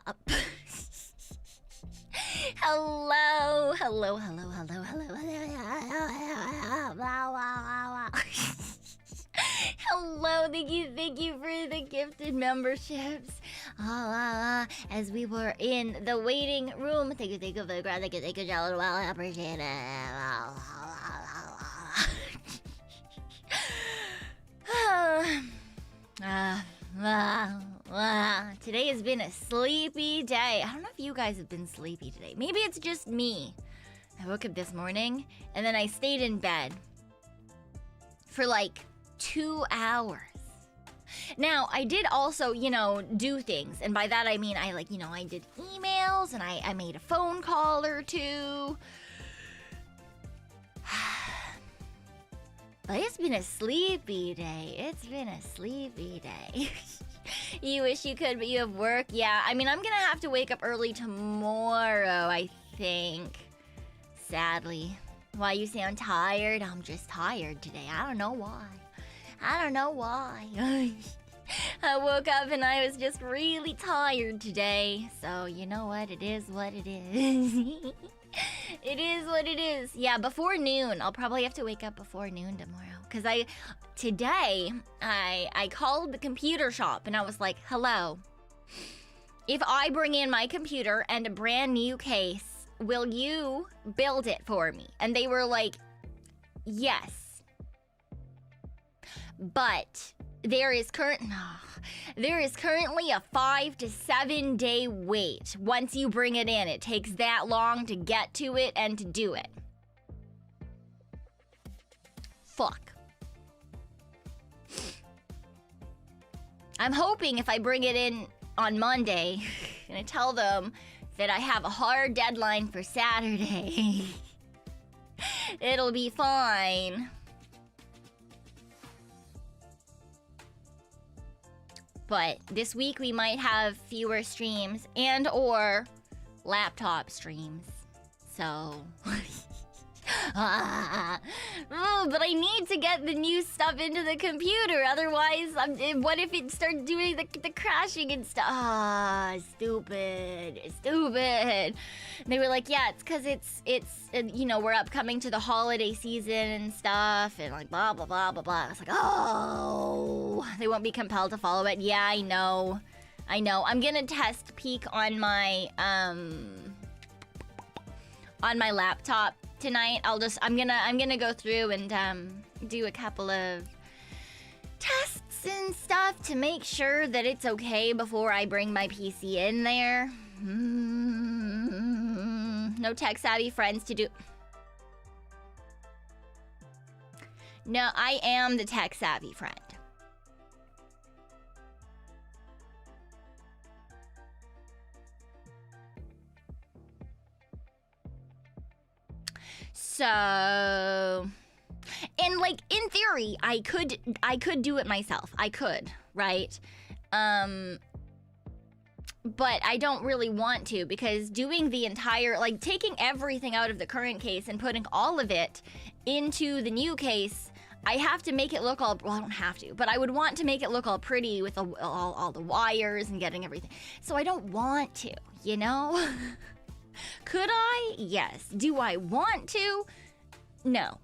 up? Hello, hello, hello, hello, hello, hello. Hello, thank you for the gifted memberships. As we were in the waiting room, thank you for the grad, thank you, well, I appreciate it. Today has been a sleepy day. I don't know if you guys have been sleepy today. Maybe it's just me. I woke up this morning and then I stayed in bed for like 2 hours. Now, I did also, do things. And by that I mean I did emails and I made a phone call or two. But it's been a sleepy day. It's been a sleepy day. You wish you could, but you have work. Yeah, I mean, I'm gonna have to wake up early tomorrow, I think. Sadly. Why you sound tired? I'm just tired today. I don't know why. I woke up and I was just really tired today. So, you know what? It is what it is. It is what it is. Yeah, before noon. I'll probably have to wake up before noon tomorrow. Because today, I called the computer shop and I was like, hello. If I bring in my computer and a brand new case, will you build it for me? And they were like, yes. But there is currently a 5 to 7 day wait. Once you bring it in, it takes that long to get to it and to do it. Fuck. I'm hoping if I bring it in on Monday, and I tell them that I have a hard deadline for Saturday, it'll be fine. But this week we might have fewer streams and or laptop streams. So but I need to get the new stuff into the computer. Otherwise, what if it starts doing the crashing and stuff? Stupid. They were like, yeah, it's because we're upcoming to the holiday season and stuff, and like blah blah blah blah blah. I was like, oh, they won't be compelled to follow it. Yeah, I know. I'm gonna test peek on my laptop tonight. I'm gonna go through and do a couple of tests and stuff to make sure that it's okay before I bring my PC in there. No tech savvy friends to do. No, I am the tech savvy friend. So, and like in theory, I could do it myself. I could, right? But I don't really want to, because doing the entire, like taking everything out of the current case and putting all of it into the new case, I have to make it look all, well, I don't have to, but I would want to make it look all pretty with all the wires and getting everything. So I don't want to, you know? Could I? Yes. Do I want to? No.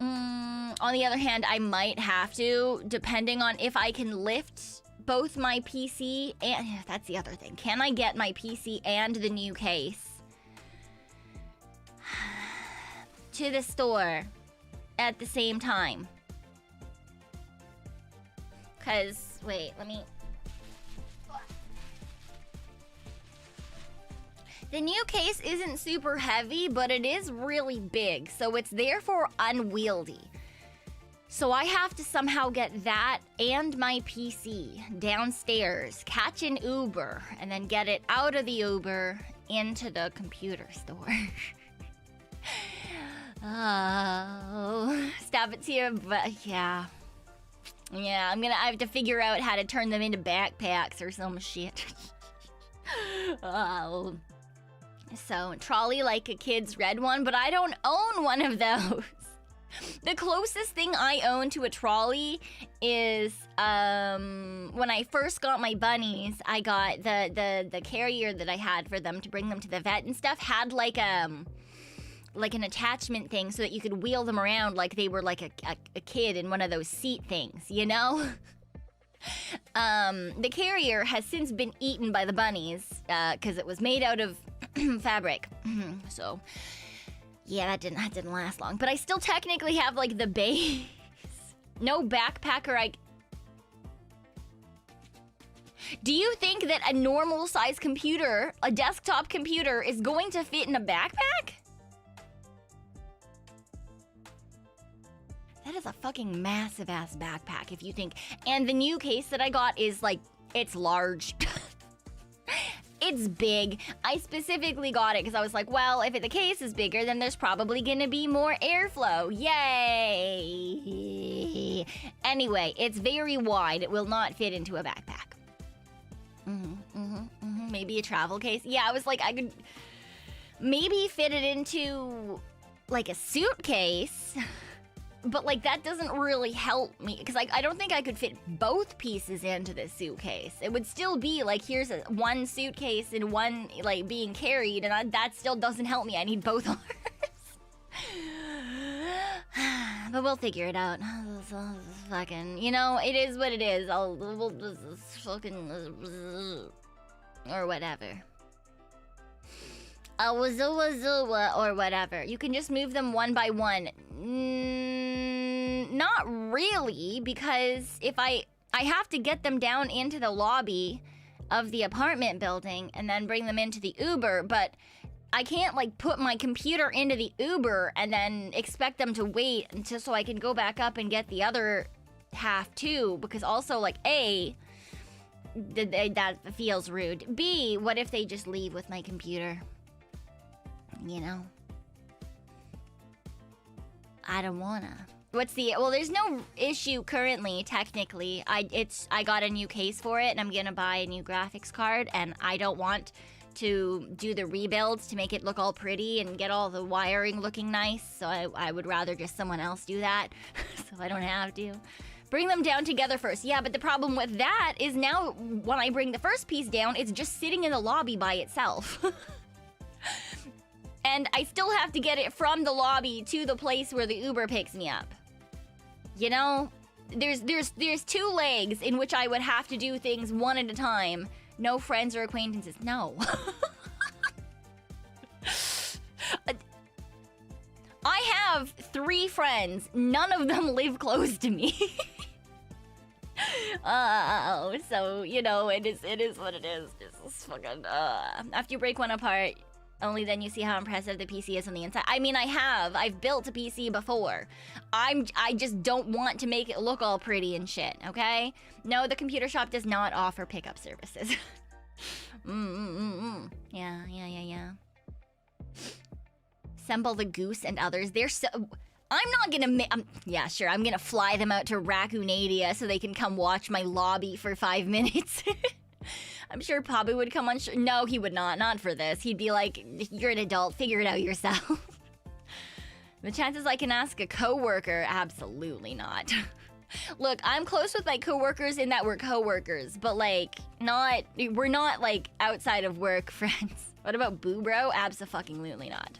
On the other hand, I might have to, depending on if I can lift both my PC and... That's the other thing. Can I get my PC and the new case to the store at the same time? Because, wait, let me... The new case isn't super heavy, but it is really big, so it's therefore unwieldy. So I have to somehow get that and my PC downstairs, catch an Uber, and then get it out of the Uber into the computer store. Oh, stop it here, but yeah. Yeah, I have to figure out how to turn them into backpacks or some shit. Oh. So, trolley like a kid's red one, but I don't own one of those. The closest thing I own to a trolley is when I first got my bunnies, I got the carrier that I had for them to bring them to the vet and stuff had like an attachment thing so that you could wheel them around like they were like a kid in one of those seat things, you know? The carrier has since been eaten by the bunnies because it was made out of fabric. So yeah, that didn't last long. But I still technically have like the base. No backpacker. Do you think that a normal size computer, a desktop computer, is going to fit in a backpack? That is a fucking massive ass backpack if you think. And the new case that I got is like, it's large. It's big. I specifically got it because I was like, well, if the case is bigger, then there's probably gonna be more airflow. Yay! Anyway, it's very wide. It will not fit into a backpack. Maybe a travel case. Yeah, I was like, I could maybe fit it into like a suitcase. But, like, that doesn't really help me, because I don't think I could fit both pieces into this suitcase. It would still be, like, here's one suitcase and one, like, being carried, and that still doesn't help me. I need both arms. But we'll figure it out. Fucking, you know, it is what it is. We'll fucking... or whatever. Or whatever. You can just move them one by one. Not really, because if I have to get them down into the lobby of the apartment building and then bring them into the Uber, but I can't like put my computer into the Uber and then expect them to wait until so I can go back up and get the other half too, because also like A, that feels rude. B, what if they just leave with my computer? You know, I don't wanna. Well, there's no issue currently, technically. I got a new case for it, and I'm gonna buy a new graphics card, and I don't want to do the rebuilds to make it look all pretty and get all the wiring looking nice, so I would rather just someone else do that, so I don't have to. Bring them down together first. Yeah, but the problem with that is now when I bring the first piece down, it's just sitting in the lobby by itself. And I still have to get it from the lobby to the place where the Uber picks me up. You know, there's two legs in which I would have to do things one at a time. No friends or acquaintances. No. I have 3 friends. None of them live close to me. So, you know, it is what it is. Just fucking, after you break one apart, only then you see how impressive the PC is on the inside. I mean, I've built a PC before. I just don't want to make it look all pretty and shit, okay? No, the computer shop does not offer pickup services. Yeah. Assemble the Goose and others. They're so... I'm not gonna yeah, sure, I'm gonna fly them out to Raccoonadia so they can come watch my lobby for 5 minutes. I'm sure Pabu would come on. No, he would not. Not for this. He'd be like, you're an adult. Figure it out yourself. The chances I can ask a coworker? Absolutely not. Look, I'm close with my coworkers in that we're coworkers, but like, we're not like outside of work friends. What about Boo Bro? Abso-fucking-lutely not.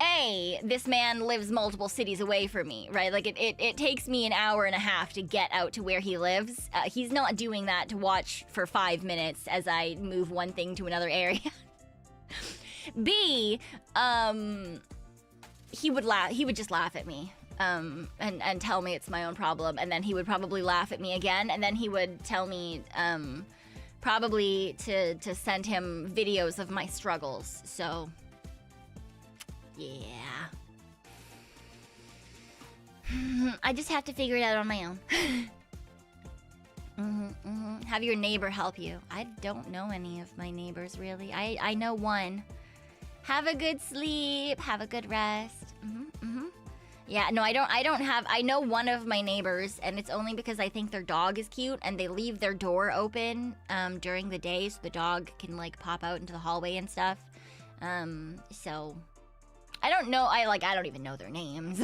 A, this man lives multiple cities away from me, right? Like, it takes me an hour and a half to get out to where he lives. He's not doing that to watch for 5 minutes as I move one thing to another area. B, he would just laugh at me, and tell me it's my own problem, and then he would probably laugh at me again, and then he would tell me, probably to send him videos of my struggles, so... Yeah. I just have to figure it out on my own. Have your neighbor help you. I don't know any of my neighbors, really. I know one. Have a good sleep. Have a good rest. Yeah, no, I know one of my neighbors, and it's only because I think their dog is cute, and they leave their door open during the day so the dog can, like, pop out into the hallway and stuff. So... I don't know, I don't even know their names.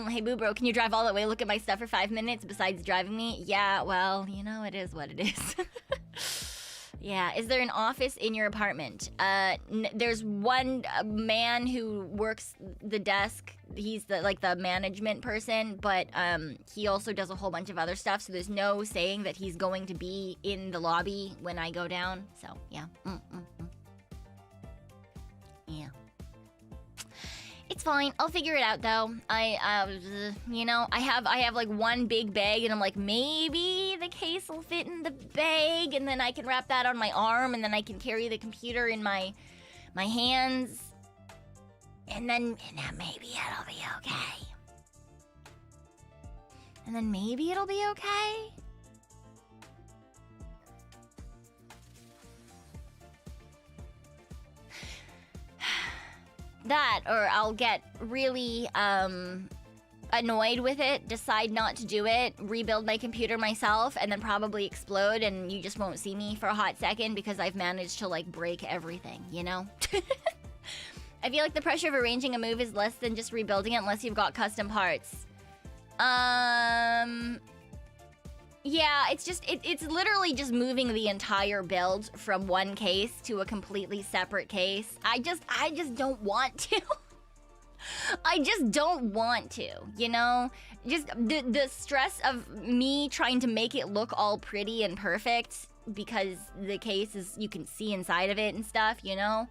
Hey, boo bro, can you drive all the way? Look at my stuff for 5 minutes besides driving me? Yeah, well, you know, it is what it is. Yeah, is there an office in your apartment? There's one man who works the desk. He's the management person, but he also does a whole bunch of other stuff, so there's no saying that he's going to be in the lobby when I go down. So, yeah. Yeah. It's fine. I'll figure it out though. You know, I have like one big bag, and I'm like, maybe the case will fit in the bag, and then I can wrap that on my arm, and then I can carry the computer in my hands, and then maybe it'll be okay. And then maybe it'll be okay. That, or I'll get really annoyed with it, decide not to do it, rebuild my computer myself, and then probably explode, and you just won't see me for a hot second because I've managed to, like, break everything, you know? I feel like the pressure of arranging a move is less than just rebuilding it unless you've got custom parts. Yeah, it's literally just moving the entire build from one case to a completely separate case. I just don't want to. I just don't want to, you know? Just the stress of me trying to make it look all pretty and perfect because the case is, you can see inside of it and stuff, you know?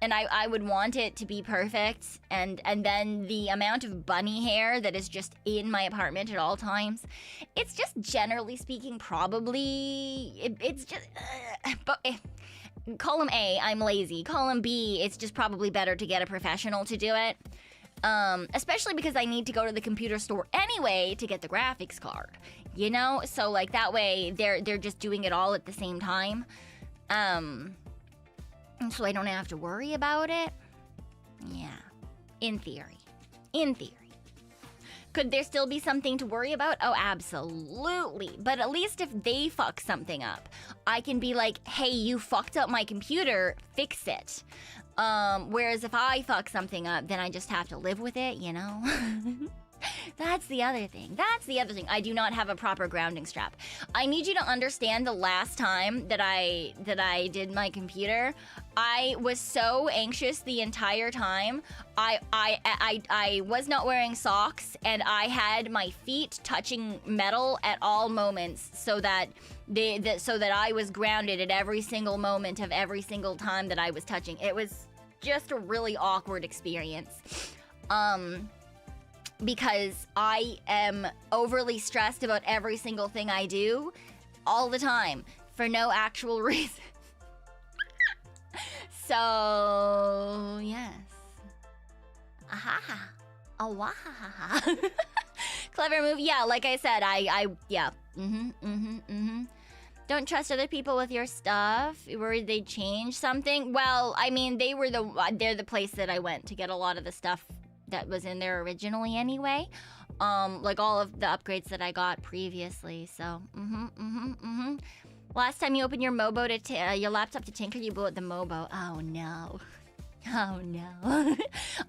And I would want it to be perfect, and then the amount of bunny hair that is just in my apartment at all times, it's just generally speaking probably, it's just, column A, I'm lazy. Column B, it's just probably better to get a professional to do it. Especially because I need to go to the computer store anyway to get the graphics card, you know? So like that way they're just doing it all at the same time. So I don't have to worry about it. Yeah. In theory. In theory. Could there still be something to worry about? Oh, absolutely. But at least if they fuck something up, I can be like, hey, you fucked up my computer, fix it. Whereas if I fuck something up, then I just have to live with it, you know? That's the other thing. I do not have a proper grounding strap. I need you to understand the last time that I did my computer, I was so anxious the entire time. I was not wearing socks, and I had my feet touching metal at all moments so that I was grounded at every single moment of every single time that I was touching. It was just a really awkward experience. Because I am overly stressed about every single thing I do all the time for no actual reason. So, yes. Aha. Awahaha. Clever move. Yeah, like I said, yeah. Don't trust other people with your stuff. Worried they'd change something? Well, I mean, they're the place that I went to get a lot of the stuff that was in there originally anyway. Like all of the upgrades that I got previously, so, Last time you opened your Mobo your laptop to tinker, you blew out the Mobo. Oh no. Oh no.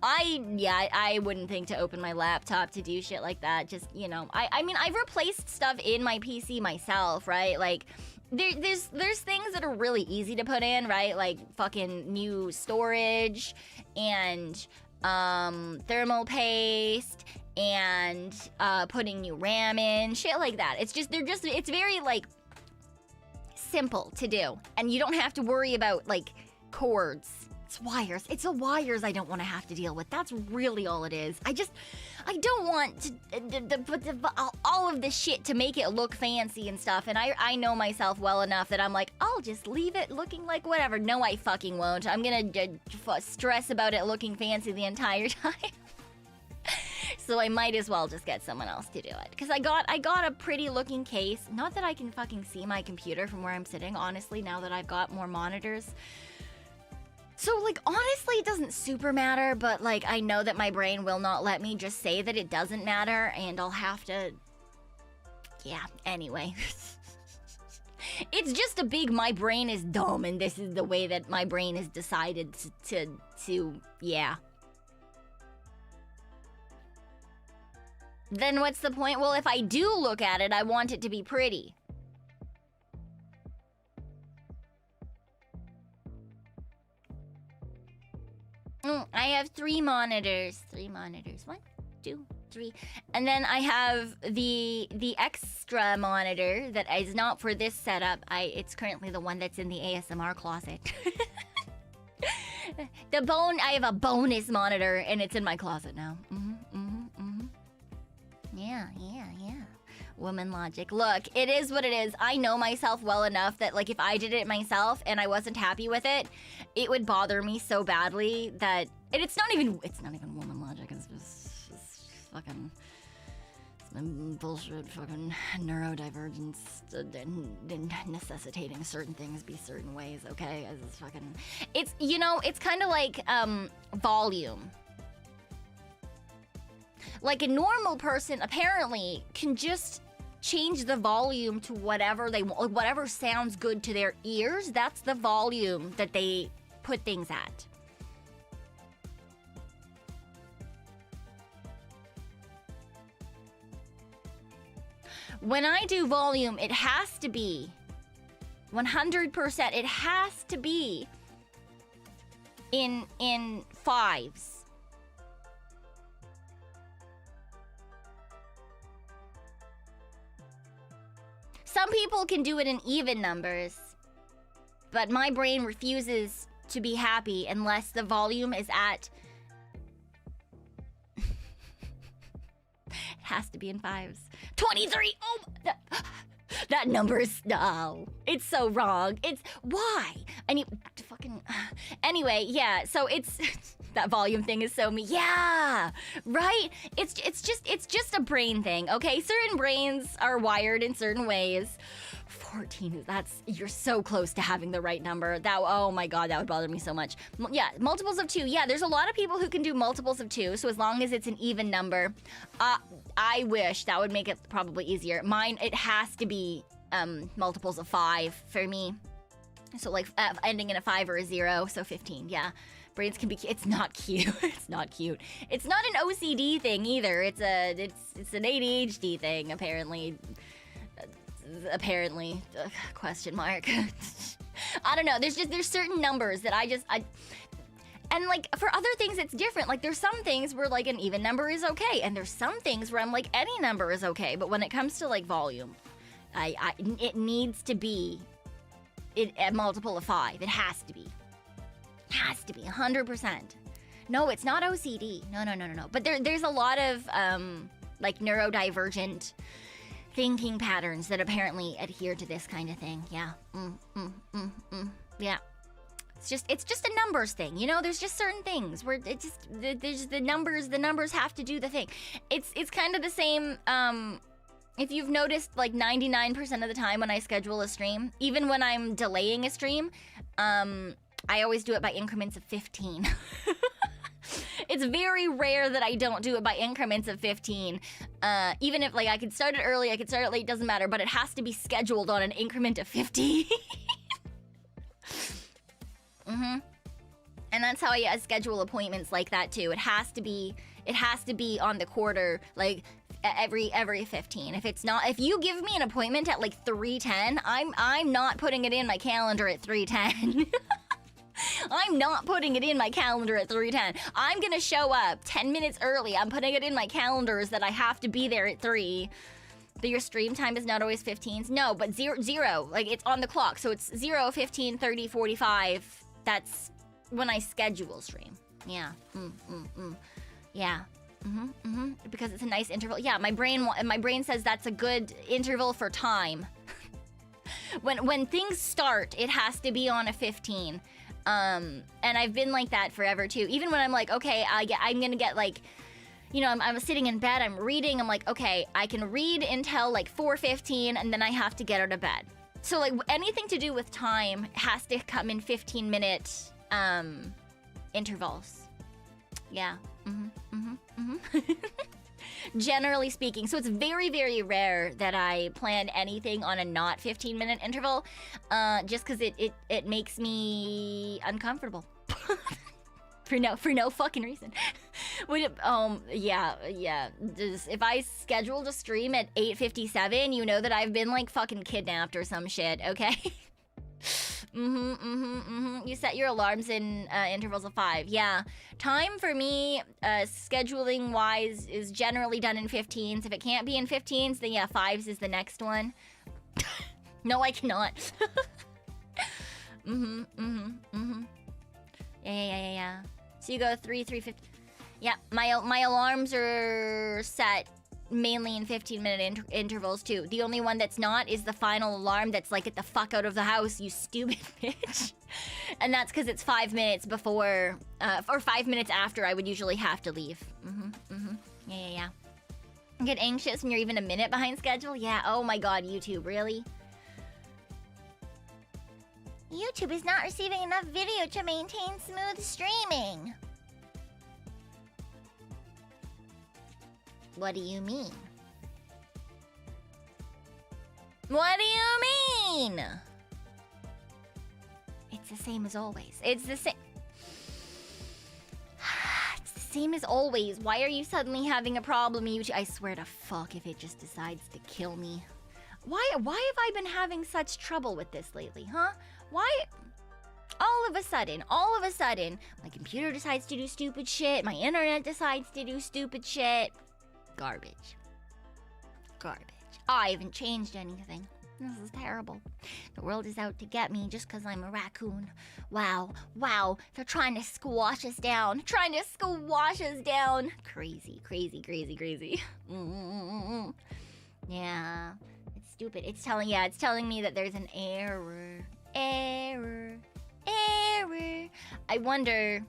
I wouldn't think to open my laptop to do shit like that. Just, you know, I mean, I've replaced stuff in my PC myself, right? Like, there's things that are really easy to put in, right? Like fucking new storage and thermal paste and putting new RAM in, shit like that. It's very like simple to do, and you don't have to worry about like cords. It's the wires I don't want to have to deal with. That's really all it is. I don't want to all of this shit to make it look fancy and stuff, and I know myself well enough that I'm like, I'll just leave it looking like whatever. No, I fucking won't. I'm gonna stress about it looking fancy the entire time. So I might as well just get someone else to do it. Because I got a pretty looking case. Not that I can fucking see my computer from where I'm sitting, honestly, now that I've got more monitors. So, like, honestly, it doesn't super matter, but, like, I know that my brain will not let me just say that it doesn't matter, and I'll have to... Yeah, anyway. It's just a big, my brain is dumb, and this is the way that my brain has decided to yeah. Then what's the point? Well, if I do look at it, I want it to be pretty. I have 3 monitors. 3 monitors. 1, 2, 3. And then I have the extra monitor that is not for this setup. It's currently the one that's in the ASMR closet. I have a bonus monitor and it's in my closet now. Yeah. Woman logic. Look, it is what it is. I know myself well enough that, like, if I did it myself and I wasn't happy with it, it would bother me so badly that... And it's not even woman logic. It's just fucking... bullshit fucking neurodivergence and necessitating certain things be certain ways, okay? It's fucking... It's, you know, it's kind of like, volume. Like, a normal person, apparently, can just change the volume to whatever they want, whatever sounds good to their ears. That's the volume that they put things at. When I do volume, it has to be 100%. It has to be in 5s. Some people can do it in even numbers, but my brain refuses to be happy unless the volume is at... It has to be in 5s. 23! Oh, that number is... No. It's so wrong. It's... Why? I need to fucking... Anyway, yeah, so it's... That volume thing is so me. Yeah, right? It's just a brain thing, okay? Certain brains are wired in certain ways. 14, you're so close to having the right number. Oh my god, that would bother me so much. Yeah, multiples of 2. Yeah, there's a lot of people who can do multiples of 2, so as long as it's an even number. I wish that would make it probably easier. Mine, it has to be multiples of 5 for me. So like ending in a 5 or a 0, so 15, yeah. Brains can be, it's not cute. It's not cute. It's not an OCD thing either. It's an ADHD thing, apparently. Apparently, question mark. I don't know. There's certain numbers that and like for other things it's different. Like there's some things where like an even number is okay, and there's some things where I'm like any number is okay. But when it comes to like volume, it needs to be a multiple of 5. It has to be. Has to be 100%. No, it's not OCD. No. But there's a lot of like neurodivergent thinking patterns that apparently adhere to this kind of thing. Yeah. Yeah. It's just a numbers thing. You know, there's just certain things where there's the numbers have to do the thing. It's kind of the same if you've noticed, like 99% of the time when I schedule a stream, even when I'm delaying a stream, I always do it by increments of 15. It's very rare that I don't do it by increments of 15. Even if, like, I could start it early, I could start it late, doesn't matter, but it has to be scheduled on an increment of 15. And that's how I schedule appointments like that, too. It has to be on the quarter, like, every 15. If you give me an appointment at, like, 3:10, I'm not putting it in my calendar at 3:10. I'm not putting it in my calendar at 3:10. I'm gonna show up 10 minutes early. I'm putting it in my calendars that I have to be there at 3. But your stream time is not always 15s. No, but zero. Like, it's on the clock. So it's 0, 15, 30, 45. That's when I schedule stream. Yeah. Yeah. Because it's a nice interval. Yeah, my brain says that's a good interval for time. When things start, it has to be on a 15. And I've been like that forever too. Even when I'm like, okay, I'm gonna get like, you know, I'm sitting in bed, I'm reading, I'm like, okay, I can read until like 4:15 and then I have to get out of bed. So like anything to do with time has to come in 15-minute intervals. Yeah. Generally speaking. So it's very, very rare that I plan anything on a not 15-minute interval, just because it makes me uncomfortable. for no fucking reason. Would it, yeah. If I scheduled a stream at 8:57, you know that I've been like fucking kidnapped or some shit, okay? You set your alarms in intervals of 5. Yeah. Time for me, scheduling wise, is generally done in 15s. If it can't be in 15s, then yeah, 5s is the next one. No, I cannot. Yeah. So you go 3:50. Yeah, my alarms are set mainly in 15-minute intervals too. The only one that's not is the final alarm that's like, get the fuck out of the house, you stupid bitch. And that's because it's 5 minutes before, or 5 minutes after I would usually have to leave. Yeah. Get anxious when you're even a minute behind schedule? Yeah, oh my god, YouTube, really? YouTube is not receiving enough video to maintain smooth streaming. What do you mean? What do you mean? It's the same as always. It's the same. It's the same as always. Why are you suddenly having a problem, YouTube? I swear to fuck if it just decides to kill me. Why have I been having such trouble with this lately, huh? Why? All of a sudden, my computer decides to do stupid shit. My internet decides to do stupid shit. Garbage. I haven't changed anything. This is terrible. The world is out to get me just because I'm a raccoon. Wow. They're trying to squash us down. Crazy. Yeah. It's stupid. It's telling me that there's an error. I wonder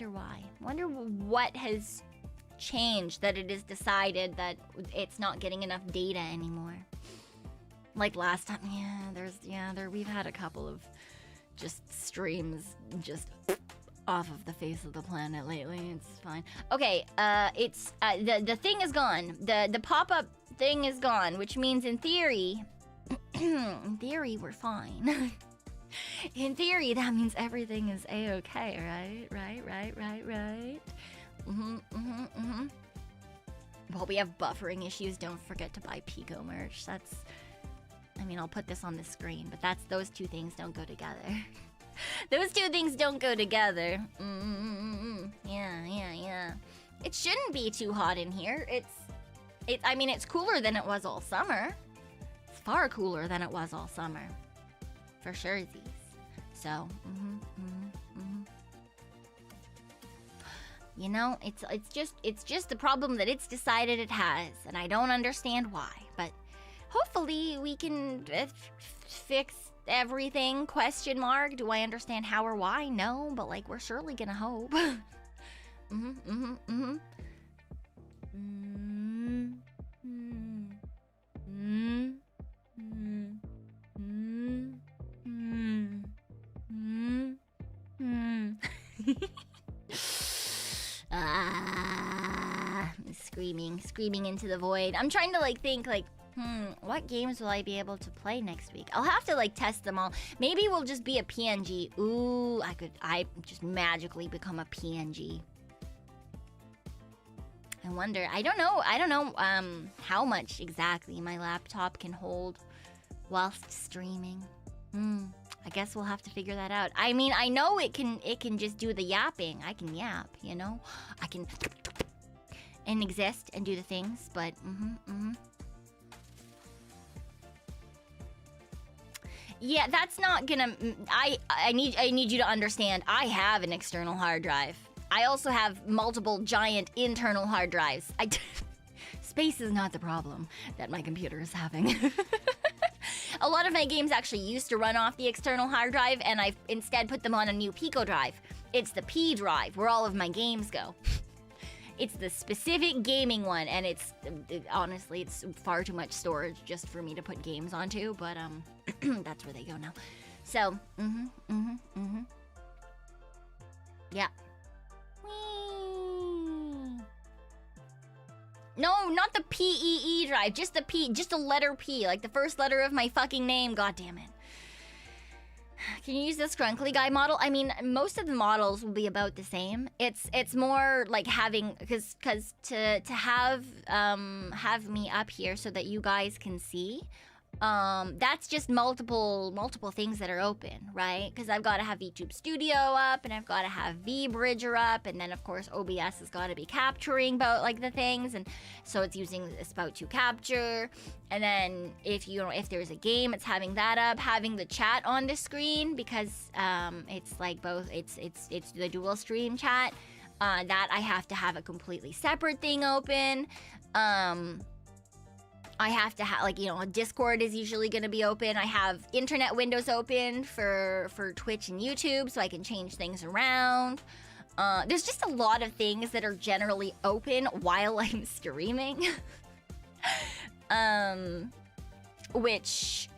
why. I wonder what has changed that it is decided that it's not getting enough data anymore. Like last time, we've had a couple of just streams just off of the face of the planet lately. It's fine. Okay, it's the thing is gone. The pop-up thing is gone, which means in theory we're fine. In theory, that means everything is a-okay, right? While we have buffering issues, don't forget to buy Pekoe merch. I'll put this on the screen, but those two things don't go together. Those two things don't go together. Yeah. It shouldn't be too hot in here. It's cooler than it was all summer. It's far cooler than it was all summer. For sure, these. So, You know, it's just the problem that it's decided it has, and I don't understand why. But hopefully we can fix everything? ? Do I understand how or why? No, but like we're surely gonna hope. Screaming into the void. I'm trying to think what games will I be able to play next week? I'll have to test them all. Maybe we'll just be a PNG. Ooh, I just magically become a PNG. I wonder, I don't know how much exactly my laptop can hold whilst streaming. I guess we'll have to figure that out. I know it can just do the yapping. I can yap, you know? I can and exist and do the things, but yeah, that's not gonna. I need you to understand. I have an external hard drive. I also have multiple giant internal hard drives. Space is not the problem that my computer is having. A lot of my games actually used to run off the external hard drive, and I've instead put them on a new Pekoe drive. It's the P drive where all of my games go. It's the specific gaming one, and honestly, it's far too much storage just for me to put games onto, but that's where they go now. So, yeah. Whee. No, not the PEE drive, just the P, just the letter P, like the first letter of my fucking name, god damn it. Can you use the Scrunkly Guy model? I mean, most of the models will be about the same. It's more like having, because to have me up here so that you guys can see, that's just multiple things that are open, right? Because I've got to have VTube Studio up, and I've got to have VBridger up, and then of course OBS has got to be capturing about like the things, and so it's using the Spout 2 capture. And then if there's a game, it's having that up, having the chat on the screen, because it's like both, it's the dual stream chat. That I have to have a completely separate thing open. I have to have, like, you know, Discord is usually going to be open. I have internet windows open for Twitch and YouTube, so I can change things around. There's just a lot of things that are generally open while I'm streaming. Which,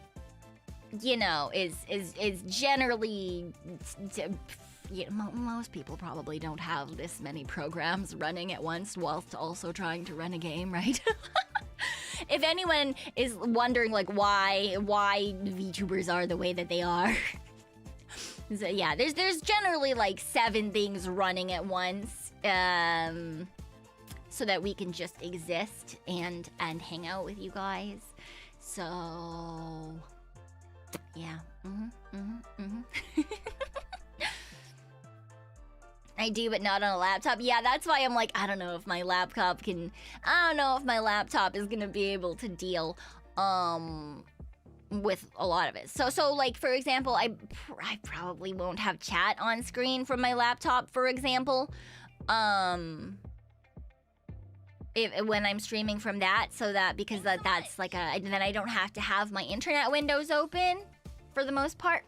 you know, is generally... most people probably don't have this many programs running at once whilst also trying to run a game, right? If anyone is wondering, like, why VTubers are the way that they are, so yeah, there's generally like 7 things running at once, so that we can just exist and hang out with you guys. So yeah, I do, but not on a laptop. Yeah, that's why I'm like, I don't know if my laptop is gonna be able to deal with a lot of it. So like, for example, I probably won't have chat on screen from my laptop, for example, when I'm streaming from that, so that, because that's like then I don't have to have my internet windows open for the most part.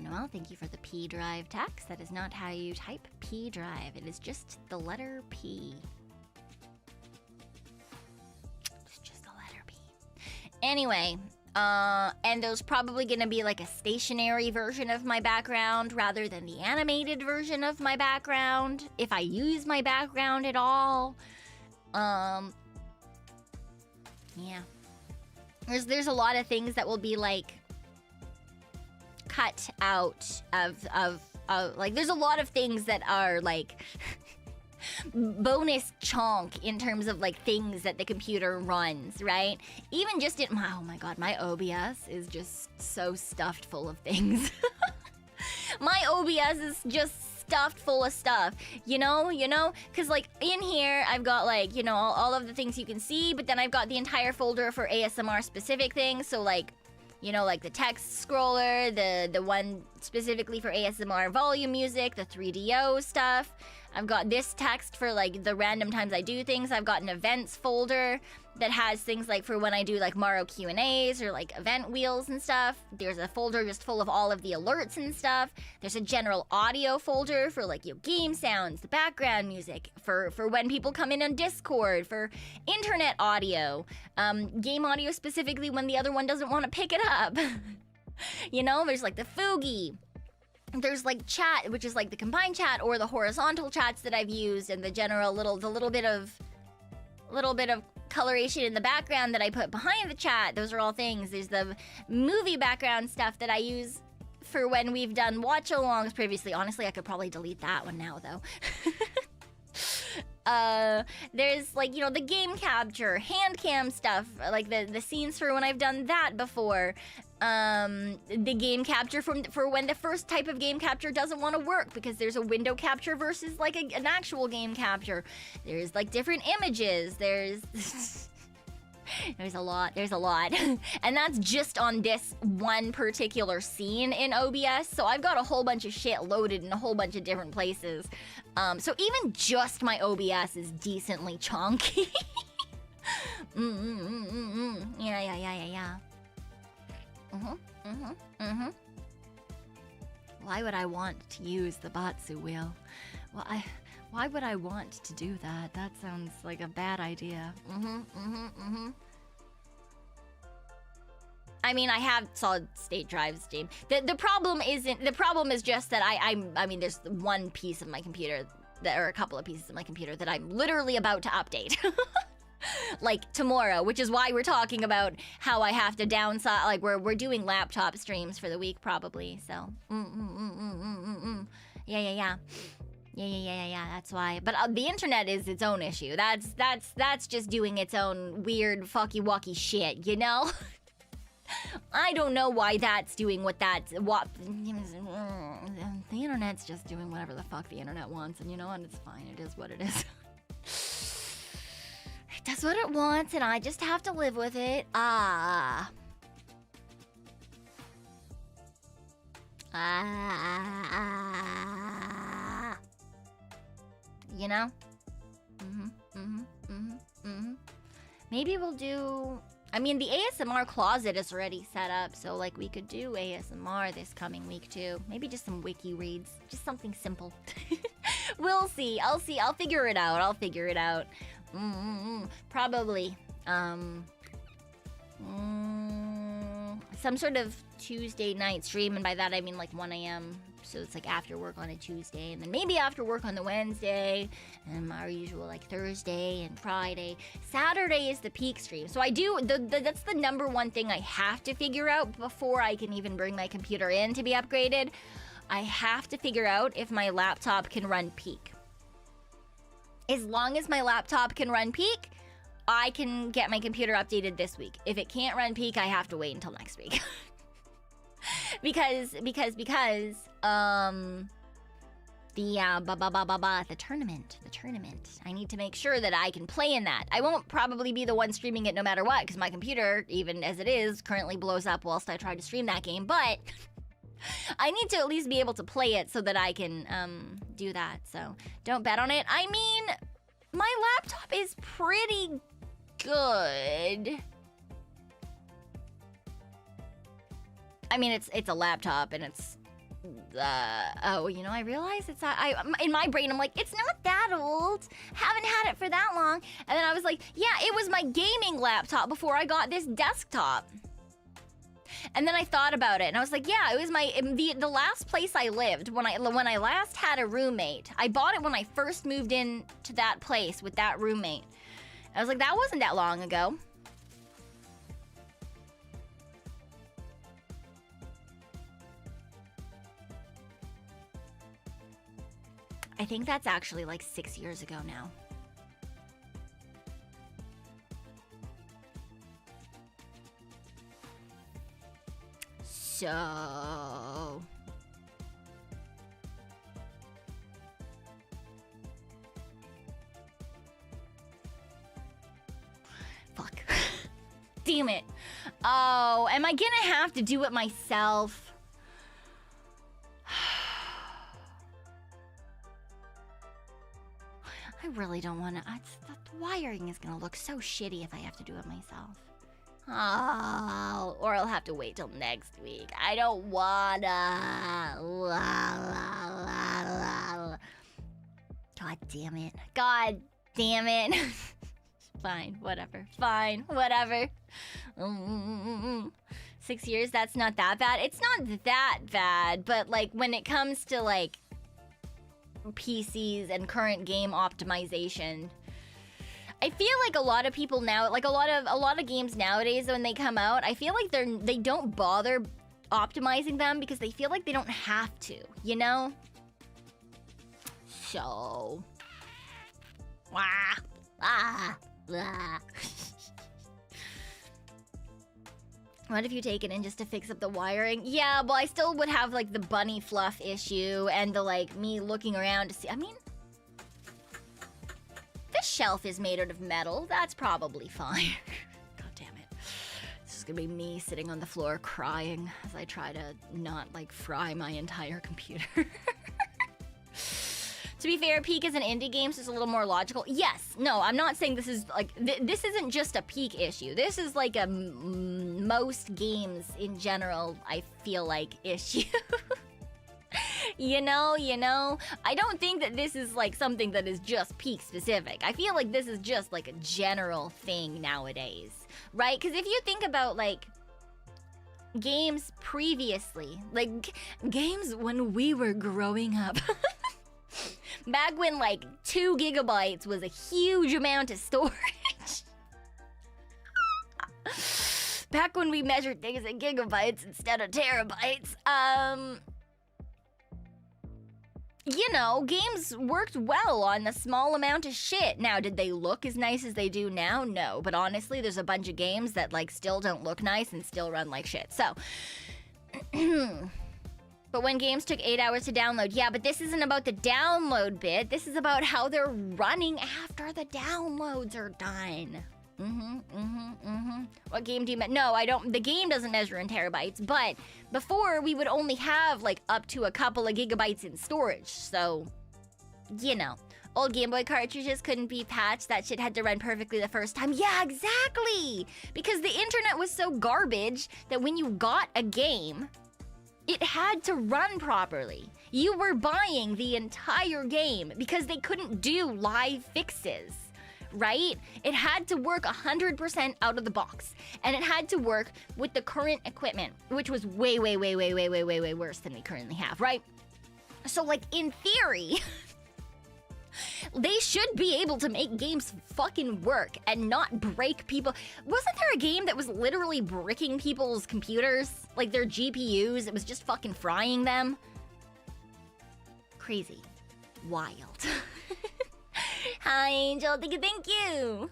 Noel, thank you for the P drive tax. That is not how you type P drive. It is just the letter P. It's just the letter P. Anyway, and there's probably gonna be like a stationary version of my background rather than the animated version of my background, if I use my background at all. Yeah. There's a lot of things that will be like cut out of like, there's a lot of things that are like bonus chunk in terms of like things that the computer runs, right? Even just oh my god, my OBS is just so stuffed full of things. My OBS is just stuffed full of stuff, you know, because like in here I've got like, you know, all of the things you can see, but then I've got the entire folder for ASMR specific things, so like, you know, like the text scroller, the one specifically for ASMR volume music, the 3DO stuff. I've got this text for like the random times I do things. I've got an events folder that has things like for when I do like Maro Q&As or like event wheels and stuff. There's a folder just full of all of the alerts and stuff. There's a general audio folder for like your game sounds, the background music, for when people come in on Discord, for internet audio, game audio specifically when the other one doesn't want to pick it up. You know, there's like the Fugi. There's like chat, which is like the combined chat or the horizontal chats that I've used, and the general little bit of coloration in the background that I put behind the chat. Those are all things. There's the movie background stuff that I use for when we've done watch-alongs previously. Honestly, I could probably delete that one now, though. There's like, you know, the game capture, hand cam stuff, like the scenes for when I've done that before. The game capture for when the first type of game capture doesn't want to work because there's a window capture versus like an actual game capture. There's like different images. There's a lot. And that's just on this one particular scene in OBS. So I've got a whole bunch of shit loaded in a whole bunch of different places. So even just my OBS is decently chunky. Yeah. Why would I want to use the Batsu wheel? Well, why would I want to do that? That sounds like a bad idea. I mean, I have solid state drives, Steam. The problem is just that I mean, there's one piece of my computer or a couple of pieces of my computer that I'm literally about to update. like tomorrow, which is why we're talking about how I have to downsize. Like we're doing laptop streams for the week probably. So yeah. That's why. But the internet is its own issue. That's just doing its own weird fucky wucky shit, you know. I don't know why that's doing what the internet's just doing whatever the fuck the internet wants, and you know what? It's fine. It is what it is. It does what it wants, and I just have to live with it. You know? Maybe we'll do... I mean, the ASMR closet is already set up, so, like, we could do ASMR this coming week, too. Maybe just some wiki reads. Just something simple. We'll see. I'll see. I'll figure it out. Probably. Some sort of Tuesday night stream, and by that I mean, like, 1 a.m., so it's like after work on a Tuesday, and then maybe after work on the Wednesday, and our usual like Thursday and Friday. Saturday is the peak stream, so I do, that's the number one thing I have to figure out before I can even bring my computer in to be upgraded. I have to figure out if my laptop can run peak. As long as my laptop can run peak, I can get my computer updated this week. If it can't run peak, I have to wait until next week. because the tournament. I need to make sure that I can play in that. I won't probably be the one streaming it no matter what, because my computer, even as it is, currently blows up whilst I try to stream that game, but I need to at least be able to play it so that I can do that, so don't bet on it. I mean, my laptop is pretty good. I mean, it's a laptop, and it's, oh, you know, I realize it's, in my brain, I'm like, it's not that old. Haven't had it for that long. And then I was like, yeah, it was my gaming laptop before I got this desktop. And then I thought about it, and I was like, yeah, it was the last place I lived, when I last had a roommate. I bought it when I first moved in to that place with that roommate. I was like, that wasn't that long ago. I think that's actually like 6 years ago now. So... Fuck. Damn it. Oh, am I gonna have to do it myself? I really don't want to. The wiring is going to look so shitty if I have to do it myself. Oh, or I'll have to wait till next week. I don't wanna. God damn it. God damn it. Fine, whatever. 6 years, that's not that bad. It's not that bad, but like when it comes to like PCs and current game optimization, I feel like a lot of people now, like a lot of games nowadays when they come out, I feel like they don't bother optimizing them because they feel like they don't have to, you know? So what if you take it in just to fix up the wiring? Yeah, well, I still would have, like, the bunny fluff issue and the, like, me looking around to see... I mean... This shelf is made out of metal. That's probably fine. God damn it. This is gonna be me sitting on the floor crying as I try to not, like, fry my entire computer. To be fair, Peak is an indie game, so it's a little more logical. Yes, no, I'm not saying this is, like, this isn't just a Peak issue. This is, like, a most games in general, I feel like, issue. You know? I don't think that this is, like, something that is just Peak specific. I feel like this is just, like, a general thing nowadays, right? Because if you think about, like, games previously, like, games when we were growing up... Back when, like, 2 gigabytes was a huge amount of storage. Back when we measured things in gigabytes instead of terabytes. You know, games worked well on a small amount of shit. Now, did they look as nice as they do now? No. But honestly, there's a bunch of games that, like, still don't look nice and still run like shit. So, but when games took 8 hours to download, yeah, but this isn't about the download bit. This is about how they're running after the downloads are done. What game do you No, I don't. The game doesn't measure in terabytes, but before we would only have like up to a couple of gigabytes in storage. So, you know, old Game Boy cartridges couldn't be patched. That shit had to run perfectly the first time. Yeah, exactly. Because the internet was so garbage that when you got a game, it had to run properly. You were buying the entire game because they couldn't do live fixes. Right? It had to work 100% out of the box. And it had to work with the current equipment, which was way worse than we currently have, right? So, like, in theory, they should be able to make games fucking work and not break people. Wasn't there a game that was literally bricking people's computers? Like, their GPUs? It was just fucking frying them? Crazy. Wild. Hi, Angel. Thank you.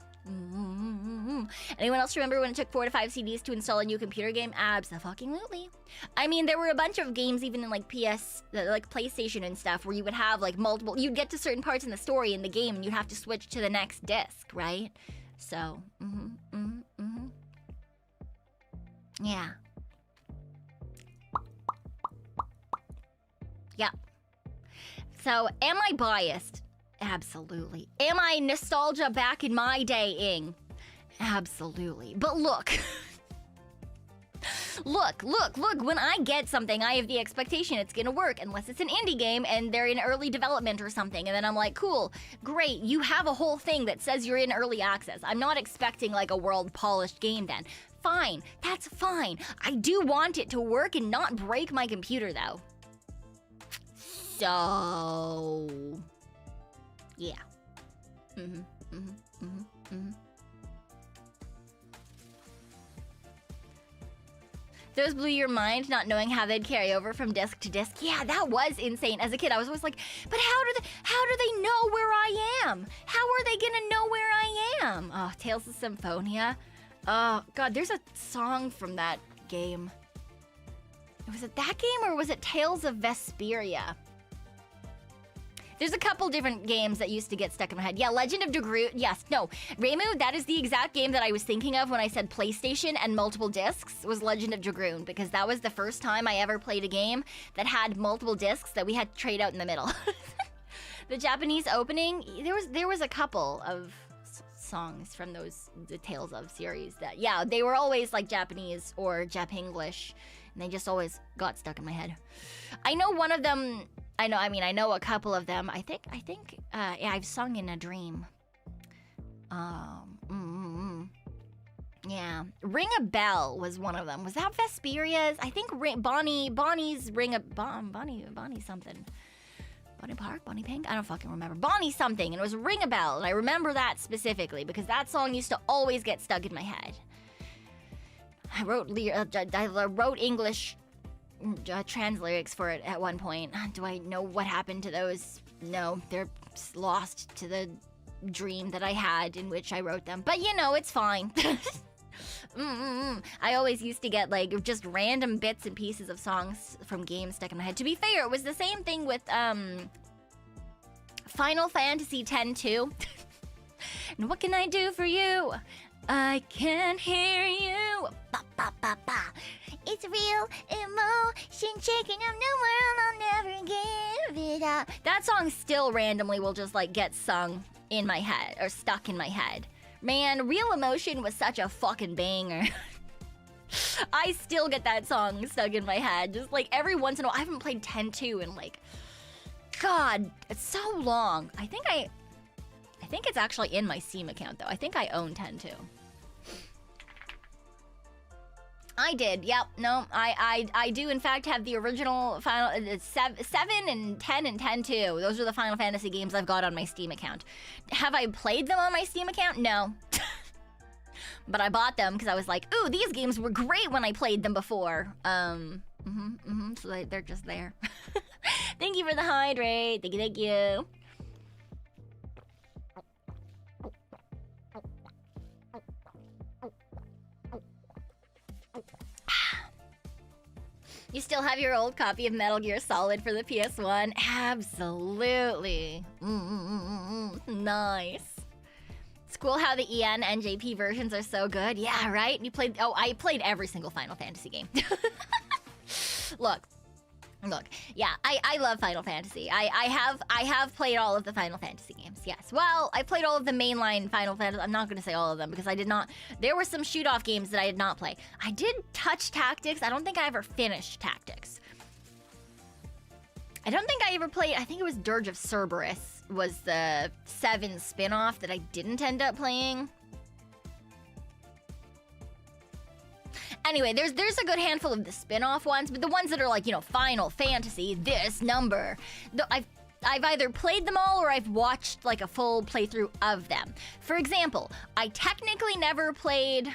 Anyone else remember when it took 4 to 5 CDs to install a new computer game? Abso-fucking-lutely. I mean, there were a bunch of games even in like like PlayStation and stuff where you would have like multiple. You'd get to certain parts in the story in the game and you'd have to switch to the next disc, right? So, yeah. Yeah. So, am I biased? Absolutely. Am I nostalgia back in my day-ing? Absolutely. But look. look, when I get something, I have the expectation it's gonna work, unless it's an indie game and they're in early development or something, and then I'm like, cool, great, you have a whole thing that says you're in early access. I'm not expecting like a world-polished game then. Fine, that's fine. I do want it to work and not break my computer, though. So... yeah. Those blew your mind, not knowing how they'd carry over from disc to disc. Yeah, that was insane. As a kid, I was always like, but how do they know where I am? How are they gonna know where I am? Oh, Tales of Symphonia. Oh, God, there's a song from that game. Was it that game or was it Tales of Vesperia? There's a couple different games that used to get stuck in my head. Yeah, Legend of Dragoon. Yes, no. Reimu, that is the exact game that I was thinking of when I said PlayStation and multiple discs was Legend of Dragoon, because that was the first time I ever played a game that had multiple discs that we had to trade out in the middle. The Japanese opening, there was a couple of songs from the Tales of series that, yeah, they were always like Japanese or Jap-English, and they just always got stuck in my head. I know one of them... I know a couple of them. I think, yeah, I've sung in a dream. Yeah. Ring a Bell was one of them. Was that Vesperia's? I think Bonnie's Ring a... Bonnie something. Bonnie Park? Bonnie Pink? I don't fucking remember. Bonnie something, and it was Ring a Bell, and I remember that specifically, because that song used to always get stuck in my head. I wrote English... trans lyrics for it at one point. Do I know what happened to those? No, they're lost to the dream that I had in which I wrote them. But you know, it's fine. I always used to get like just random bits and pieces of songs from games stuck in my head. To be fair, it was the same thing with Final Fantasy X too. And what can I do for you? I can't hear you. Ba, ba, ba, ba. It's real emotion shaking up the world. I'll never give it up. That song still randomly will just like get sung in my head or stuck in my head. Man, Real Emotion was such a fucking banger. I still get that song stuck in my head. Just like every once in a while. I haven't played 10-2 in like, God, it's so long. I think it's actually in my Steam account though. I think I own 10-2. I did, yep. No, I do in fact have the original Final 7 and 10 and 10-2. Those are the Final Fantasy games I've got on my Steam account. Have I played them on my Steam account? No. but I bought them because I was like, ooh, these games were great when I played them before. So they're just there. Thank you for the hydrate. Thank you, thank you. You still have your old copy of Metal Gear Solid for the PS1? Absolutely. Nice. It's cool how the EN and JP versions are so good. Yeah, right? You played... Oh, I played every single Final Fantasy game. Look. Yeah, I love Final Fantasy. I have played all of the Final Fantasy games, yes. Well, I played all of the mainline Final Fantasy. I'm not going to say all of them because I did not... There were some shoot-off games that I did not play. I did touch Tactics. I don't think I ever finished Tactics. I don't think I ever played... I think it was Dirge of Cerberus was the 7 spin-off that I didn't end up playing. Anyway, there's a good handful of the spin-off ones, but the ones that are like, you know, Final Fantasy, this number, I've either played them all or I've watched like a full playthrough of them. For example, I technically never played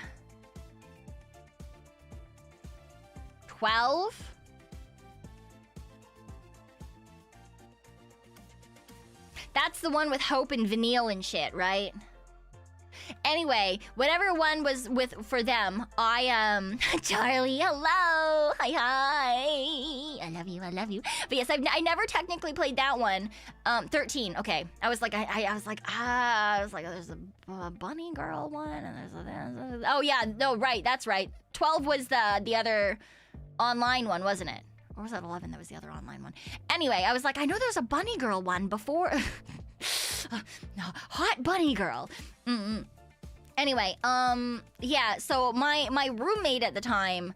12. That's the one with Hope and Vanille and shit, right? Anyway, whatever one was for them, Charlie, hello, hi, I love you. But yes, I never technically played that one. 13, okay. I was like, there's a bunny girl one, and there's a, oh yeah, no, right, that's right. 12 was the other online one, wasn't it? Or was that 11 that was the other online one? Anyway, I was like, I know there's a bunny girl one before. No, hot bunny girl. Anyway, yeah, so my roommate at the time,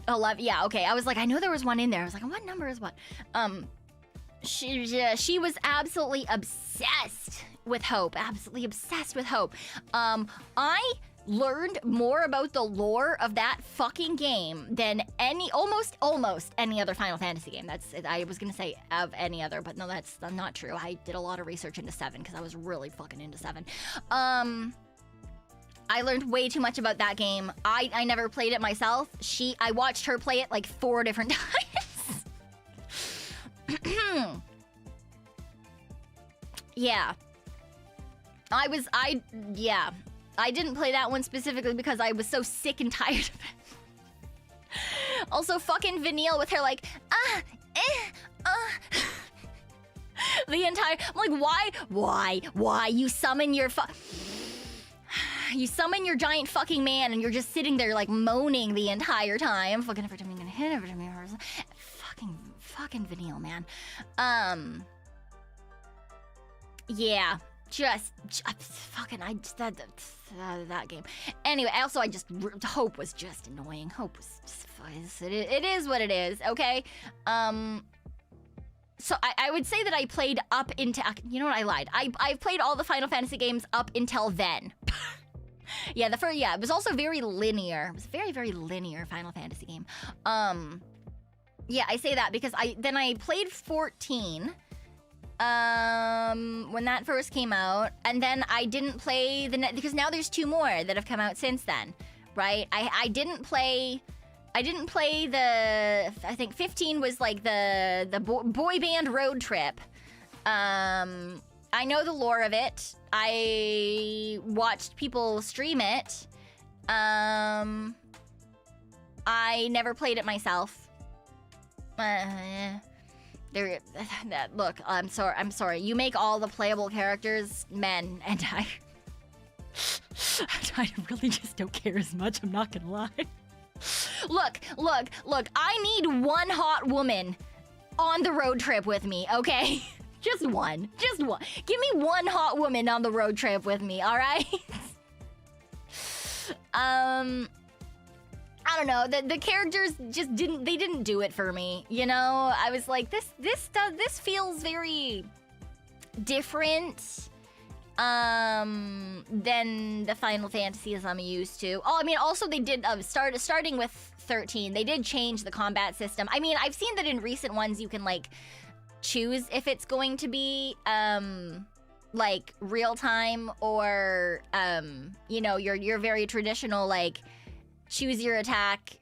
11, yeah, okay, I was like, I know there was one in there. I was like, what number is what? She was absolutely obsessed with Hope, I learned more about the lore of that fucking game than almost any other Final Fantasy game. I was gonna say of any other, but no, that's not true. I did a lot of research into 7 because I was really fucking into 7. I learned way too much about that game. I never played it myself. I watched her play it like 4 different times. Yeah. I didn't play that one specifically because I was so sick and tired of it. Also, fucking Vanille with her like, the entire, I'm like, why? You summon your you summon your giant fucking man and you're just sitting there like moaning the entire time. Fucking every time you're gonna hit, every time you're fucking Vanille, man. Yeah. Just fucking, that game. Anyway, also Hope was just annoying. Hope was just, it is what it is, okay? So I would say that I played up into, you know what, I lied. I've played all the Final Fantasy games up until then. Yeah, it was also very linear. It was a very, very linear Final Fantasy game. Yeah, I say that because then I played 14, when that first came out, and then I didn't play because now there's 2 more that have come out since then, right? I didn't play the, I think 15 was like the boy band road trip. I know the lore of it. I watched people stream it. I never played it myself. Look, I'm sorry. You make all the playable characters men, and I really just don't care as much, I'm not gonna lie. Look, I need one hot woman on the road trip with me, okay? Just one. Give me one hot woman on the road trip with me, alright? I don't know, the characters just didn't do it for me, you know? I was like, this feels very different than the Final Fantasies I'm used to. Oh, I mean, also they did, starting with 13, they did change the combat system. I mean, I've seen that in recent ones you can, like, choose if it's going to be, like real time or you know, your very traditional like choose your attack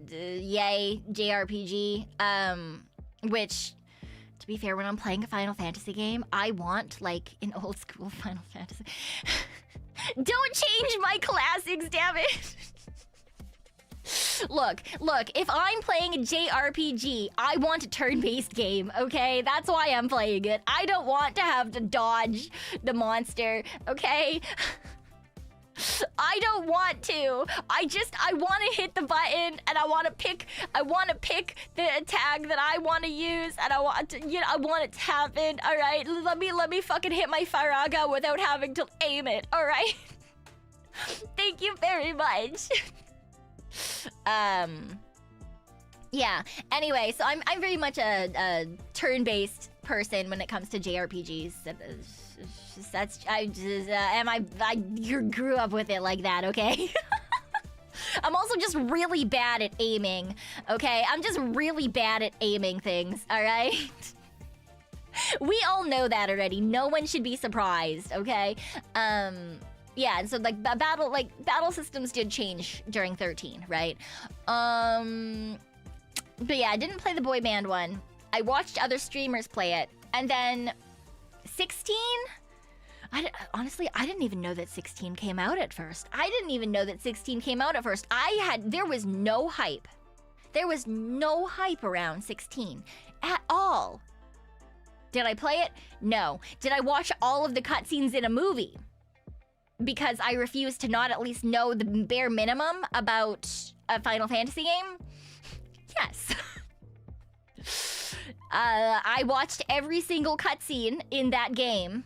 yay JRPG, which to be fair, when I'm playing a Final Fantasy game, I want like an old school Final Fantasy. Don't change my classics, damn it. Look, if I'm playing a JRPG, I want a turn-based game, okay? That's why I'm playing it. I don't want to have to dodge the monster, okay? I don't want to. I want to hit the button and I want to pick the attack that I want to use and I want to, you know, I want it to happen, all right? Let me fucking hit my Faraga without having to aim it, all right? Thank you very much. Yeah, anyway, so I'm very much a turn-based person when it comes to JRPGs. I grew up with it like that, okay? I'm also just really bad at aiming, okay? I'm just really bad at aiming things, all right? We all know that already. No one should be surprised, okay? Yeah, and so like battle systems did change during 13, right? But yeah, I didn't play the boy band one. I watched other streamers play it, and then 16. Honestly, I didn't even know that 16 came out at first. There was no hype. There was no hype around 16 at all. Did I play it? No. Did I watch all of the cutscenes in a movie? Because I refused to not at least know the bare minimum about a Final Fantasy game? Yes. I watched every single cutscene in that game.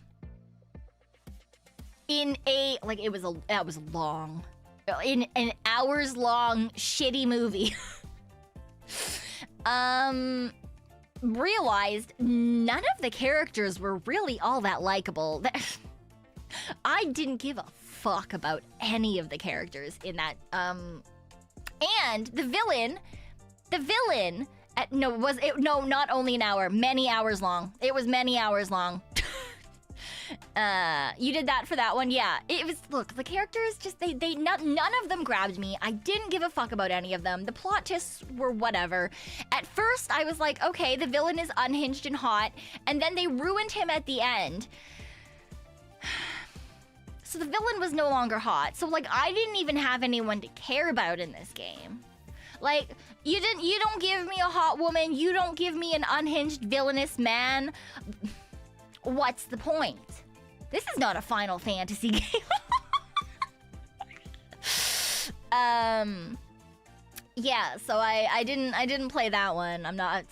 In a, like, that was long. In an hours long shitty movie. Realized none of the characters were really all that likable. I didn't give a fuck about any of the characters in that. And the villain, not only an hour, many hours long. It was many hours long. You did that for that one, yeah. It was, look, the characters just, none of them grabbed me. I didn't give a fuck about any of them. The plot twists were whatever. At first, I was like, okay, the villain is unhinged and hot, and then they ruined him at the end. So the villain was no longer hot. So like, I didn't even have anyone to care about in this game. Like, you don't give me a hot woman, you don't give me an unhinged villainous man. What's the point? This is not a Final Fantasy game. Yeah, so I didn't play that one. I'm not,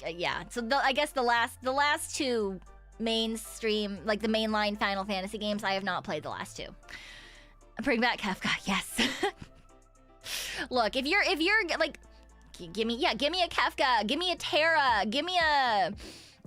yeah. So I guess the last two mainstream, like the mainline Final Fantasy games, I have not played the last two. Bring back Kefka, yes. Look, if you're like, give me a Kefka, give me a Terra, give me a,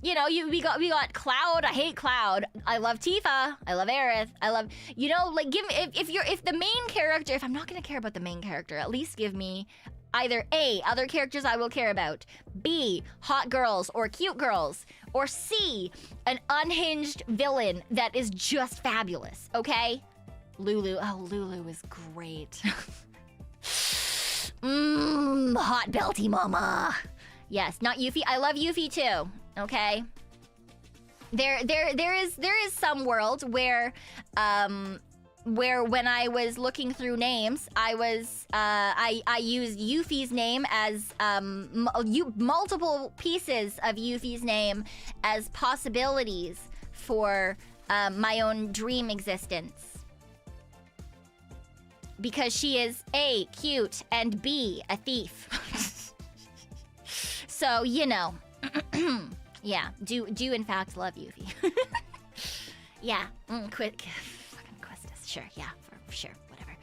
you know, we got Cloud. I hate Cloud. I love Tifa. I love Aerith. I love, you know, like, give me, if the main character, if I'm not gonna care about the main character, at least give me either A, other characters I will care about, B, hot girls or cute girls, or C, an unhinged villain that is just fabulous, okay? Lulu, oh, Lulu is great. Hot belty mama. Yes, not Yuffie. I love Yuffie too, okay? There is some world where when I was looking through names, I used Yuffie's name as multiple pieces of Yuffie's name as possibilities for my own dream existence. Because she is A, cute, and B, a thief. So, you know. Yeah, do in fact love Yuffie. Yeah, quick. Fucking Questus, sure, yeah, for sure, whatever.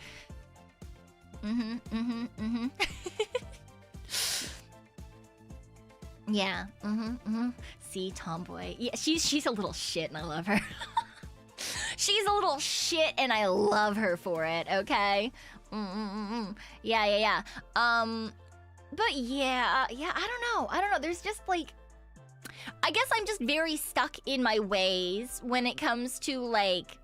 Yeah, See, tomboy. Yeah, she's a little shit and I love her. She's a little shit and I love her for it, okay? Yeah. But yeah, I don't know. There's just like, I guess I'm just very stuck in my ways when it comes to like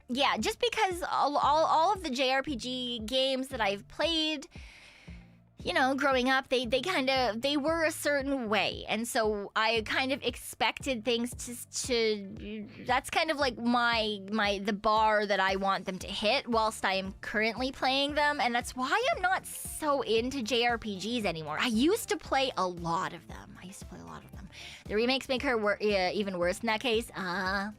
yeah, just because all of the JRPG games that I've played, you know, growing up, they were a certain way, and so I kind of expected things to that's kind of like the bar that I want them to hit whilst I am currently playing them, and that's why I'm not so into JRPGs anymore. I used to play a lot of them. The remakes make her even worse in that case. I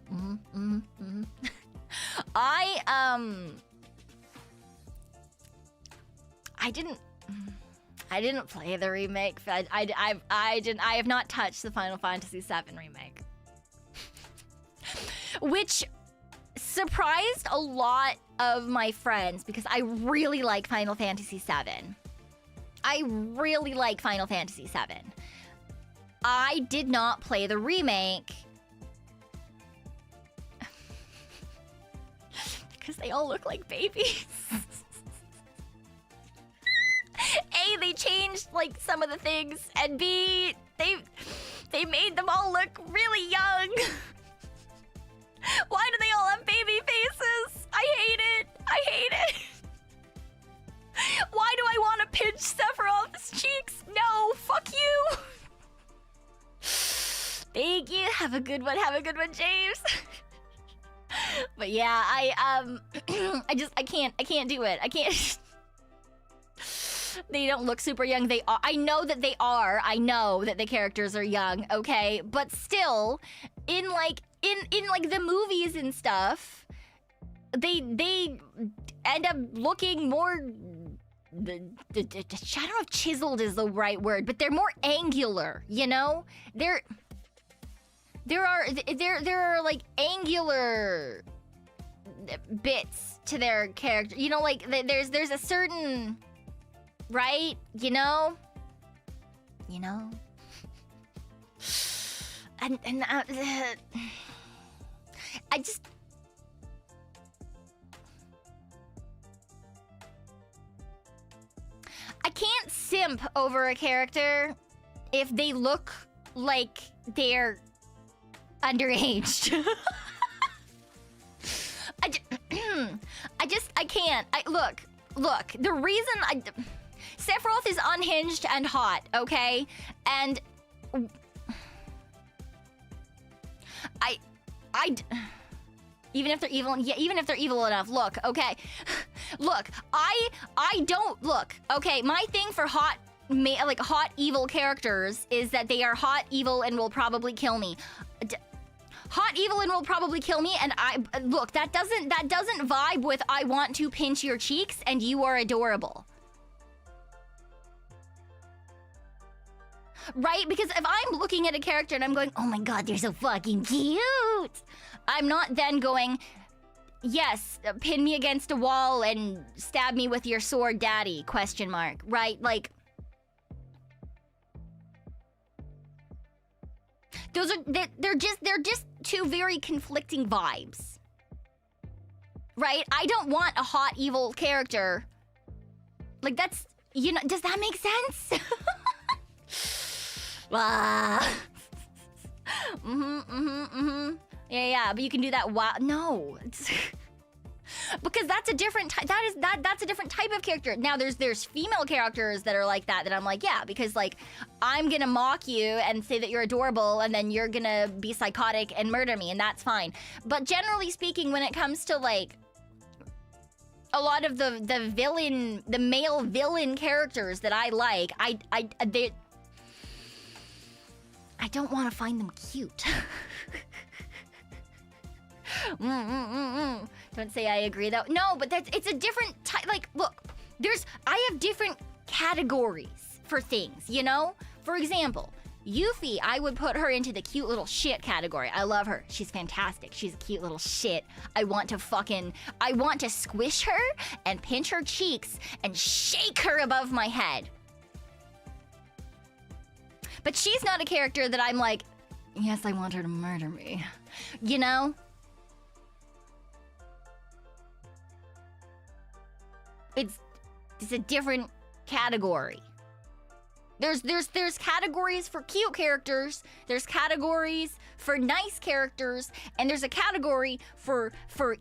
didn't play the remake. I have not touched the Final Fantasy VII remake, which surprised a lot of my friends because I really like Final Fantasy VII. I did not play the remake because they all look like babies. A, they changed like some of the things, and B, they made them all look really young. Why do they all have baby faces? I hate it. Why do I want to pinch Sephiroth's cheeks? No, fuck you. Thank you. Have a good one, James. But yeah, I can't do it. I can't. They don't look super young. They are. I know that they are. I know that the characters are young, okay? But still, in the movies and stuff, they end up looking more I don't know if chiseled is the right word, but they're more angular, you know? There are like angular bits to their character. You know, like there's a certain, right? You know? And I can't simp over a character if they look like they're underage. I can't. Look, the reason Sephiroth is unhinged and hot, okay? And even if they're evil, yeah, even if they're evil enough, look, okay? Look, I don't look, okay? My thing for hot evil characters is that they are hot, evil, and will probably kill me. Hot, evil, and will probably kill me, and look, that doesn't vibe with I want to pinch your cheeks and you are adorable. Right? Because if I'm looking at a character and I'm going, oh my god, they're so fucking cute, I'm not then going, yes, pin me against a wall and stab me with your sword, daddy, ? Right? Like, they're just two very conflicting vibes. Right? I don't want a hot, evil character. Like, that's, you know, does that make sense? Yeah, but you can do that. Wow, no. Because that's a different type. That's a different type of character. Now there's female characters that are like that I'm like, yeah, because like I'm gonna mock you and say that you're adorable, and then you're gonna be psychotic and murder me, and that's fine. But generally speaking, when it comes to like a lot of the male villain characters that I like, I don't want to find them cute. Don't say I agree though. No, but it's a different type. Like, look, I have different categories for things, you know? For example, Yuffie, I would put her into the cute little shit category. I love her. She's fantastic. She's a cute little shit. I want to squish her and pinch her cheeks and shake her above my head. But she's not a character that I'm like, yes, I want her to murder me. You know? It's a different category. There's categories for cute characters, there's categories for nice characters, and there's a category for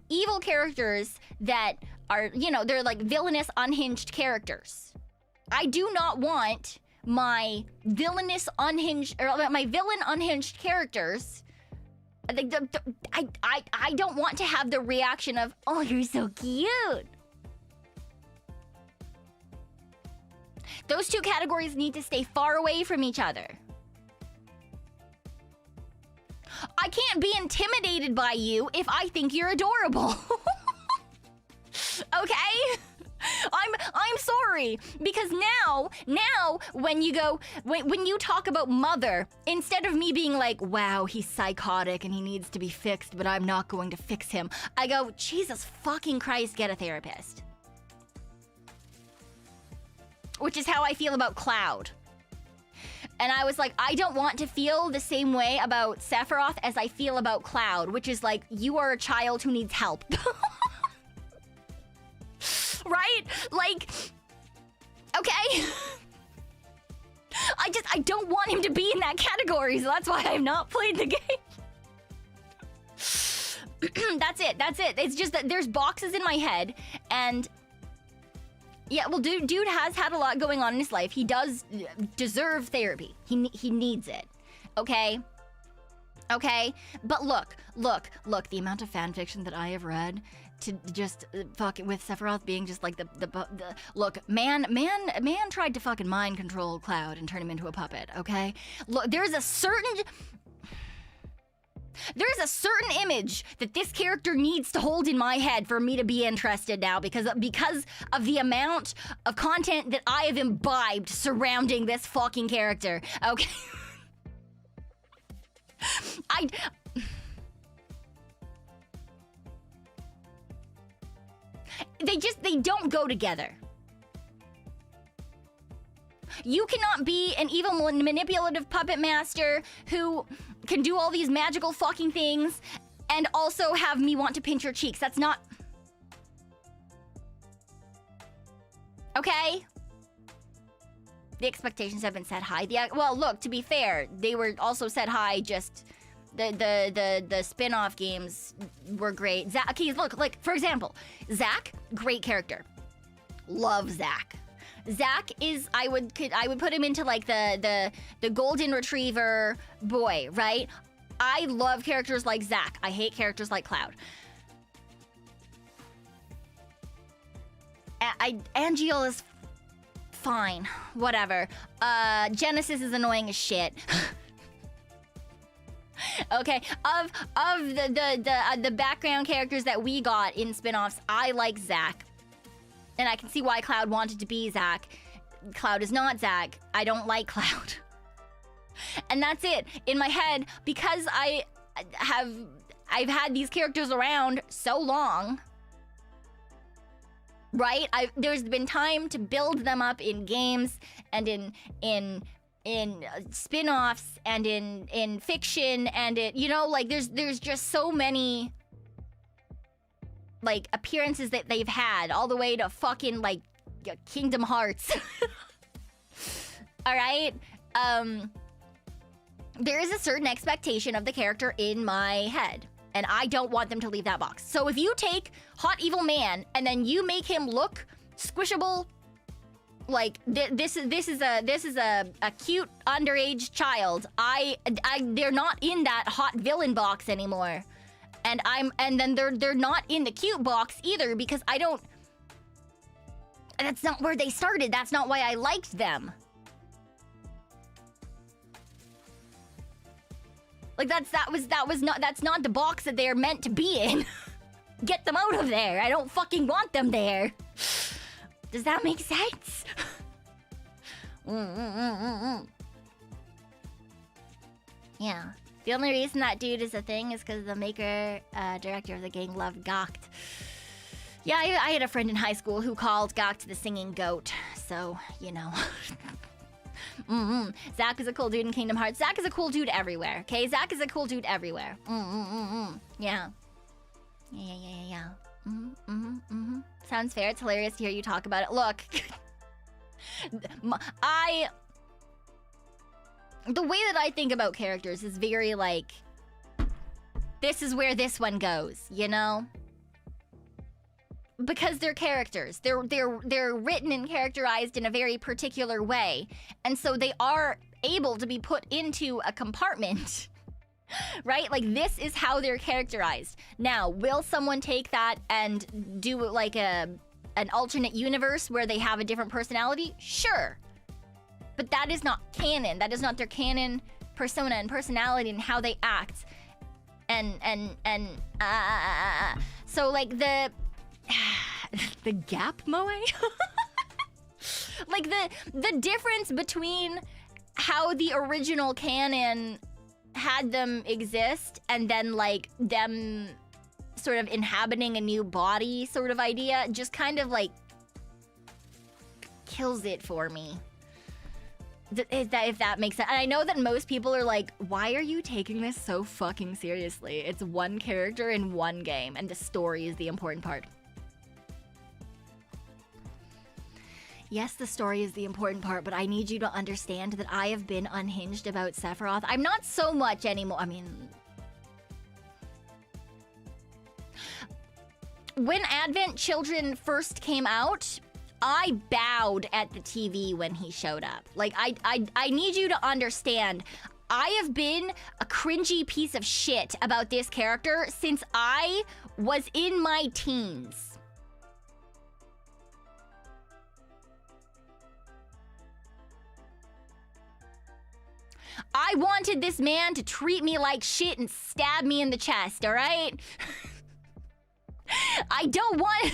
evil characters that are, you know, they're like villainous, unhinged characters. I do not want my villainous, unhinged, or my villain unhinged characters. I don't want to have the reaction of, oh, you're so cute. Those two categories need to stay far away from each other. I can't be intimidated by you if I think you're adorable. Okay? I'm sorry, because now when you go when you talk about Mother, instead of me being like, wow, he's psychotic and he needs to be fixed, but I'm not going to fix him, I go, Jesus fucking Christ, get a therapist. Which is how I feel about Cloud. And I was like, I don't want to feel the same way about Sephiroth as I feel about Cloud, which is like, you are a child who needs help. Right? Like, okay. I don't want him to be in that category, so that's why I've not played the game. That's it. It's just that there's boxes in my head, and yeah, well, dude has had a lot going on in his life. He does deserve therapy. He needs it. Okay? Okay? But look, the amount of fan fiction that I have read to just fuck with Sephiroth being just like the look, man tried to fucking mind control Cloud and turn him into a puppet, okay? Look, there's a certain image that this character needs to hold in my head for me to be interested now, because of the amount of content that I have imbibed surrounding this fucking character, okay? They don't go together. You cannot be an evil, manipulative puppet master who can do all these magical fucking things and also have me want to pinch your cheeks. That's not... Okay? The expectations have been set high. Well, look, to be fair, they were also set high, just... The spin-off games were great. Zack, okay, look, like, for example, Zack, great character. Love Zack. Zack is, I would put him into like the golden retriever boy, right? I love characters like Zack. I hate characters like Cloud. Angeal is fine, whatever. Genesis is annoying as shit. Okay, of the background characters that we got in spin-offs, I like Zack. And I can see why Cloud wanted to be Zack. Cloud is not Zack. I don't like Cloud. And that's it. In my head, because I've had these characters around so long, right? There's been time to build them up in games and in spin-offs and in fiction, and you know, like there's just so many like appearances that they've had, all the way to fucking like Kingdom Hearts. All right, there is a certain expectation of the character in my head, and I don't want them to leave that box. So if you take Hot Evil Man and then you make him look squishable, like this is a cute underage child, they're not in that hot villain box anymore, and then they're not in the cute box either, because that's not where they started. That's not why I liked them. Like that's not the box that they're meant to be in. Get them out of there. I don't fucking want them there. Does that make sense? Yeah. The only reason that dude is a thing is because the maker, director of the game loved Gacht. Yeah, I had a friend in high school who called Gacht the singing goat. So, you know. Zack is a cool dude in Kingdom Hearts. Zack is a cool dude everywhere, okay? Zack is a cool dude everywhere. Yeah. Yeah. Sounds fair. It's hilarious to hear you talk about it. Look. The way that I think about characters is very like, this is where this one goes, you know? Because they're characters. They're written and characterized in a very particular way. And so they are able to be put into a compartment, right? Like, this is how they're characterized. Now, will someone take that and do like an alternate universe where they have a different personality? Sure. But that is not canon. That is not their canon persona and personality and how they act. So like the gap moe? Like the difference between how the original canon had them exist and then like them sort of inhabiting a new body sort of idea just kind of like kills it for me. If that makes sense. And I know that most people are like, why are you taking this so fucking seriously? It's one character in one game, and the story is the important part. Yes, the story is the important part, but I need you to understand that I have been unhinged about Sephiroth. I'm not so much anymore. I mean, when Advent Children first came out, I bowed at the TV when he showed up. Like, I need you to understand, I have been a cringy piece of shit about this character since I was in my teens. I wanted this man to treat me like shit and stab me in the chest, all right? I don't want...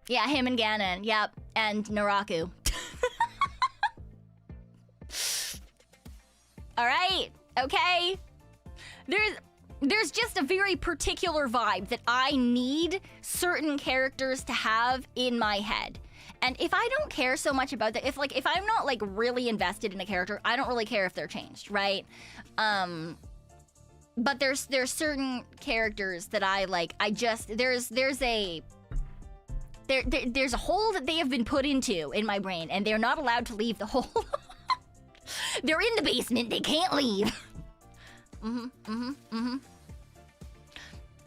Yeah, him and Ganon. Yep, and Naraku. All right, okay. There's just a very particular vibe that I need certain characters to have in my head. And if I don't care so much about that, if I'm not like really invested in a character, I don't really care if they're changed, right? But there's certain characters that I like. There's a hole that they have been put into in my brain, and they're not allowed to leave the hole. They're in the basement. They can't leave. I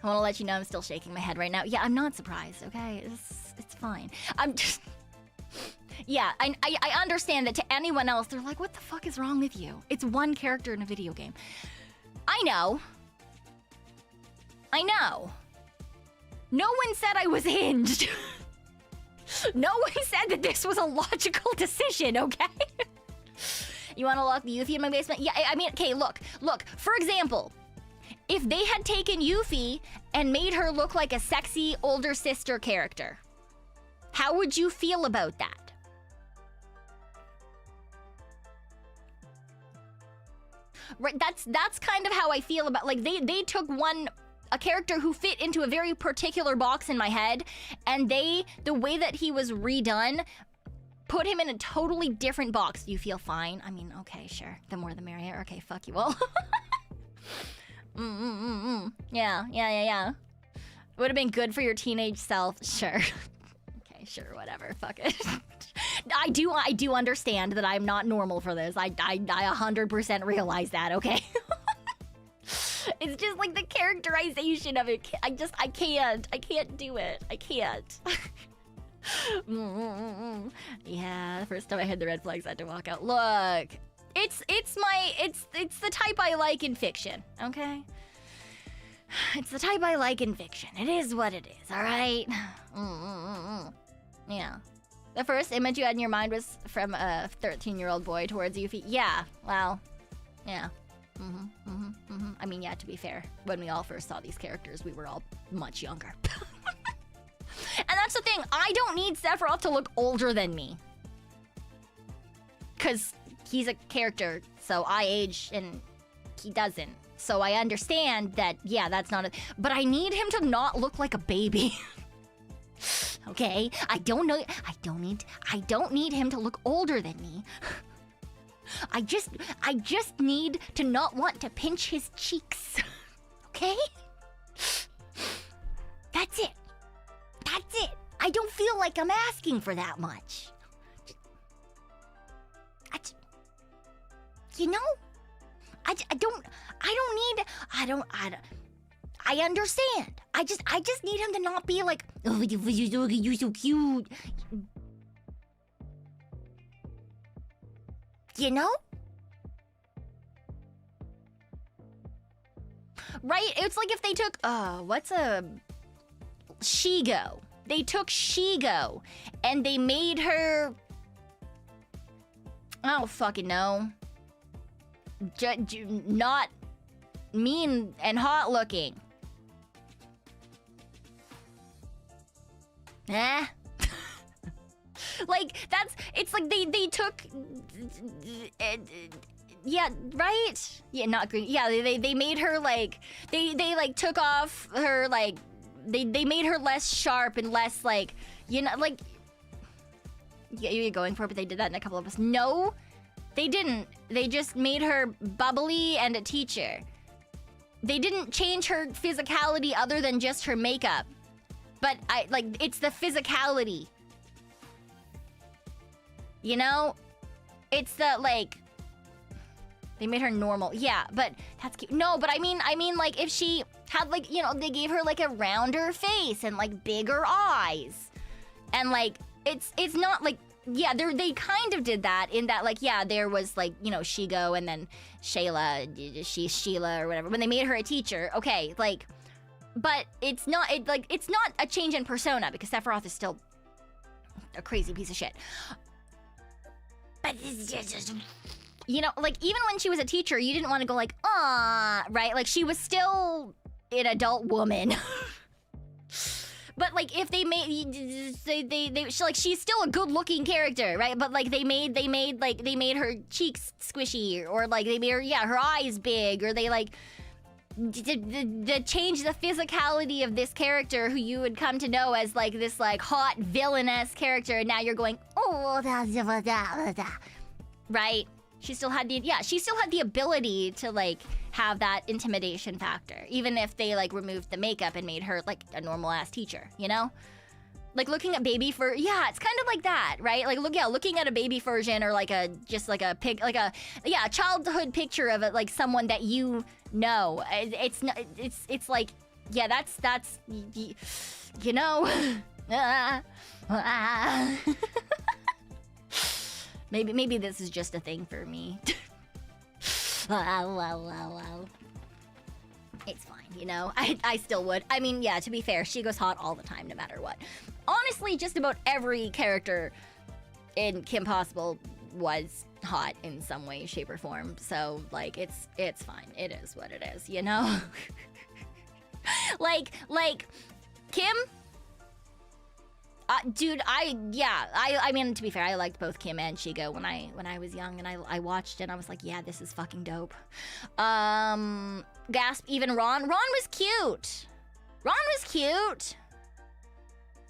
want to let you know I'm still shaking my head right now. Yeah, I'm not surprised, okay? It's fine. I'm just... Yeah, I understand that to anyone else, they're like, what the fuck is wrong with you? It's one character in a video game. I know. No one said I was hinged. No one said that this was a logical decision, okay? You want to lock the Yuffie in my basement? Yeah, I mean, okay, look. For example, if they had taken Yuffie and made her look like a sexy older sister character, how would you feel about that? Right, that's kind of how I feel about, like, they took a character who fit into a very particular box in my head, and the way that he was redone, put him in a totally different box. Do you feel fine? I mean, okay, sure. The more the merrier. Okay, fuck you all. Yeah. Would have been good for your teenage self. Sure. Okay, sure, whatever. Fuck it. I do understand that I'm not normal for this. I 100% realize that, okay? It's just like the characterization of it. I can't do it. I can't. Yeah, the first time I heard the red flags, I had to walk out. Look, it's the type I like in fiction, okay? It's the type I like in fiction. It is what it is, all right? Yeah. The first image you had in your mind was from a 13-year-old boy towards Yuffie. Yeah, well, yeah. I mean, yeah, to be fair, when we all first saw these characters, we were all much younger. And that's the thing, I don't need Sephiroth to look older than me. Because he's a character, so I age and he doesn't. So I understand that, yeah, that's not but I need him to not look like a baby. Okay? I don't need him to look older than me. I just need to not want to pinch his cheeks. Okay? That's it. I don't feel like I'm asking for that much. You know? I understand. I just need him to not be like, oh, you're so cute. You know? Right? It's like if they took, what's a... Shigo. They took Shigo and they made her... I don't fucking know. Not mean and hot looking. Eh? Like, it's like they took... yeah, right? Yeah, not green. Yeah, they made her like, they like took off her like, they made her less sharp and less like, you know, like, yeah, you're going for it, but they did that in a couple of us. No, they didn't. They just made her bubbly and a teacher. They didn't change her physicality other than just her makeup. But it's the physicality. You know? It's the, like... They made her normal. Yeah, but that's cute. No, but I mean, like, if she had, like, you know, they gave her, like, a rounder face and, like, bigger eyes. And, like, it's not, like... Yeah, they kind of did that in that, like, yeah, there was, like, you know, Shigo and then Sheila or whatever. When they made her a teacher, okay, like... But it's not, it's not a change in persona because Sephiroth is still a crazy piece of shit. But it's just, you know, like, even when she was a teacher, you didn't want to go like, ah, right? Like, she was still an adult woman. But, like, if they made, she's still a good-looking character, right? But, like, they made her cheeks squishy, or, like, they made her, yeah, her eyes big, or they, like... To change the physicality of this character who you would come to know as like this like hot villainous character, and now you're going, oh, right? She still had the ability to like have that intimidation factor, even if they like removed the makeup and made her like a normal ass teacher, you know? Like looking at baby for, yeah, it's kind of like that, right? Like looking at a baby version or like a childhood picture of it, like someone that you know. It's like, yeah, that's you know. Maybe this is just a thing for me. It's fine, you know? I still would. I mean, yeah, to be fair, she goes hot all the time, no matter what. Honestly, just about every character in Kim Possible was hot in some way, shape, or form. So, like, it's fine. It is what it is, you know? like, Kim... dude, I mean, to be fair, I liked both Kim and Shigo when I was young, and I watched it and I was like, yeah, this is fucking dope. Gasp, even Ron was cute. Ron was cute.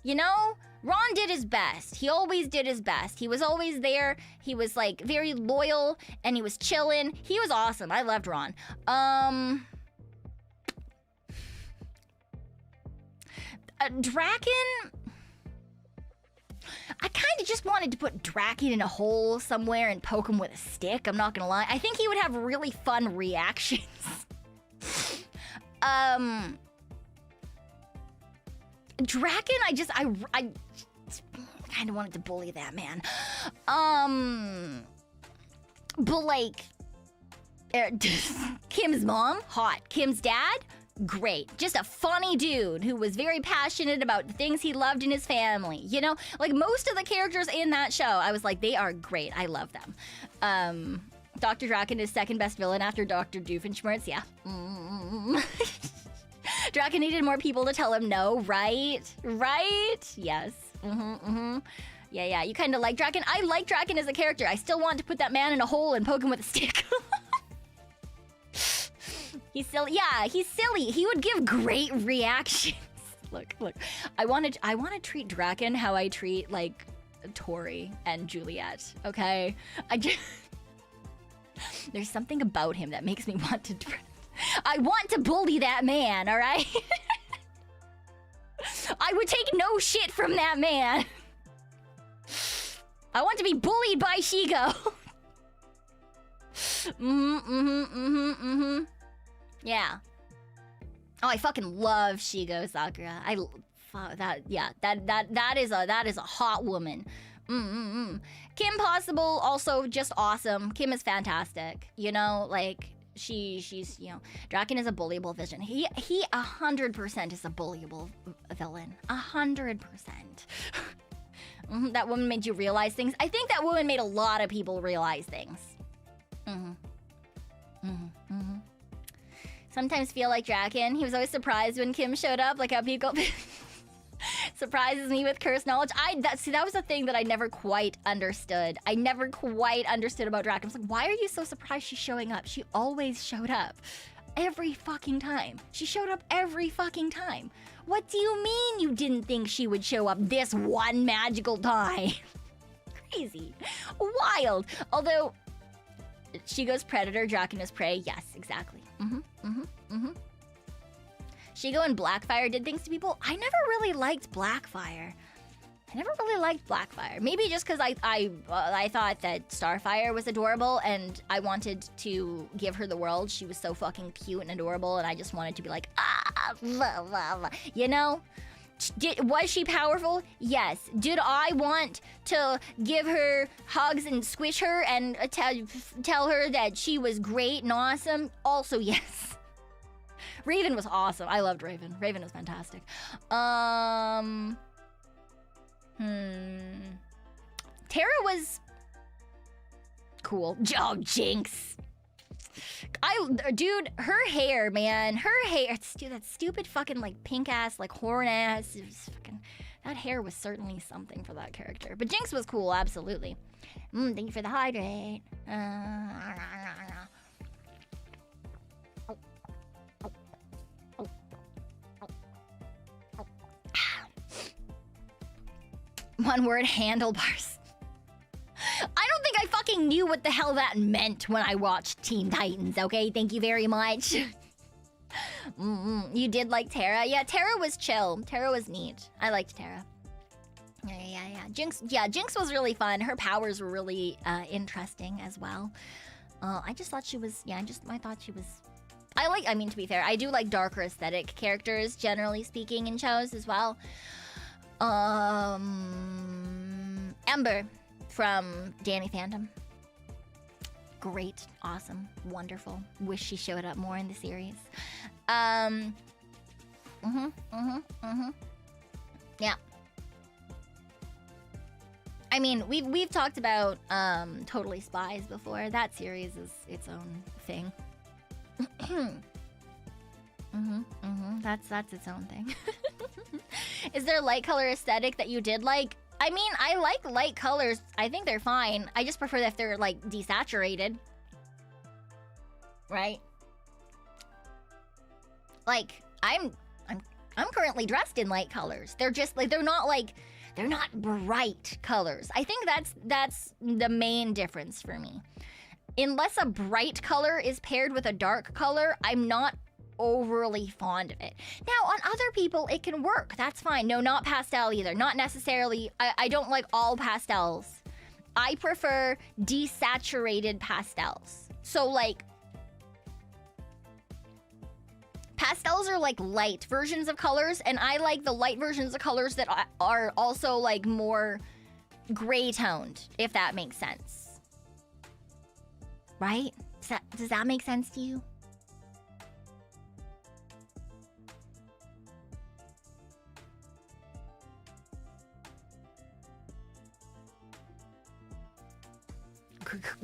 You know, Ron did his best. He always did his best. He was always there. He was like very loyal and he was chillin'. He was awesome. I loved Ron. Draken, I kind of just wanted to put Draken in a hole somewhere and poke him with a stick, I'm not gonna lie. I think he would have really fun reactions. Draken, I kind of wanted to bully that man. But like, Kim's mom, hot. Kim's dad, great. Just a funny dude who was very passionate about the things he loved in his family. You know, like most of the characters in that show, I was like, they are great. I love them. Dr. Draken is second best villain after Dr. Doofenshmirtz. Yeah. Draken needed more people to tell him no, right? Right? Yes. Yeah. You kind of like Draken. I like Draken as a character. I still want to put that man in a hole and poke him with a stick. He's silly. Yeah, he's silly. He would give great reactions. Look. I want to treat Draken how I treat like Tori and Juliet. Okay, there's something about him that makes me want to. I want to bully that man. All right. I would take no shit from that man. I want to be bullied by Shigo. Yeah. Oh, I fucking love Shigo Sakura. That is a hot woman. Kim Possible, also just awesome. Kim is fantastic. You know, like she's you know, Draken is a bullyable vision. He 100% is a bullyable villain. 100%. That woman made you realize things. I think that woman made a lot of people realize things. Sometimes feel like Draken. He was always surprised when Kim showed up, like how people surprises me with cursed knowledge. That was a thing that I never quite understood. I never quite understood about Draken. I was like, why are you so surprised she's showing up? She always showed up. Every fucking time. She showed up every fucking time. What do you mean you didn't think she would show up this one magical time? Crazy. Wild. Although, she goes predator, Draken is prey. Yes, exactly. Shigo and Blackfire did things to people. I never really liked Blackfire. Maybe just because I thought that Starfire was adorable and I wanted to give her the world. She was so fucking cute and adorable, and I just wanted to be like, blah, blah, blah. You know? Was she powerful? Yes. Did I want to give her hugs and squish her and tell her that she was great and awesome? Also, yes. Raven was awesome. I loved Raven. Raven was fantastic. Terra was cool. Oh, Jinx. Dude, her hair, man. Her hair. Dude, that stupid fucking, like, pink ass, like, horn ass. It was fucking, that hair was certainly something for that character. But Jinx was cool, absolutely. Thank you for the hydrate. One word, handlebars. I don't think I fucking knew what the hell that meant when I watched Teen Titans, okay? Thank you very much. You did like Terra? Yeah, Terra was chill. Terra was neat. I liked Terra. Yeah. Jinx was really fun. Her powers were really interesting as well. I just thought she was, I thought she was... I mean, to be fair, I do like darker aesthetic characters, generally speaking, in shows as well. Ember from Danny Phantom. Great, awesome, wonderful. Wish she showed up more in the series. Yeah. I mean, we've talked about Totally Spies before. That series is its own thing. That's its own thing. Is there a light color aesthetic that you did like? I mean, I like light colors. I think they're fine. I just prefer if they're like desaturated. Right? Like, I'm currently dressed in light colors. They're just like, they're not bright colors. I think that's the main difference for me. Unless a bright color is paired with a dark color, I'm not overly fond of it. Now, on other people, it can work. That's fine. No, not pastel either. Not necessarily. I don't like all pastels. I prefer desaturated pastels. So, like, pastels are like light versions of colors, and I like the light versions of colors that are also like more gray toned, if that makes sense. Right? Does that make sense to you?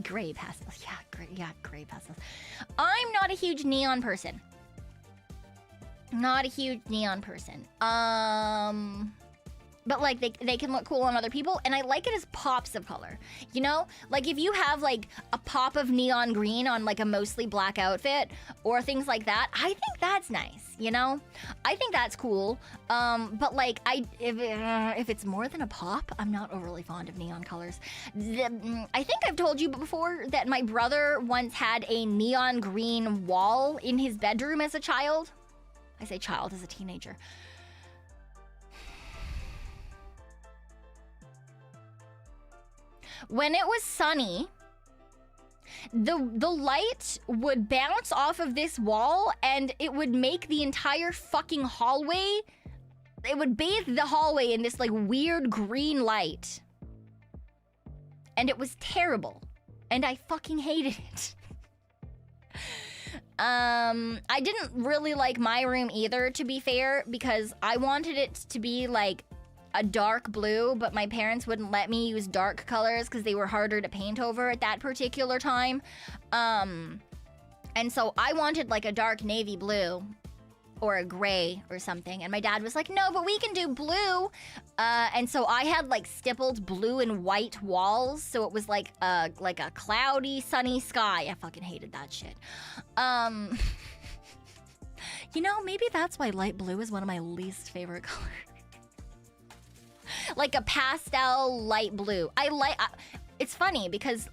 Gray pastels. Yeah, gray pastels. I'm not a huge neon person. But like they can look cool on other people, and I like it as pops of color. You know? Like if you have like a pop of neon green on like a mostly black outfit or things like that, I think that's nice, you know? I think that's cool. But like if it's more than a pop, I'm not overly fond of neon colors. I think I've told you before that my brother once had a neon green wall in his bedroom as a child. I say child, as a teenager. when it was sunny, the light would bounce off of this wall and it would make the entire fucking hallway, it would bathe the hallway in this like weird green light. And it was terrible. And I fucking hated it. I didn't really like my room either, to be fair, because I wanted it to be like a dark blue, but my parents wouldn't let me use dark colors because they were harder to paint over at that particular time. And so I wanted like a dark navy blue or a gray or something, and my dad was like, no, but we can do blue. And so I had like stippled blue and white walls, so it was like a cloudy, sunny sky. I fucking hated that shit. You know, maybe that's why light blue is one of my least favorite colors. Like a pastel light blue. It's funny because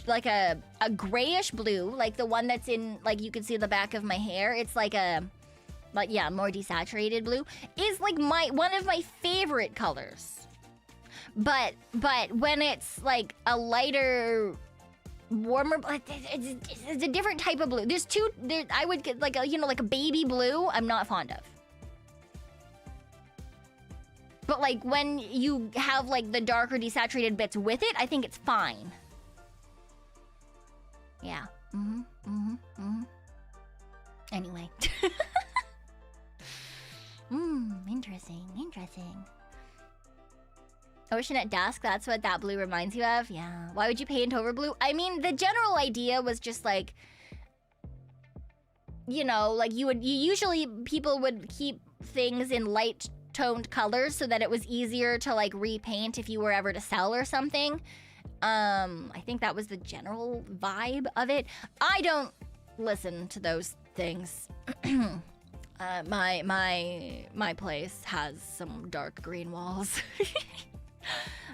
like a grayish blue, like the one that's in, like you can see the back of my hair, it's like yeah, more desaturated blue, is like one of my favorite colors. But when it's like a lighter, warmer, it's a different type of blue. There's two, I would get like like a baby blue, I'm not fond of. But like when you have like the darker desaturated bits with it, I think it's fine. Yeah. Anyway. Interesting. Ocean at dusk, that's what that blue reminds you of? Yeah. Why would you paint over blue? I mean, the general idea was just like, like usually people would keep things in light toned colors so that it was easier to like repaint if you were ever to sell or something. I think that was the general vibe of it. I don't listen to those things. My place has some dark green walls.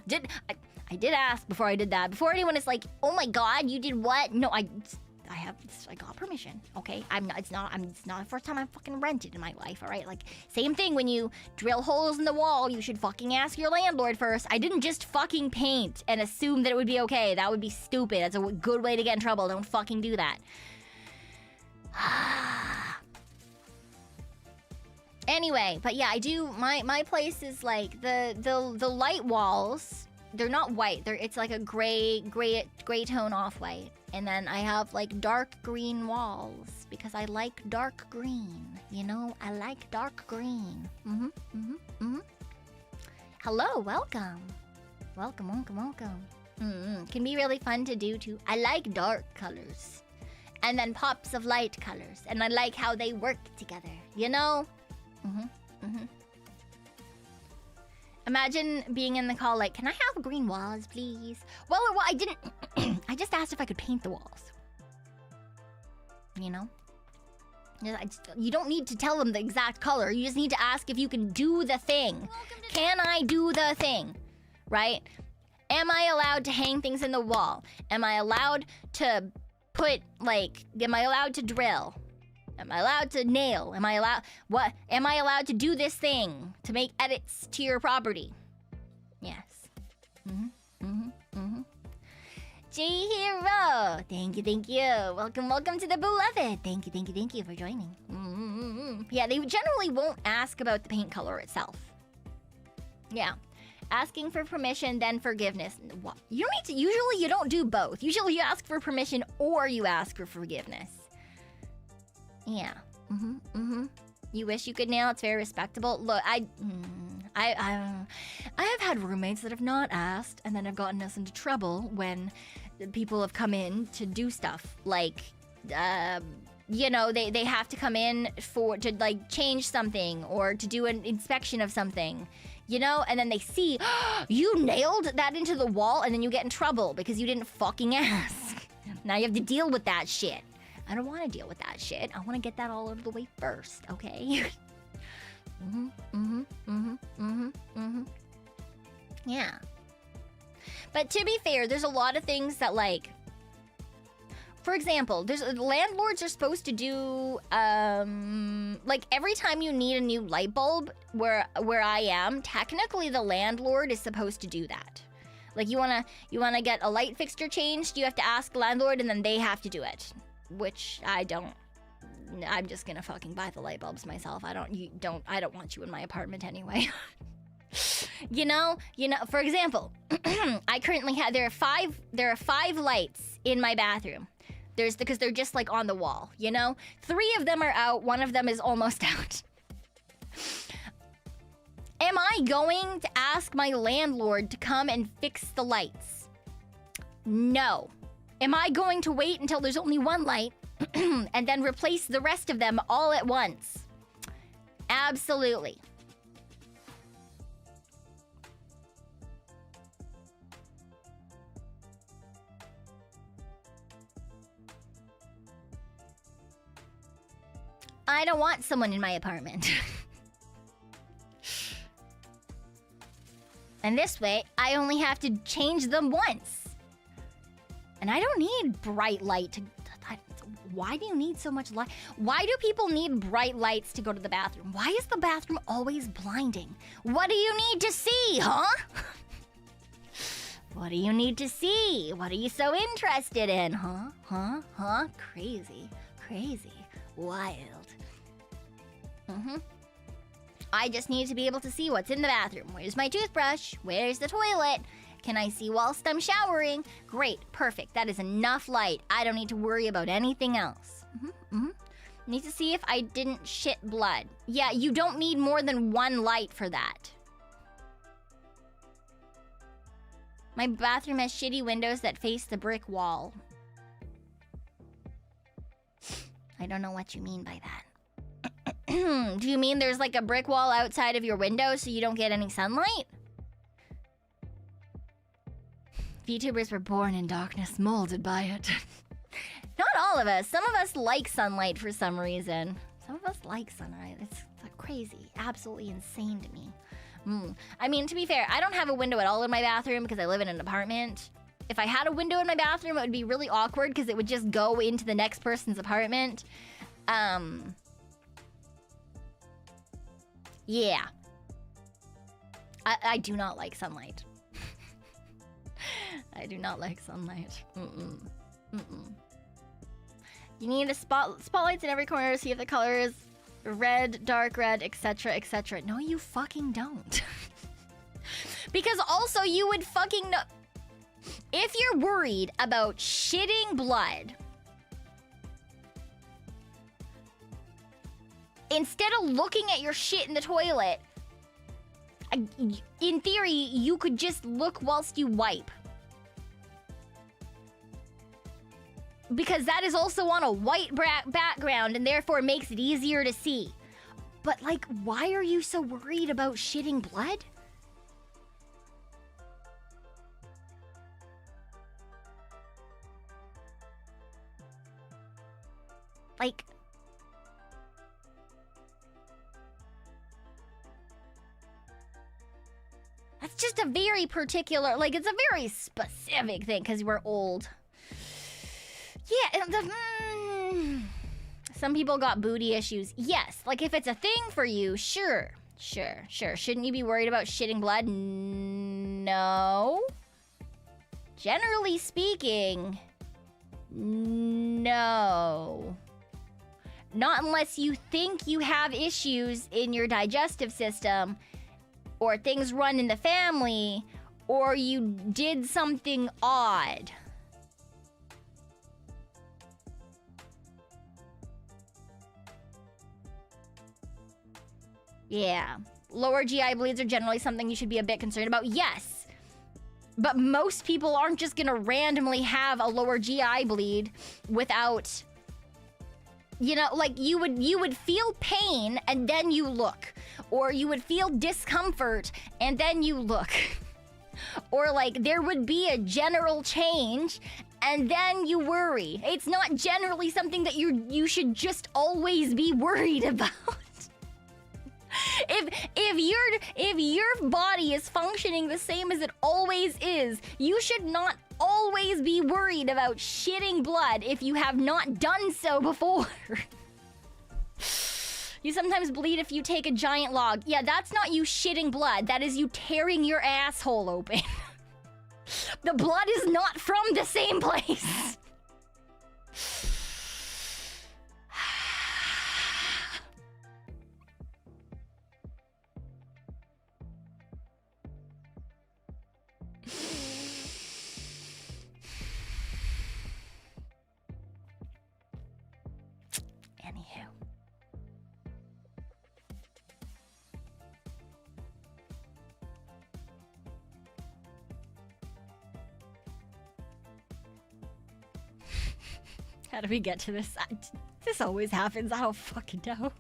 I did ask before I did that. Before anyone is like, "Oh my god, you did what?" No, I got permission. Okay, it's not the first time I've fucking rented in my life. All right, like same thing when you drill holes in the wall. You should fucking ask your landlord first. I didn't just fucking paint and assume that it would be okay. That would be stupid. That's a good way to get in trouble. Don't fucking do that. Anyway, but yeah, I do. My place is like the light walls. They're not white. It's like a gray tone off white, and then I have like dark green walls because I like dark green. I like dark green. Hello, welcome. Can be really fun to do too. I like dark colors, and then pops of light colors, and I like how they work together. Imagine being in the call like, can I have green walls, please? Well, I didn't. I just asked if I could paint the walls. You don't need to tell them the exact color. You just need to ask if you can do the thing. Can I do the thing? Right? Am I allowed to hang things in the wall? Am I allowed to am I allowed to drill? Am I allowed to nail? Am I allowed to do this thing to make edits to your property? Yes. J-Hero, thank you. Welcome to the beloved. Thank you for joining. Yeah, they generally won't ask about the paint color itself. Yeah. Asking for permission, then forgiveness. You don't need to, usually you don't do both. Usually you ask for permission or you ask for forgiveness. Yeah. You wish you could nail. It's very respectable. Look, I have had roommates that have not asked, and then have gotten us into trouble when people have come in to do stuff like, they have to come in to like change something or to do an inspection of something, and then they see you nailed that into the wall, and then you get in trouble because you didn't fucking ask. Now you have to deal with that shit. I don't want to deal with that shit. I want to get that all out of the way first, okay? Yeah. But to be fair, there's a lot of things that, like, for example, landlords are supposed to do, like, every time you need a new light bulb, where I am, technically the landlord is supposed to do that. Like you wanna get a light fixture changed, you have to ask the landlord and then they have to do it. Which I don't. I'm just gonna fucking buy the light bulbs myself. I don't want you in my apartment anyway. You know, for example, I currently have there are five lights in my bathroom. Because they're just like on the wall, you know? 3 of them are out, 1 of them is almost out. Am I going to ask my landlord to come and fix the lights? No. Am I going to wait until there's only 1 light and then replace the rest of them all at once? Absolutely. I don't want someone in my apartment. And this way, I only have to change them once. And I don't need bright light to... Why do you need so much light? Why do people need bright lights to go to the bathroom? Why is the bathroom always blinding? What do you need to see, huh? What do you need to see? What are you so interested in, huh? Crazy. Wild. I just need to be able to see what's in the bathroom. Where's my toothbrush? Where's the toilet? Can I see whilst I'm showering? Great, perfect. That is enough light. I don't need to worry about anything else. Need to see if I didn't shit blood. Yeah, you don't need more than 1 light for that. My bathroom has shitty windows that face the brick wall. I don't know what you mean by that. Do you mean there's like a brick wall outside of your window so you don't get any sunlight? Vtubers were born in darkness, molded by it. Not all of us. Some of us like sunlight for some reason. Some of us like sunlight. It's crazy. Absolutely insane to me. I mean, to be fair, I don't have a window at all in my bathroom because I live in an apartment. If I had a window in my bathroom, it would be really awkward because it would just go into the next person's apartment. Yeah. I do not like sunlight. I do not like sunlight. You need a spotlights in every corner to see if the color is red, dark red, etc., etc. No, you fucking don't. Because also you would fucking know... If you're worried about shitting blood, instead of looking at your shit in the toilet, in theory, you could just look whilst you wipe. Because that is also on a white background and therefore makes it easier to see. But like, why are you so worried about shitting blood? Like... That's just a very particular, like, it's a very specific thing, because we're old. Yeah, some people got booty issues. Yes, like, if it's a thing for you, sure. Shouldn't you be worried about shitting blood? No. Generally speaking, no. Not unless you think you have issues in your digestive system, or things run in the family, or you did something odd. Yeah. Lower GI bleeds are generally something you should be a bit concerned about. Yes. But most people aren't just gonna randomly have a lower GI bleed without... You know, like, you would feel pain and then you look. Or you would feel discomfort and then you look. Or, like, there would be a general change and then you worry. It's not generally something that you should just always be worried about. If your body is functioning the same as it always is, you should not always be worried about shitting blood if you have not done so before. You sometimes bleed if you take a giant log. Yeah, that's not you shitting blood. That is you tearing your asshole open. The blood is not from the same place. Anywho. How do we get to this? This always happens. I don't fucking know.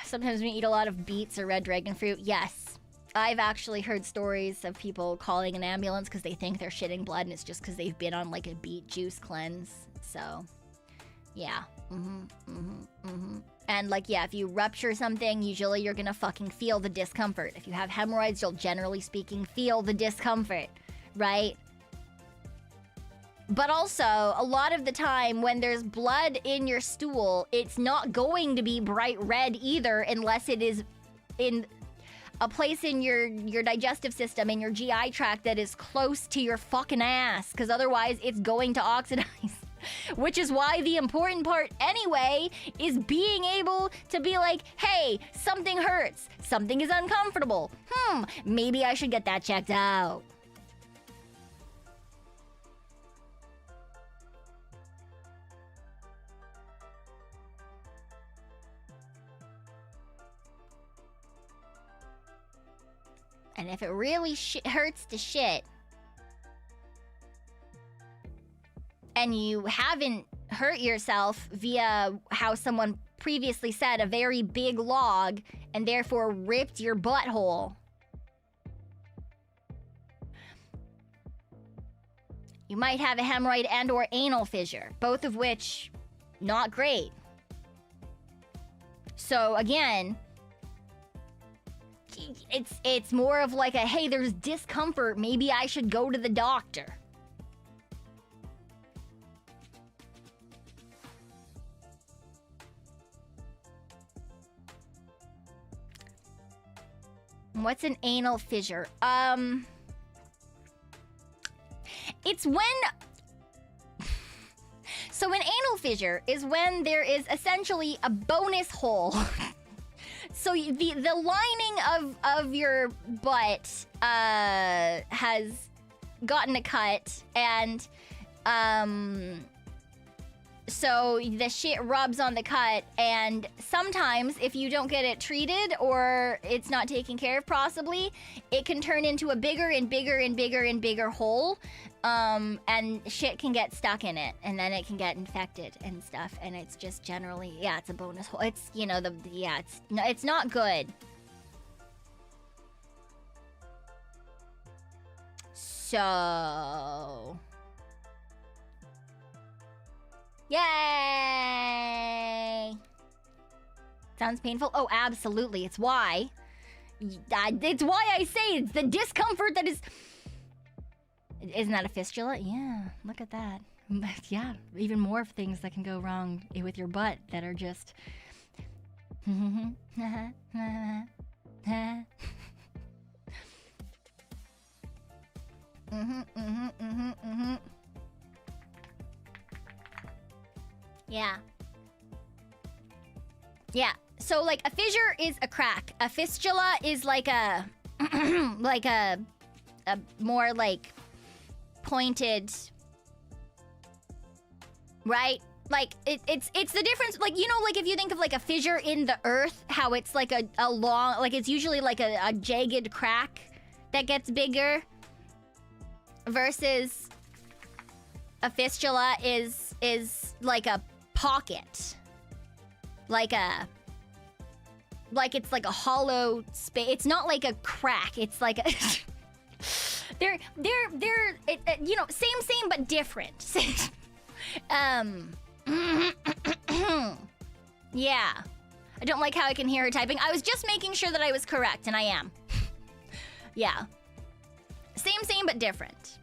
Sometimes we eat a lot of beets or red dragon fruit. Yes. I've actually heard stories of people calling an ambulance because they think they're shitting blood and it's just because they've been on like a beet juice cleanse. So, yeah. And like, yeah, if you rupture something, usually you're gonna fucking feel the discomfort. If you have hemorrhoids, you'll generally speaking feel the discomfort, right? But also, a lot of the time when there's blood in your stool, it's not going to be bright red either unless it is in a place in your digestive system, in your GI tract that is close to your fucking ass, because otherwise it's going to oxidize. Which is why the important part anyway is being able to be like, hey, something hurts, something is uncomfortable. Maybe I should get that checked out. And if it really hurts to shit, and you haven't hurt yourself via how someone previously said, a very big log, and therefore ripped your butthole, you might have a hemorrhoid and or anal fissure, both of which not great. So again, it's more of like a, hey, there's discomfort, maybe I should go to the doctor. What's an anal fissure? It's when... So an anal fissure is when there is essentially a bonus hole. So the lining of your butt has gotten a cut, and so the shit rubs on the cut, and sometimes if you don't get it treated or it's not taken care of possibly, it can turn into a bigger and bigger and bigger and bigger hole, and shit can get stuck in it, and then it can get infected and stuff, and it's just generally, yeah, it's a bonus hole. It's, you know, it's not good. So... Yay! Sounds painful? Oh, absolutely. It's why. It's why I say it's the discomfort that is... Isn't that a fistula? Yeah, look at that. Yeah, even more things that can go wrong with your butt that are just... Yeah. Yeah. So like a fissure is a crack. A fistula is like a like a more like pointed, right? Like it's the difference, like, you know, like if you think of like a fissure in the earth, how it's like a long, like it's usually like a jagged crack that gets bigger, versus a fistula is like a pocket, like it's like a hollow space. It's not like a crack. It's like a they're you know, same but different. Yeah, I don't like how I can hear her typing. I was just making sure that I was correct, and I am. Yeah, same but different.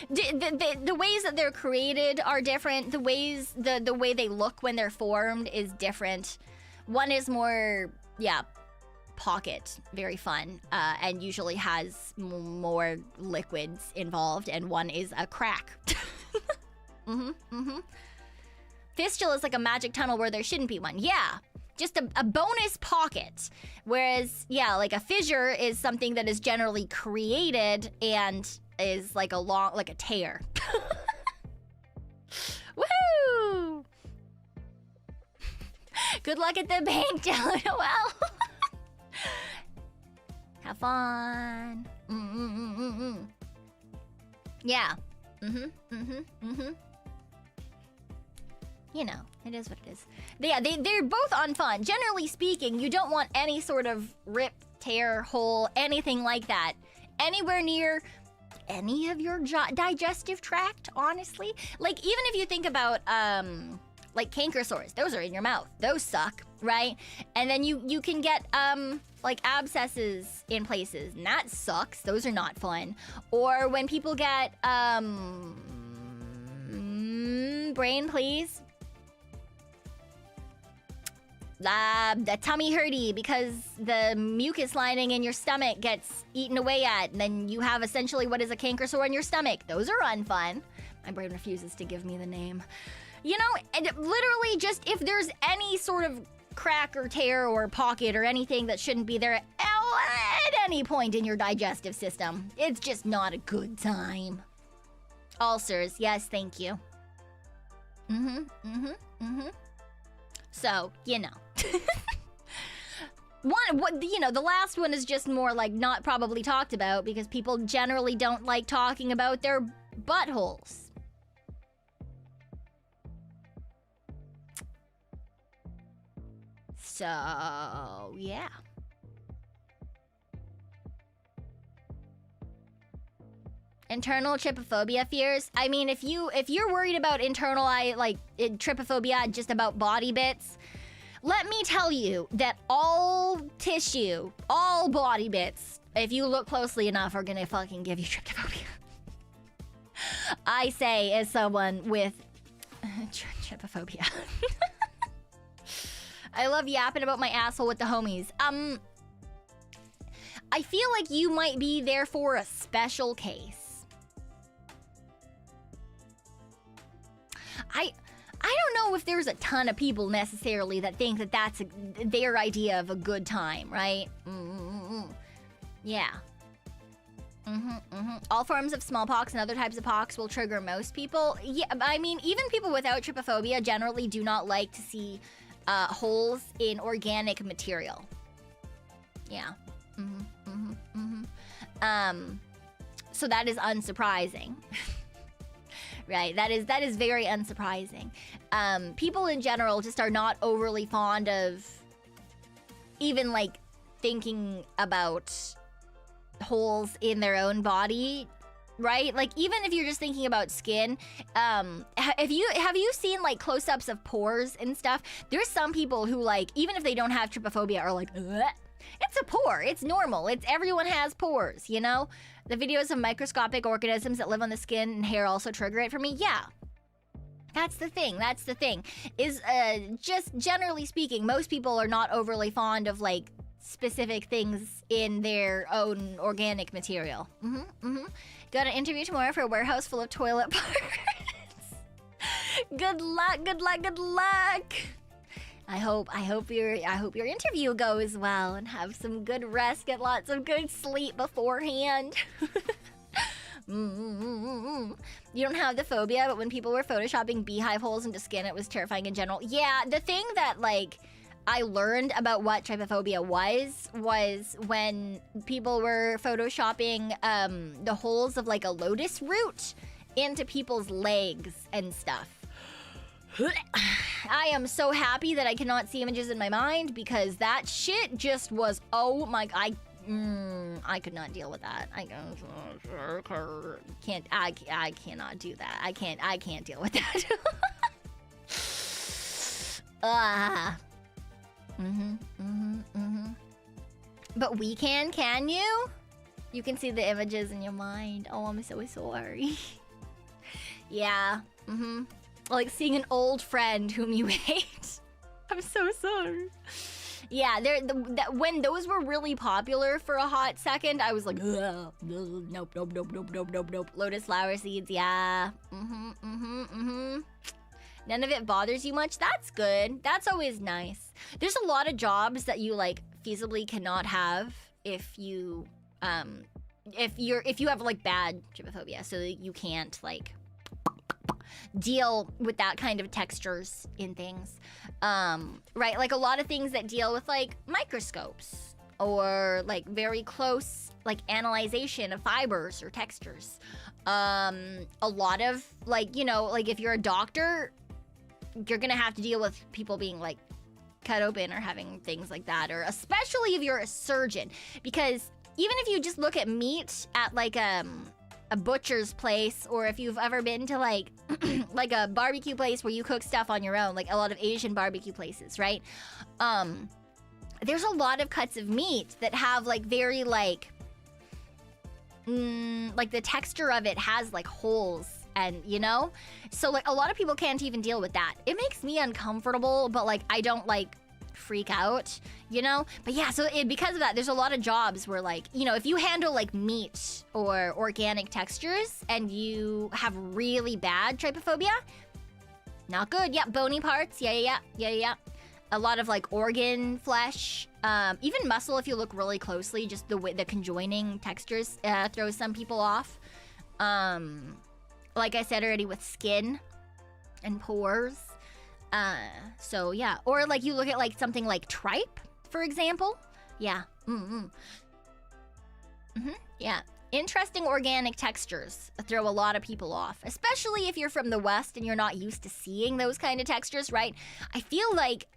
The ways that they're created are different. The ways, the way they look when they're formed is different. One is more, yeah, pocket. Very fun. And usually has more liquids involved, and one is a crack. Fistula is like a magic tunnel where there shouldn't be one. Yeah. Just a bonus pocket. Whereas, yeah, like a fissure is something that is generally created and is like a tear. Woohoo! Good luck at the bank, LOL. Have fun. Yeah. You know, it is what it is. Yeah, they're both on fun. Generally speaking, you don't want any sort of rip, tear, hole, anything like that anywhere near any of your digestive tract, honestly. Like, even if you think about, like canker sores, those are in your mouth. Those suck, right? And then you can get, like abscesses in places, and that sucks. Those are not fun. Or when people get, brain, please. The tummy hurty because the mucus lining in your stomach gets eaten away at, and then you have essentially what is a canker sore in your stomach. Those are unfun. My brain refuses to give me the name. You know, and literally just if there's any sort of crack or tear or pocket or anything that shouldn't be there at any point in your digestive system, it's just not a good time. Ulcers, yes, thank you. So, you know. The last one is just more like not probably talked about because people generally don't like talking about their buttholes. So, yeah. Internal trypophobia fears. I mean, if you're worried about internal trypophobia, just about body bits, let me tell you that all tissue, all body bits, if you look closely enough, are gonna fucking give you trypophobia. I say as someone with trypophobia. I love yapping about my asshole with the homies. I feel like you might be there for a special case. I don't know if there's a ton of people necessarily that think that that's their idea of a good time, right? Yeah. All forms of smallpox and other types of pox will trigger most people. Yeah, I mean, even people without trypophobia generally do not like to see holes in organic material. Yeah. So that is unsurprising. Right, that is very unsurprising. People in general just are not overly fond of even like thinking about holes in their own body, right? Like even if you're just thinking about skin, have you seen like close-ups of pores and stuff? There's some people who like, even if they don't have trypophobia, are like, ugh. It's a pore. It's normal. Everyone has pores, you know? The videos of microscopic organisms that live on the skin and hair also trigger it for me. Yeah. That's the thing. Is just generally speaking, most people are not overly fond of like specific things in their own organic material. Got an interview tomorrow for a warehouse full of toilet parts. Good luck. I hope your interview goes well and have some good rest, get lots of good sleep beforehand. You don't have the phobia, but when people were photoshopping beehive holes into skin, it was terrifying in general. Yeah, the thing that like I learned about what trypophobia was when people were photoshopping the holes of like a lotus root into people's legs and stuff. I am so happy that I cannot see images in my mind because that shit just was, oh my, I could not deal with that. I cannot do that. I can't deal with that. But we can you? You can see the images in your mind. Oh, I'm so sorry. Yeah, like seeing an old friend whom you hate. I'm so sorry. Yeah, when those were really popular for a hot second, I was like, ugh, nope, nope, nope, nope, nope, nope, nope. Lotus flower seeds, yeah. None of it bothers you much. That's good. That's always nice. There's a lot of jobs that you like feasibly cannot have if you have like bad trypophobia, so that you can't like deal with that kind of textures in things. Right, like a lot of things that deal with like microscopes or like very close like analyzation of fibers or textures. A lot of like, you know, like if you're a doctor, you're gonna have to deal with people being like cut open or having things like that, or especially if you're a surgeon, because even if you just look at meat at like a butcher's place, or if you've ever been to like like a barbecue place where you cook stuff on your own, like a lot of Asian barbecue places, right? There's a lot of cuts of meat that have like very like the texture of it has like holes, and you know, so like a lot of people can't even deal with that. It makes me uncomfortable, but like I don't like freak out, you know? But yeah, so because of that, there's a lot of jobs where like, you know, if you handle like meat or organic textures and you have really bad trypophobia, not good. Yeah, bony parts, yeah. A lot of like organ flesh, even muscle if you look really closely, just the way the conjoining textures throws some people off. Like I said already, with skin and pores. So yeah, or like you look at like something like tripe, for example. Yeah. Yeah. Interesting organic textures throw a lot of people off, especially if you're from the West and you're not used to seeing those kind of textures, right? I feel like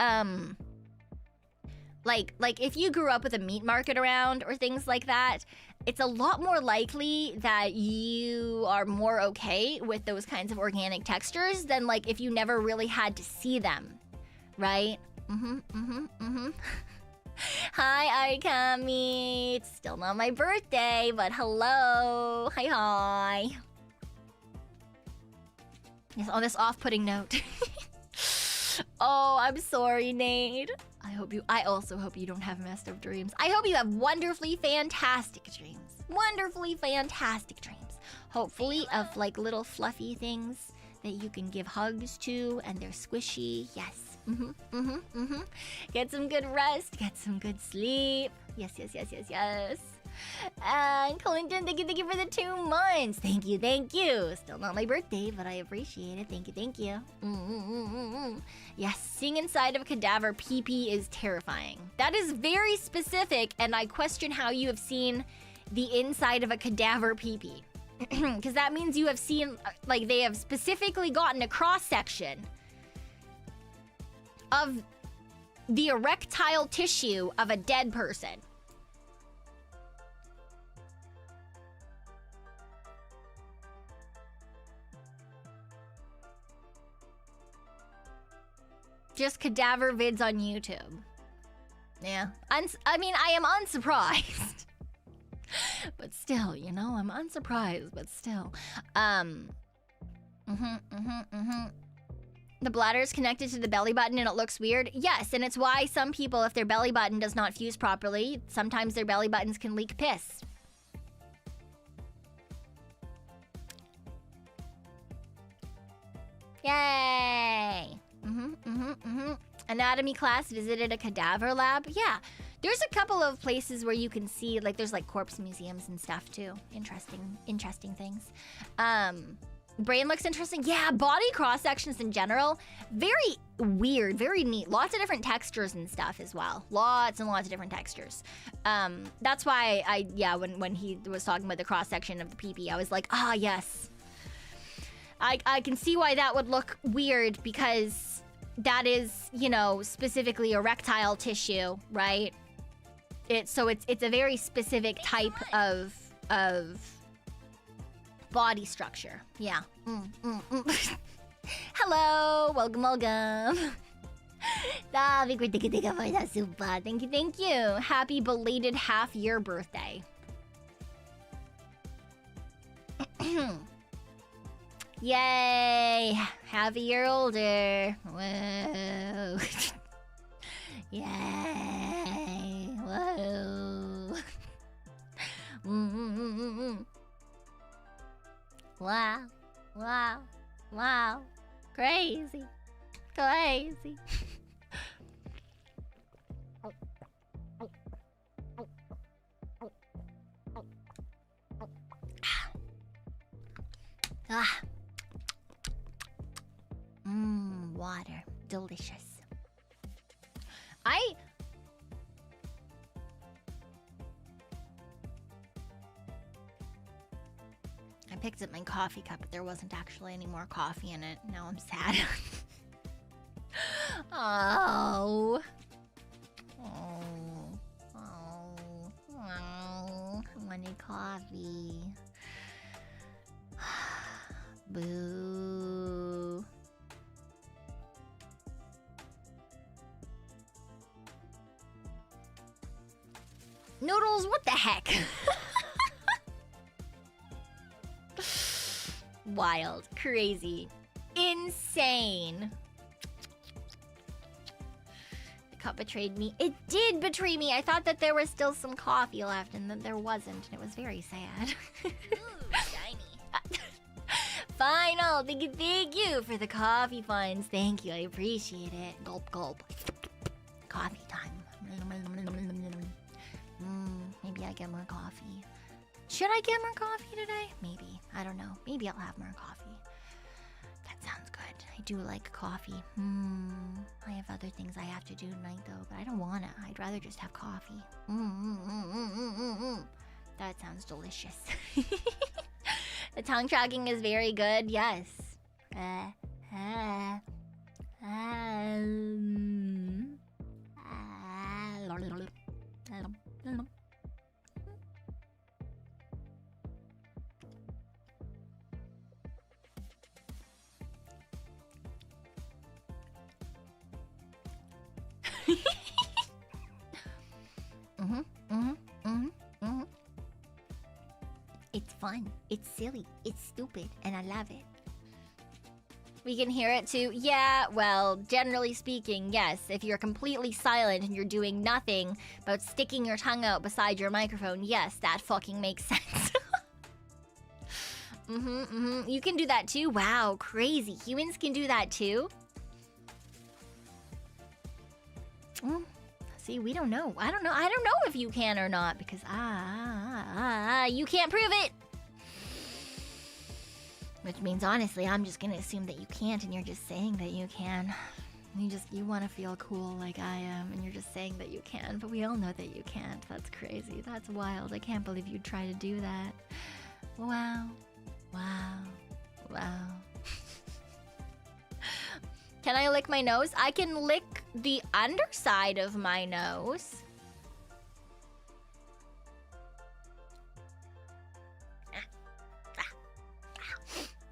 if you grew up with a meat market around or things like that, it's a lot more likely that you are more okay with those kinds of organic textures than like if you never really had to see them, right? Hi, Aikami. It's still not my birthday, but hello. Hi. Yes, on this off-putting note. Oh, I'm sorry, Nate. I also hope you don't have messed up dreams. I hope you have wonderfully fantastic dreams. Wonderfully fantastic dreams. Hopefully of like little fluffy things that you can give hugs to and they're squishy. Yes. Get some good rest. Get some good sleep. Yes. And Clinton, thank you for the 2 months. Thank you. Still not my birthday, but I appreciate it. Thank you. Yes, seeing inside of a cadaver pee-pee is terrifying. That is very specific, and I question how you have seen the inside of a cadaver pee-pee. Because that means you have seen, like, they have specifically gotten a cross-section of the erectile tissue of a dead person. Just cadaver vids on YouTube. Yeah. I mean, I am unsurprised. But still, you know, I'm unsurprised, but still. The bladder is connected to the belly button and it looks weird. Yes, and it's why some people, if their belly button does not fuse properly, sometimes their belly buttons can leak piss. Yay! Anatomy class visited a cadaver lab. Yeah, there's a couple of places where you can see, like, there's like corpse museums and stuff too. Interesting things. Brain looks interesting. Yeah, body cross sections in general, very weird, very neat. Lots of different textures and stuff as well. Lots and lots of different textures. That's why when he was talking about the cross section of the pee-pee, I was like, yes. I can see why that would look weird, because that is, you know, specifically erectile tissue, right? It's a very specific type of body structure. Yeah. Hello, welcome. Thank you. Happy belated half-year birthday. Yay! Half a year older. Whoa. Yay. Wow. Wow. Wow. Crazy. Crazy. Ah. Water. Delicious. I picked up my coffee cup, but there wasn't actually any more coffee in it. Now I'm sad. Oh. Oh. Oh. Oh. I wanted coffee. Boo. Noodles, what the heck? Wild, crazy, insane. The cup betrayed me. It did betray me. I thought that there was still some coffee left and that there wasn't. And it was very sad. Ooh, shiny. Final. Thank you for the coffee funds. Thank you. I appreciate it. Gulp, gulp. Coffee time. Maybe I get more coffee. Should I get more coffee today? Maybe. I don't know. Maybe I'll have more coffee. That sounds good. I do like coffee. I have other things I have to do tonight though, but I don't wanna. I'd rather just have coffee. That sounds delicious. The tongue tracking is very good. Yes. It's fun, it's silly, it's stupid, and I love it. We can hear it too. Yeah, well, generally speaking, yes. If you're completely silent and you're doing nothing but sticking your tongue out beside your microphone, yes, that fucking makes sense. You can do that too? Wow, crazy. Humans can do that too? See, we don't know. I don't know if you can or not because you can't prove it. Which means honestly, I'm just gonna assume that you can't and you're just saying that you can. You want to feel cool like I am and you're just saying that you can, but we all know that you can't. That's crazy. That's wild. I can't believe you'd try to do that. Wow. Wow. Wow. Can I lick my nose? I can lick the underside of my nose.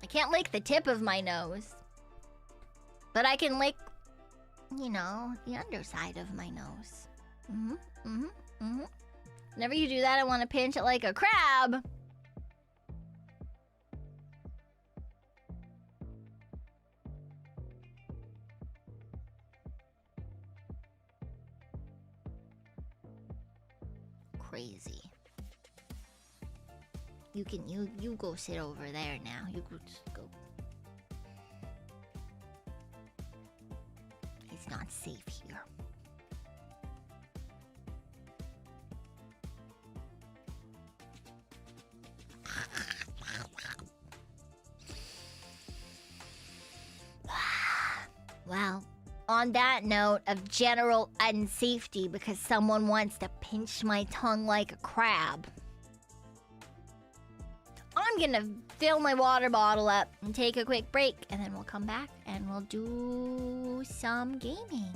I can't lick the tip of my nose. But I can lick, you know, the underside of my nose. Whenever you do that, I want to pinch it like a crab. Crazy. You go sit over there now. You go just go. It's not safe here. Well, on that note of general unsafety because someone wants to pinch my tongue like a crab, I'm gonna fill my water bottle up and take a quick break, and then we'll come back and we'll do some gaming.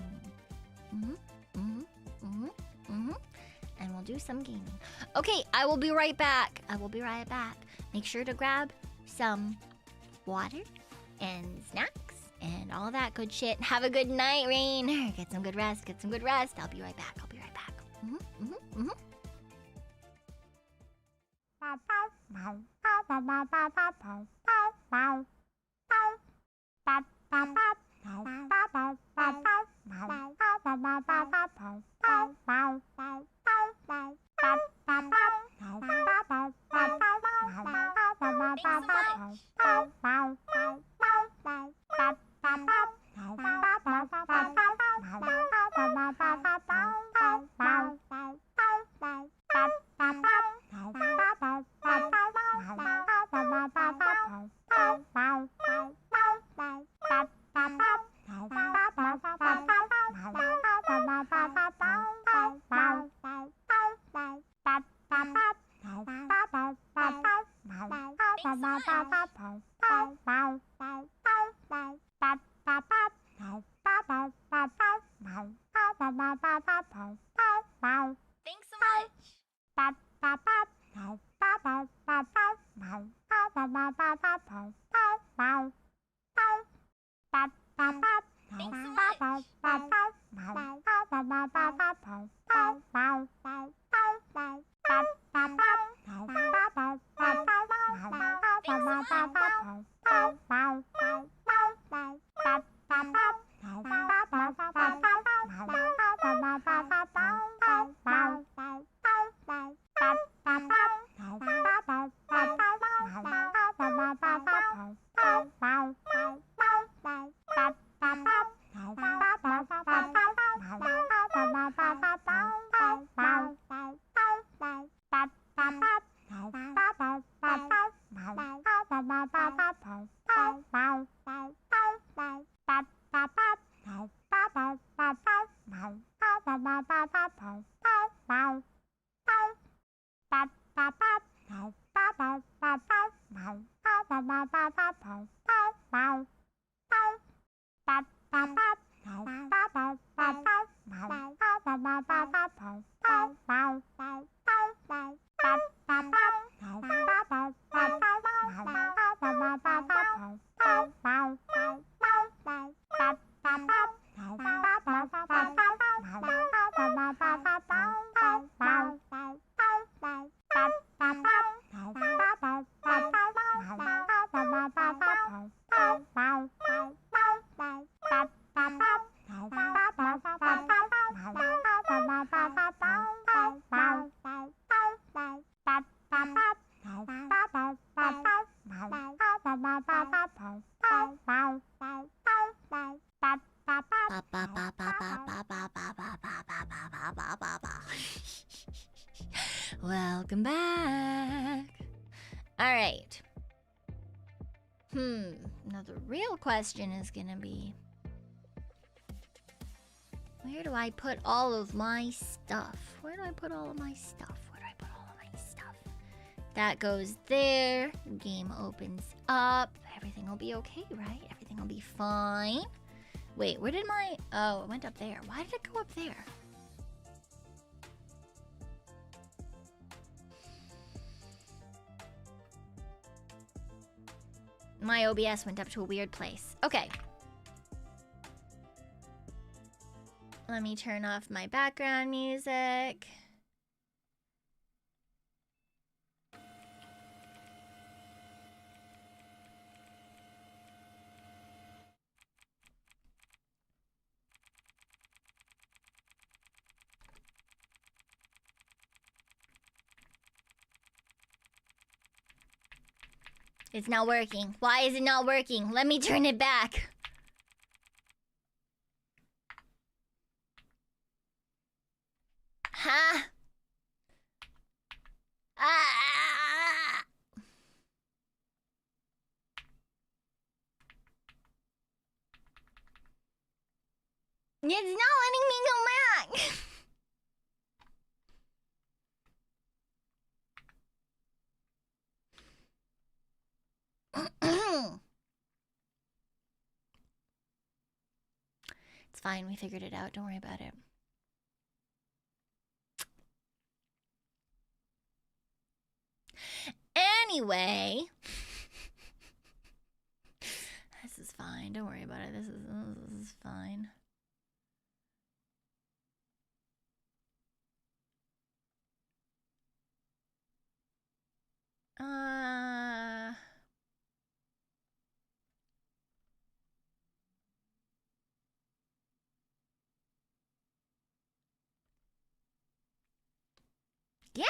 And we'll do some gaming. Okay, I will be right back. Make sure to grab some water and snacks and all that good shit. Have a good night, Rain. Get some good rest. I'll be right back. Thanks so much. Thanks so much. Thanks so Welcome back. All right. Now the real question is gonna be, where do I put all of my stuff? Where do I put all of my stuff? Where do I put all of my stuff? That goes there. Game opens up. Everything will be okay, right? Everything will be fine. Wait, where did my... Oh, it went up there. Why did it go up there? My OBS went up to a weird place. Okay. Let me turn off my background music. It's not working. Why is it not working? Let me turn it back. Huh? Ah! It's not letting me go back. It's fine, we figured it out. Don't worry about it. Anyway, this is fine. Don't worry about it. This is fine. Yeah.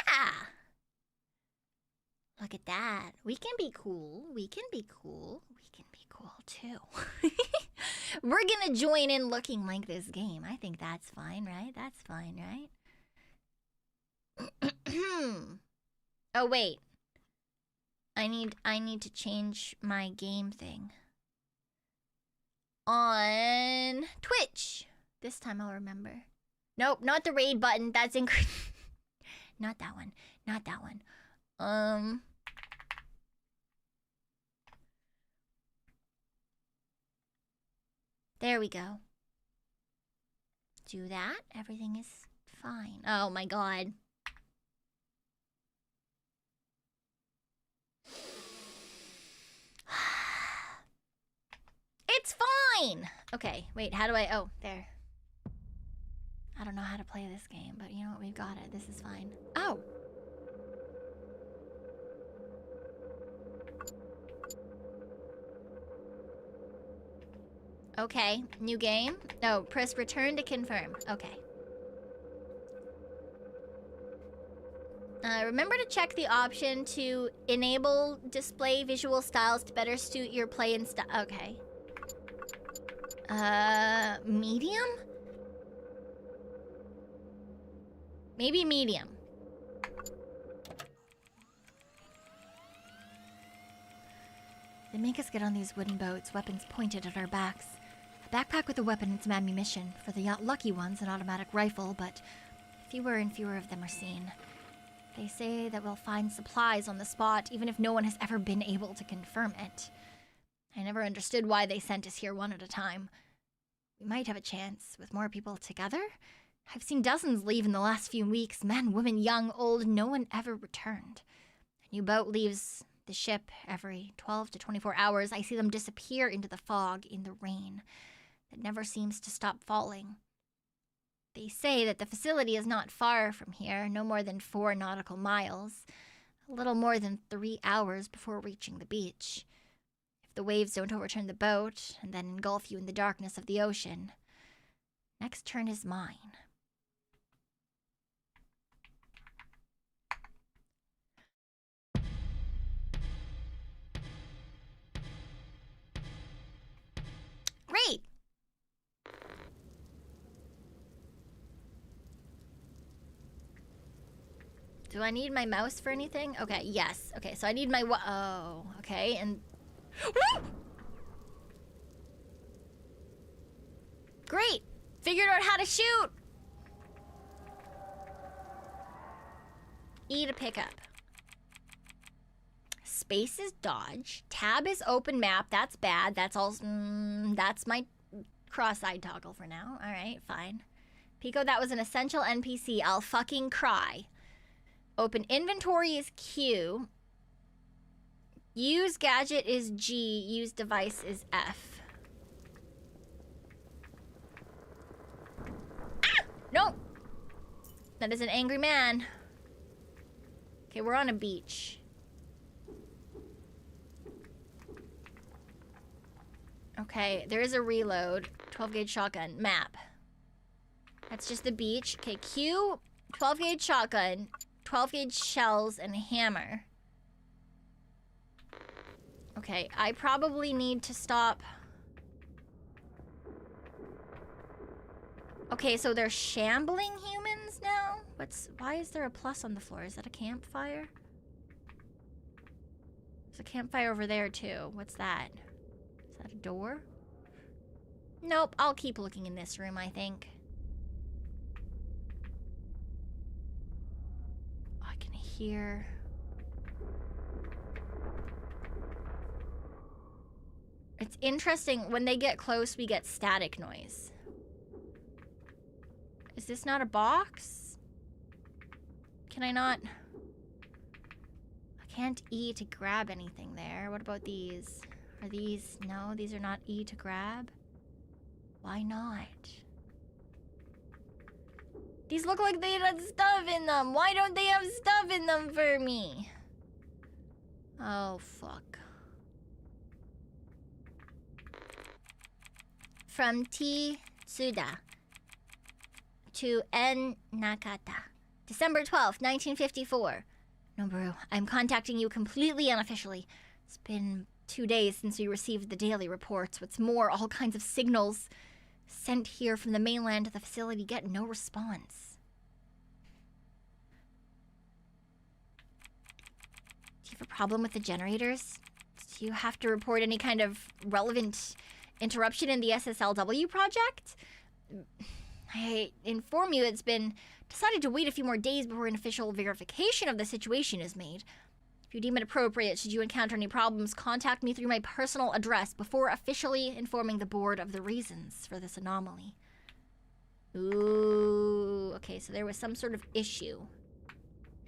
Look at that. We can be cool. We can be cool. We can be cool too. We're gonna join in looking like this game. I think that's fine, right? That's fine, right? Oh wait. I need to change my game thing. On Twitch. This time I'll remember. Nope, not the raid button. That's incorrect. Not that one. Not that one. There we go. Do that. Everything is fine. Oh my god. It's fine! Okay, wait, how do I... Oh, there. I don't know how to play this game, but you know what? We've got it. This is fine. Oh! Okay, new game. Oh, press return to confirm. Okay. Remember to check the option to enable display visual styles to better suit your play and style. Okay. Medium? Maybe medium. They make us get on these wooden boats, weapons pointed at our backs. A backpack with a weapon and some ammunition. For the lucky ones, an automatic rifle, but fewer and fewer of them are seen. They say that we'll find supplies on the spot, even if no one has ever been able to confirm it. I never understood why they sent us here one at a time. We might have a chance with more people together. I've seen dozens leave in the last few weeks. Men, women, young, old, no one ever returned. A new boat leaves the ship every 12 to 24 hours. I see them disappear into the fog in the rain that never seems to stop falling. They say that the facility is not far from here, no more than 4 nautical miles, a little more than 3 hours before reaching the beach. If the waves don't overturn the boat and then engulf you in the darkness of the ocean, next turn is mine. Great! Do I need my mouse for anything? Okay, yes. Okay, so I need my oh, okay, and... Great! Figured out how to shoot! E to pick up. Space is dodge. Tab is open map. That's bad. That's all... that's my cross-eyed toggle for now. Alright, fine. Pekoe, that was an essential NPC. I'll fucking cry. Open inventory is Q. Use gadget is G. Use device is F. Ah! No! That is an angry man. Okay, we're on a beach. Okay, there is a reload. 12 gauge shotgun. Map. That's just the beach. Okay, Q. 12 gauge shotgun. 12 gauge shells and a hammer. Okay, I probably need to stop. Okay, so they're shambling humans now? Why is there a plus on the floor? Is that a campfire? There's a campfire over there too. What's that? Is that a door? Nope, I'll keep looking in this room, I think. Here. It's interesting, when they get close, we get static noise. Is this not a box? Can I not? I can't E to grab anything there. What about these? Are these? No, these are not E to grab. Why not? These look like they had stuff in them. Why don't they have stuff in them for me? Oh, fuck. From T. Tsuda to N. Nakata. December 12th, 1954. Noboru, I'm contacting you completely unofficially. It's been 2 days since we received the daily reports. What's more, all kinds of signals sent here from the mainland to the facility get no response. Do you have a problem with the generators? Do you have to report any kind of relevant interruption in the SSLW project? I inform you it's been decided to wait a few more days before an official verification of the situation is made. If you deem it appropriate, should you encounter any problems, contact me through my personal address before officially informing the board of the reasons for this anomaly. Ooh, okay, so there was some sort of issue.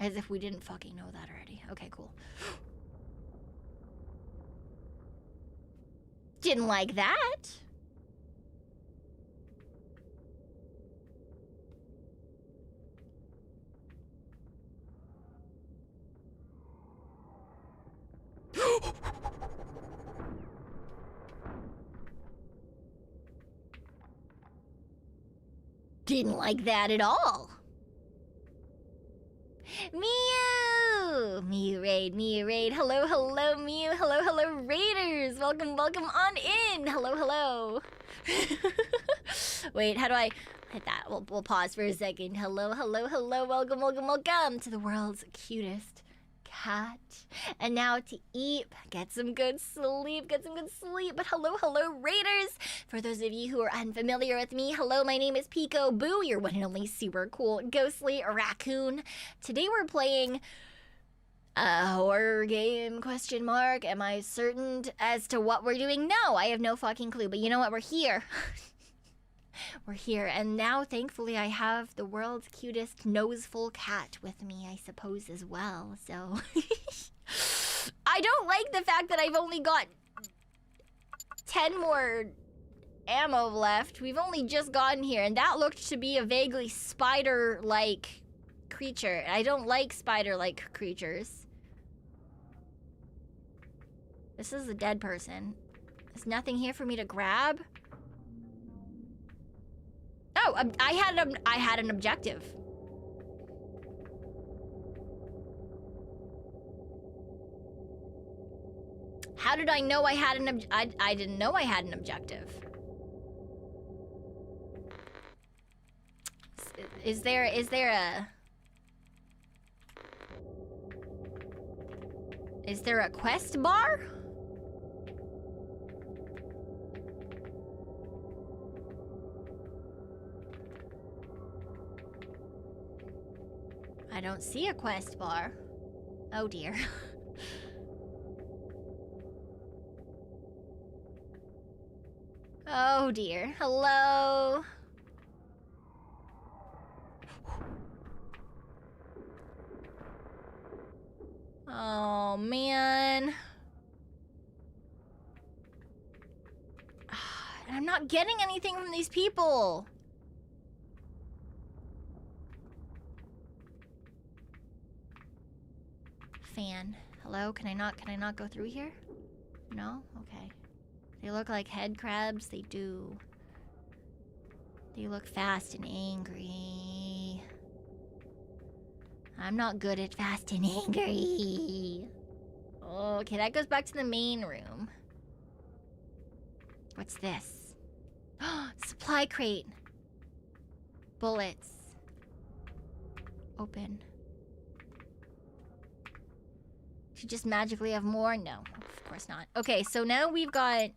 As if we didn't fucking know that already. Okay, cool. Didn't like that. Didn't like that at all. Mew! Mew raid, Mew raid. Hello, hello, Mew. Hello, hello, raiders. Welcome, welcome on in. Hello, hello. Wait, how do I hit that? We'll pause for a second. Hello, hello, hello. Welcome, welcome, welcome to the world's cutest cat. And now to eat. Get some good sleep. Get some good sleep. But hello, hello, raiders. For those of you who are unfamiliar with me, hello, my name is Pekoe, your one and only super cool ghostly raccoon. Today we're playing a horror game, question mark. Am I certain as to what we're doing? No, I have no fucking clue. But you know what? We're here. We're here. And now, thankfully, I have the world's cutest noseful cat with me, I suppose, as well. So, I don't like the fact that I've only got 10 more ammo left. We've only just gotten here, and that looked to be a vaguely spider-like creature. I don't like spider-like creatures. This is a dead person. There's nothing here for me to grab. Oh, I had an objective. How did I know I had an I didn't know I had an objective. Is there a quest bar? I don't see a quest bar. Oh dear. Oh dear. Hello. Oh man. I'm not getting anything from these people. Fan. Hello? Can I not go through here? No? Okay. They look like head crabs. They do. They look fast and angry. I'm not good at fast and angry. Okay, that goes back to the main room. What's this? Supply crate. Bullets. Open. Should just magically have more? No, of course not. Okay, so now we've got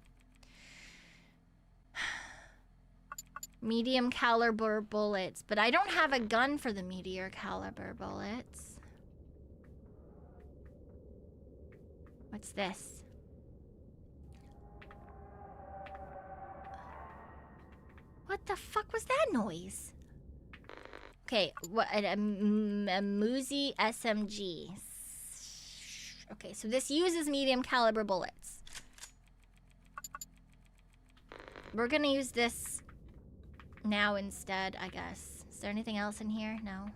medium caliber bullets, but I don't have a gun for the medium caliber bullets. What's this? What the fuck was that noise? Okay, what a Muzi SMG. Okay, so this uses medium caliber bullets. We're gonna use this now instead, I guess. Is there anything else in here? No.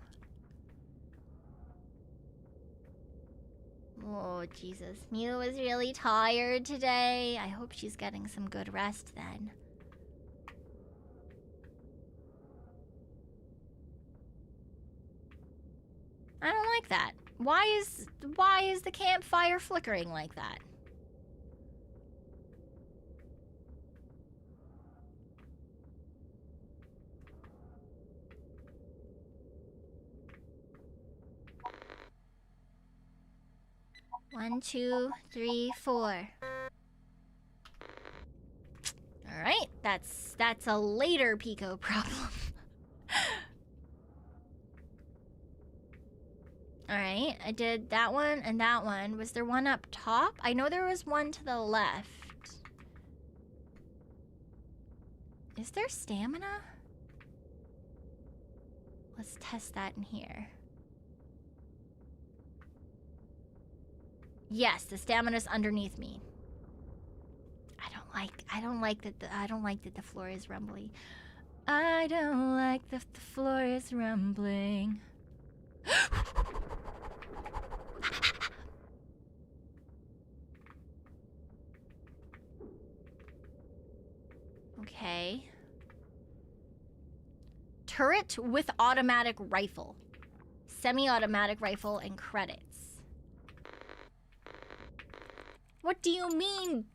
Oh, Jesus. Mew is really tired today. I hope she's getting some good rest then. I don't like that. Why is the campfire flickering like that? One, two, three, four. All right, that's a later Pekoe problem. Alright, I did that one and that one. Was there one up top? I know there was one to the left. Is there stamina? Let's test that in here. Yes, the stamina's underneath me. I don't like that the floor is rumbly. I don't like that the floor is rumbling. Okay. Turret with automatic rifle. Semi-automatic rifle and credits. What do you mean,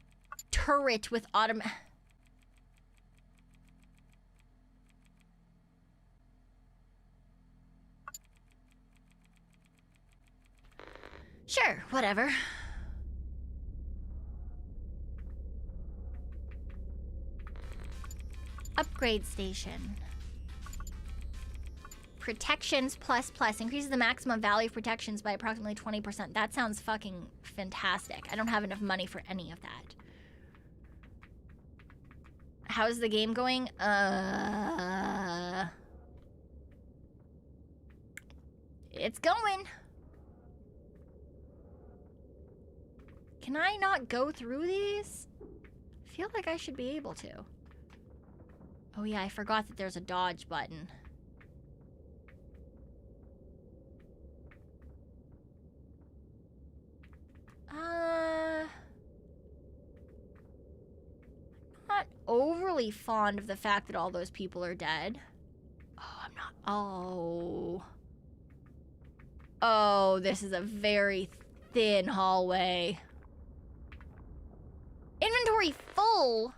turret with automatic? Sure, whatever. Upgrade station. Protections plus plus. Increases the maximum value of protections by approximately 20%. That sounds fucking fantastic. I don't have enough money for any of that. How's the game going? It's going. Can I not go through these? I feel like I should be able to. Oh yeah, I forgot that there's a dodge button. Not overly fond of the fact that all those people are dead. Oh, I'm not. Oh. Oh, this is a very thin hallway. Inventory full?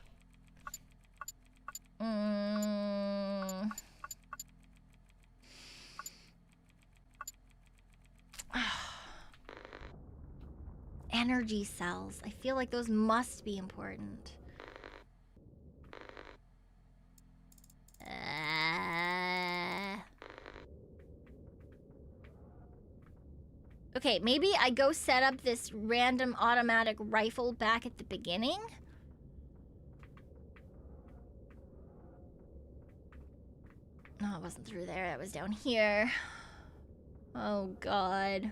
Energy cells. I feel like those must be important. Okay, maybe I go set up this random automatic rifle back at the beginning. No, it wasn't through there. It was down here. Oh, God.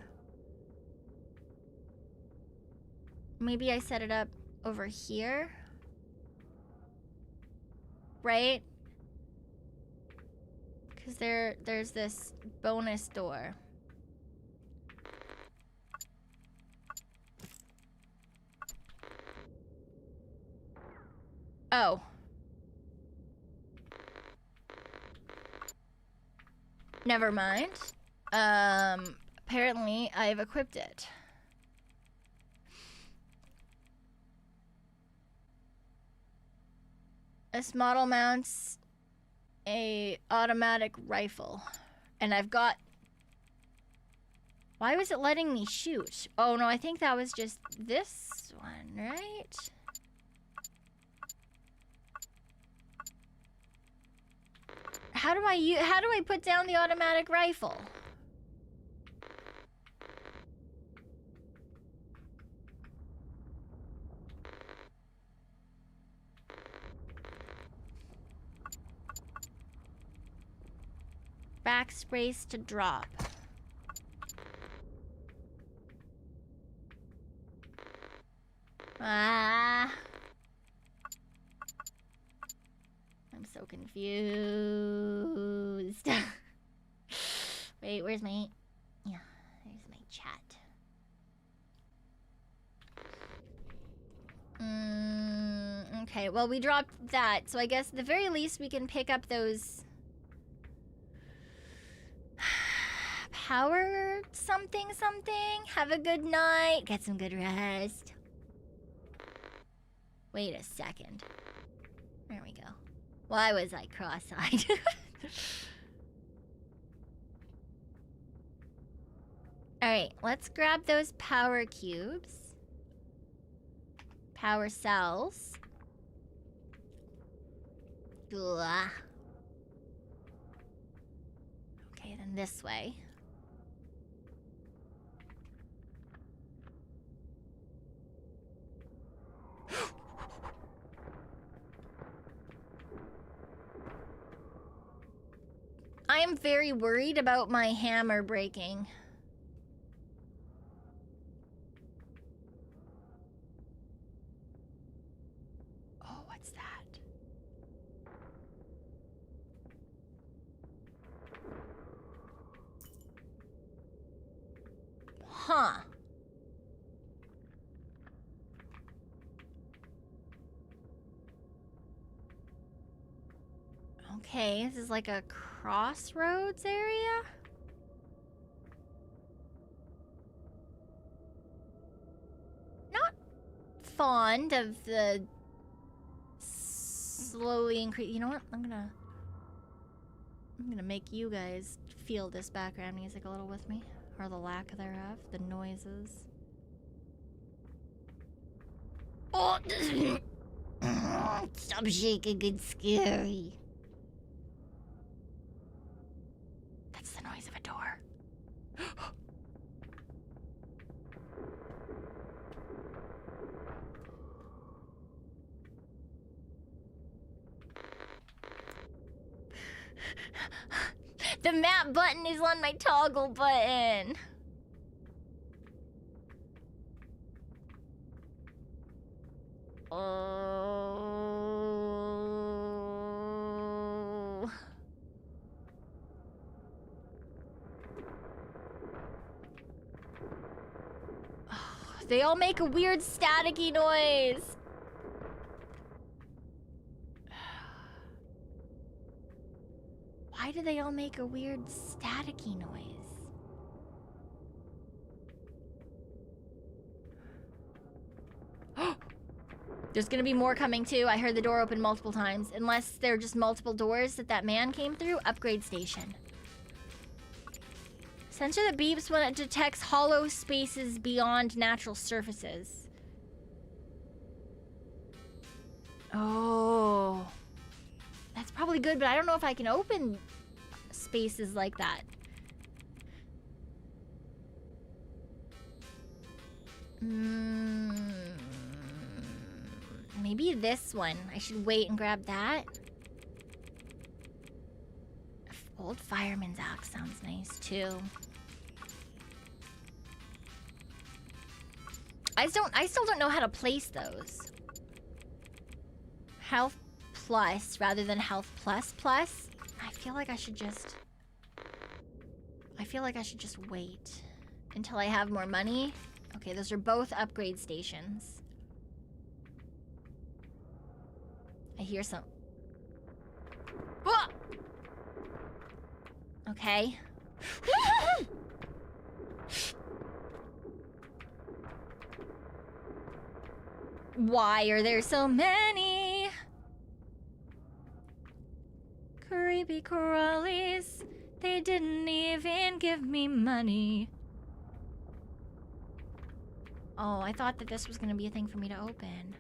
Maybe I set it up over here. Right? Because there's this bonus door. Oh. Never mind. Apparently I've equipped it. This model mounts a automatic rifle. And I've got... Why was it letting me shoot? Oh no, I think that was just this one, right? How do I put down the automatic rifle? Backspace to drop. Ah. I'm so confused. Wait, where's my... Yeah, there's my chat. Okay, well, we dropped that, so I guess at the very least we can pick up those... Power something. Have a good night. Get some good rest. Wait a second. There we go. Why was I cross-eyed? Alright, let's grab those power cubes. Power cells. Ugh. Okay, then this way. am very worried about my hammer breaking. Oh, what's that? Huh. Okay, this is like a crossroads area? Not fond of the slowly increase. You know what? I'm gonna make you guys feel this background music a little with me. Or the lack thereof. The noises. Oh! Stop shaking, it's scary. That's the noise of a door. The map button is on my toggle button. Oh. They all make a weird staticky noise. Why do they all make a weird staticky noise? There's gonna be more coming too. I heard the door open multiple times. Unless they're just multiple doors that man came through. Upgrade station. Sensor that beeps when it detects hollow spaces beyond natural surfaces. Oh. That's probably good, but I don't know if I can open spaces like that. Maybe this one. I should wait and grab that. Old fireman's axe sounds nice too. I still don't know how to place those. Health plus rather than health plus plus. I feel like I should just wait until I have more money. Okay, those are both upgrade stations. I hear some. Ah! Okay. Why are there so many? Creepy crawlies. They didn't even give me money. Oh, I thought that this was gonna be a thing for me to open.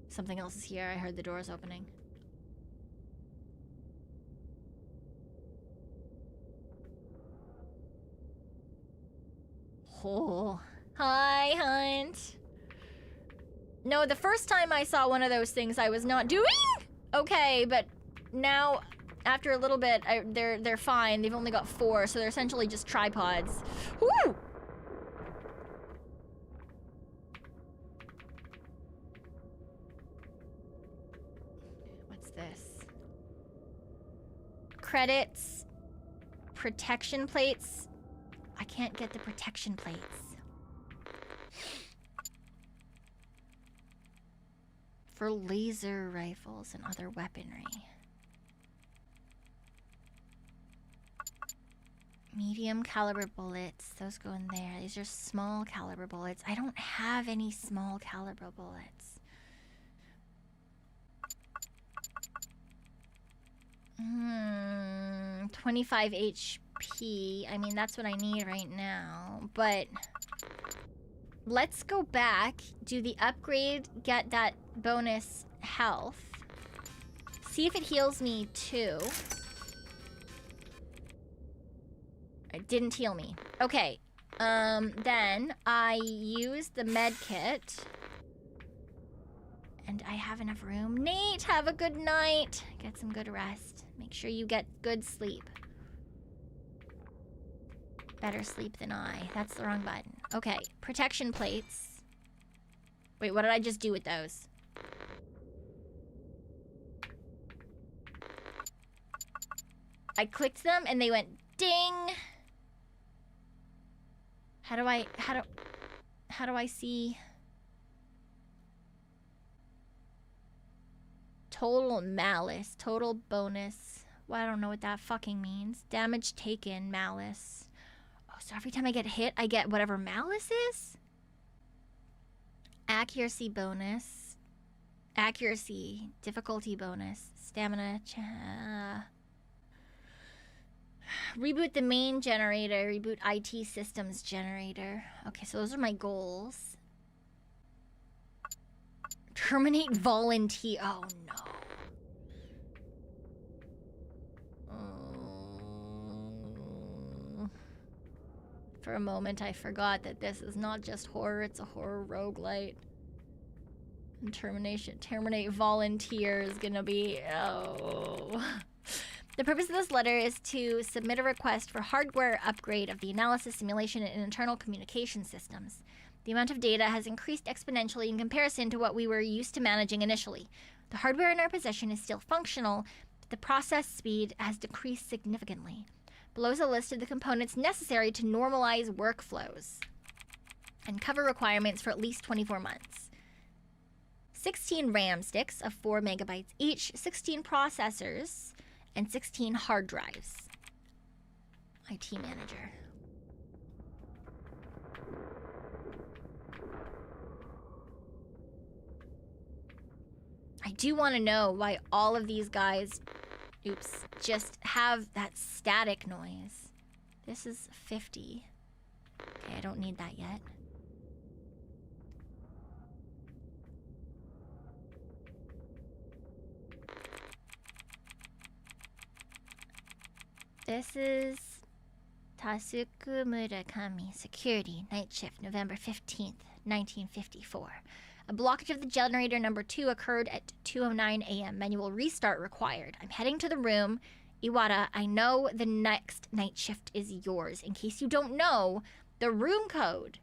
Something else is here. I heard the doors opening. Oh. Hi, Hunt. No, the first time I saw one of those things, I was not doing okay, but now, after a little bit, they're fine. They've only got 4, so they're essentially just tripods. Woo! What's this? Credits. Protection plates. I can't get the protection plates. For laser rifles and other weaponry. Medium caliber bullets. Those go in there. These are small caliber bullets. I don't have any small caliber bullets. 25 HP. I mean, that's what I need right now. But let's go back, do the upgrade, get that bonus health. See if it heals me too. It didn't heal me. Okay. Then I use the med kit. And I have enough room. Nate, have a good night. Get some good rest. Make sure you get good sleep. Better sleep than I. That's the wrong button. Okay, protection plates. Wait, what did I just do with those? I clicked them and they went ding. How do I see total malice, total bonus? Well, I don't know what that fucking means. Damage taken, malice. Oh, so every time I get hit, I get whatever malice is? Accuracy bonus. Accuracy, difficulty bonus, stamina. Reboot the main generator, reboot IT systems generator. Okay, so those are my goals. Terminate volunteer. Oh no. For a moment, I forgot that this is not just horror, it's a horror roguelite. And terminate volunteer is gonna be, oh. The purpose of this letter is to submit a request for hardware upgrade of the analysis, simulation, and internal communication systems. The amount of data has increased exponentially in comparison to what we were used to managing initially. The hardware in our possession is still functional, but the process speed has decreased significantly. Below is a list of the components necessary to normalize workflows and cover requirements for at least 24 months. 16 RAM sticks of 4 megabytes each, 16 processors, and 16 hard drives. IT manager. I do want to know why all of these guys, oops, just have that static noise. This is 50. Okay, I don't need that yet. This is Tasuku Murakami, security, night shift, November 15th, 1954. A blockage of the generator number 2 occurred at 2:09 a.m. Manual restart required. I'm heading to the room. Iwata, I know the next night shift is yours. In case you don't know, the room code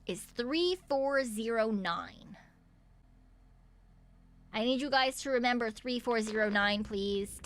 is 3409. I need you guys to remember 3409, please.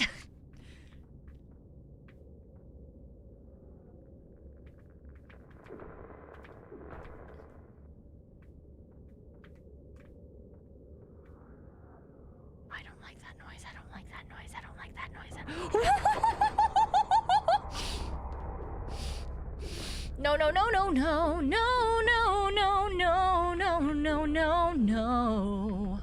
No, no, no, no, no, no, no, no, no, no, no, no, no.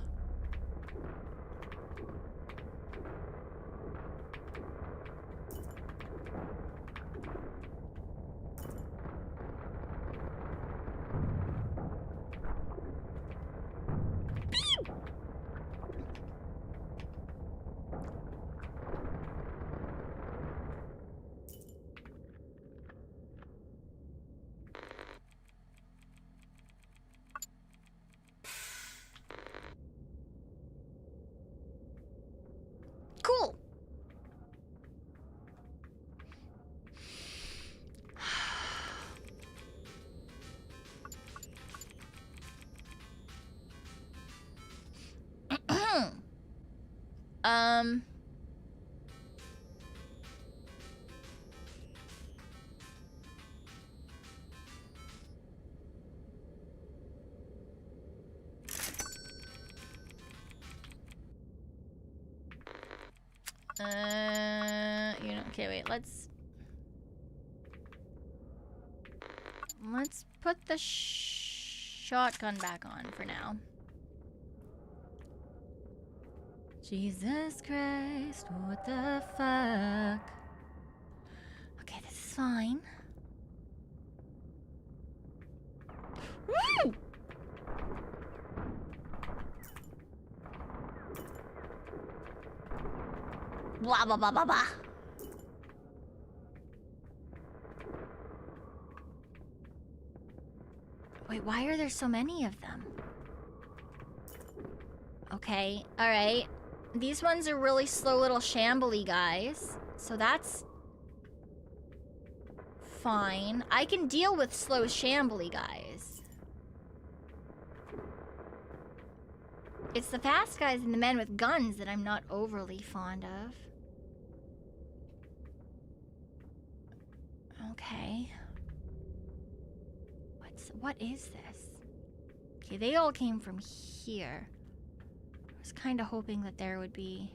Cool. You know, okay, wait, let's put the shotgun back on for now. Jesus Christ, what the fuck? Okay, this is fine. Woo! Blah, blah, blah, blah, blah. Wait, why are there so many of them? Okay, alright. These ones are really slow little shambly guys. So that's fine. I can deal with slow shambly guys. It's the fast guys and the men with guns that I'm not overly fond of. Okay. What is this? Okay, they all came from here. I was kind of hoping that there would be...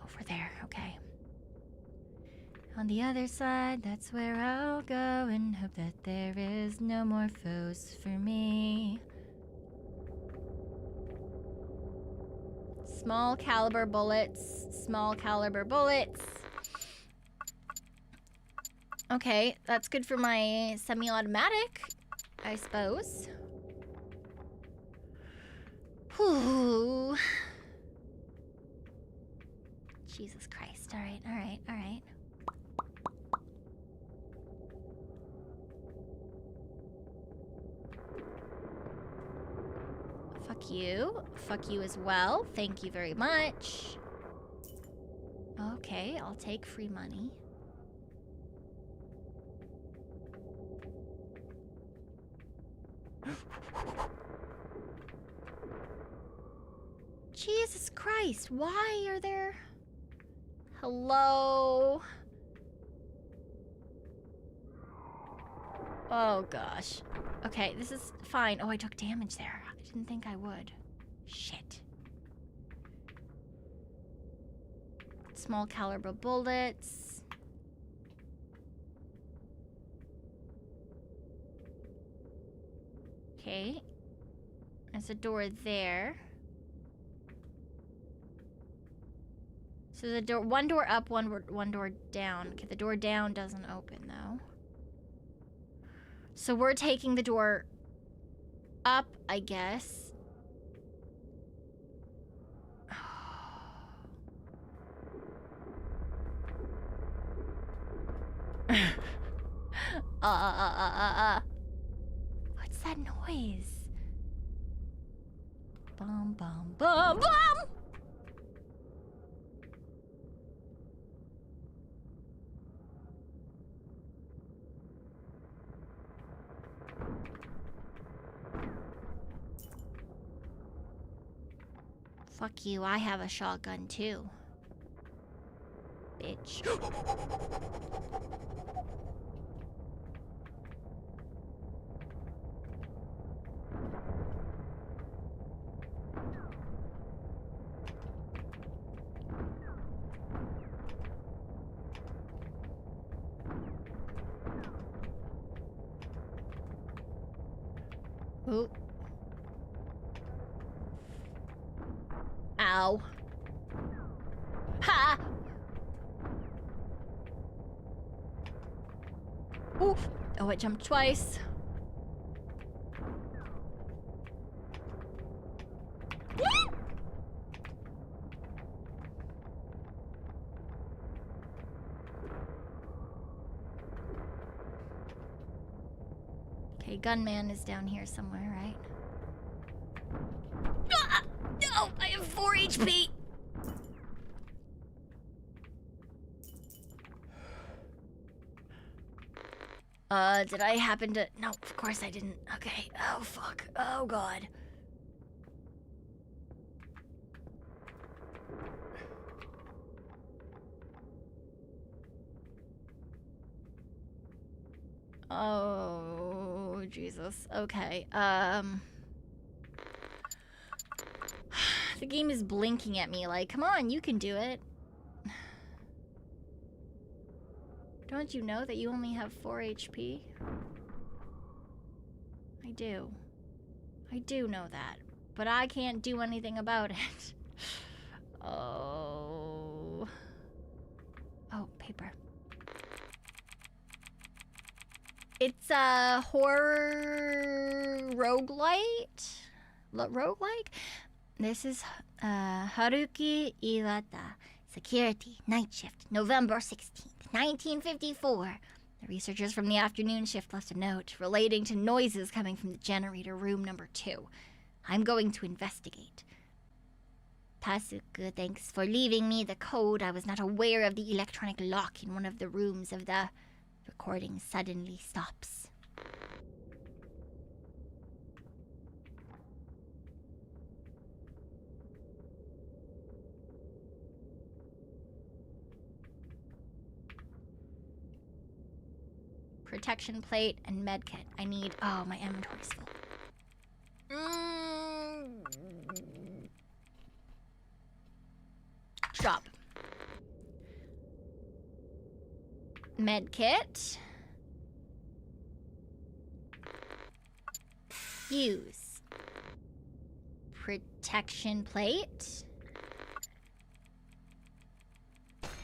over there, okay. On the other side, that's where I'll go and hope that there is no more foes for me. Small caliber bullets, small caliber bullets. Okay, that's good for my semi-automatic, I suppose. Whew. Jesus Christ. Alright, alright, alright. Fuck you. Fuck you as well. Thank you very much. Okay, I'll take free money. Jesus Christ, why are there... Hello? Oh gosh. Okay, this is fine. Oh, I took damage there. I didn't think I would. Shit. Small caliber bullets. Okay. There's a door there. So the door, one door up, one door down. Okay, the door down doesn't open though. So we're taking the door up, I guess. What's that noise? Bum, bum, bum, bum! Fuck you, I have a shotgun too. Bitch. Oh. Ow. Ha! Oof. Oh, it jumped twice. Okay, gunman is down here somewhere, right? No, I have 4 HP. Did I happen to... No, of course I didn't. Okay. Oh, fuck. Oh, God. Oh, Jesus. Okay. The game is blinking at me like, come on, you can do it. Don't you know that you only have 4 HP? I do. I do know that. But I can't do anything about it. Oh. Oh, paper. It's a horror roguelite? Roguelike? This is Haruki Iwata. Security, night shift, November 16th, 1954. The researchers from the afternoon shift left a note relating to noises coming from the generator room number 2. I'm going to investigate. Pasuku, thanks for leaving me the code. I was not aware of the electronic lock in one of the rooms of the... Recording suddenly stops. Protection plate and medkit. I need... Oh, my inventory's full. Drop. Medkit. Use. Protection plate.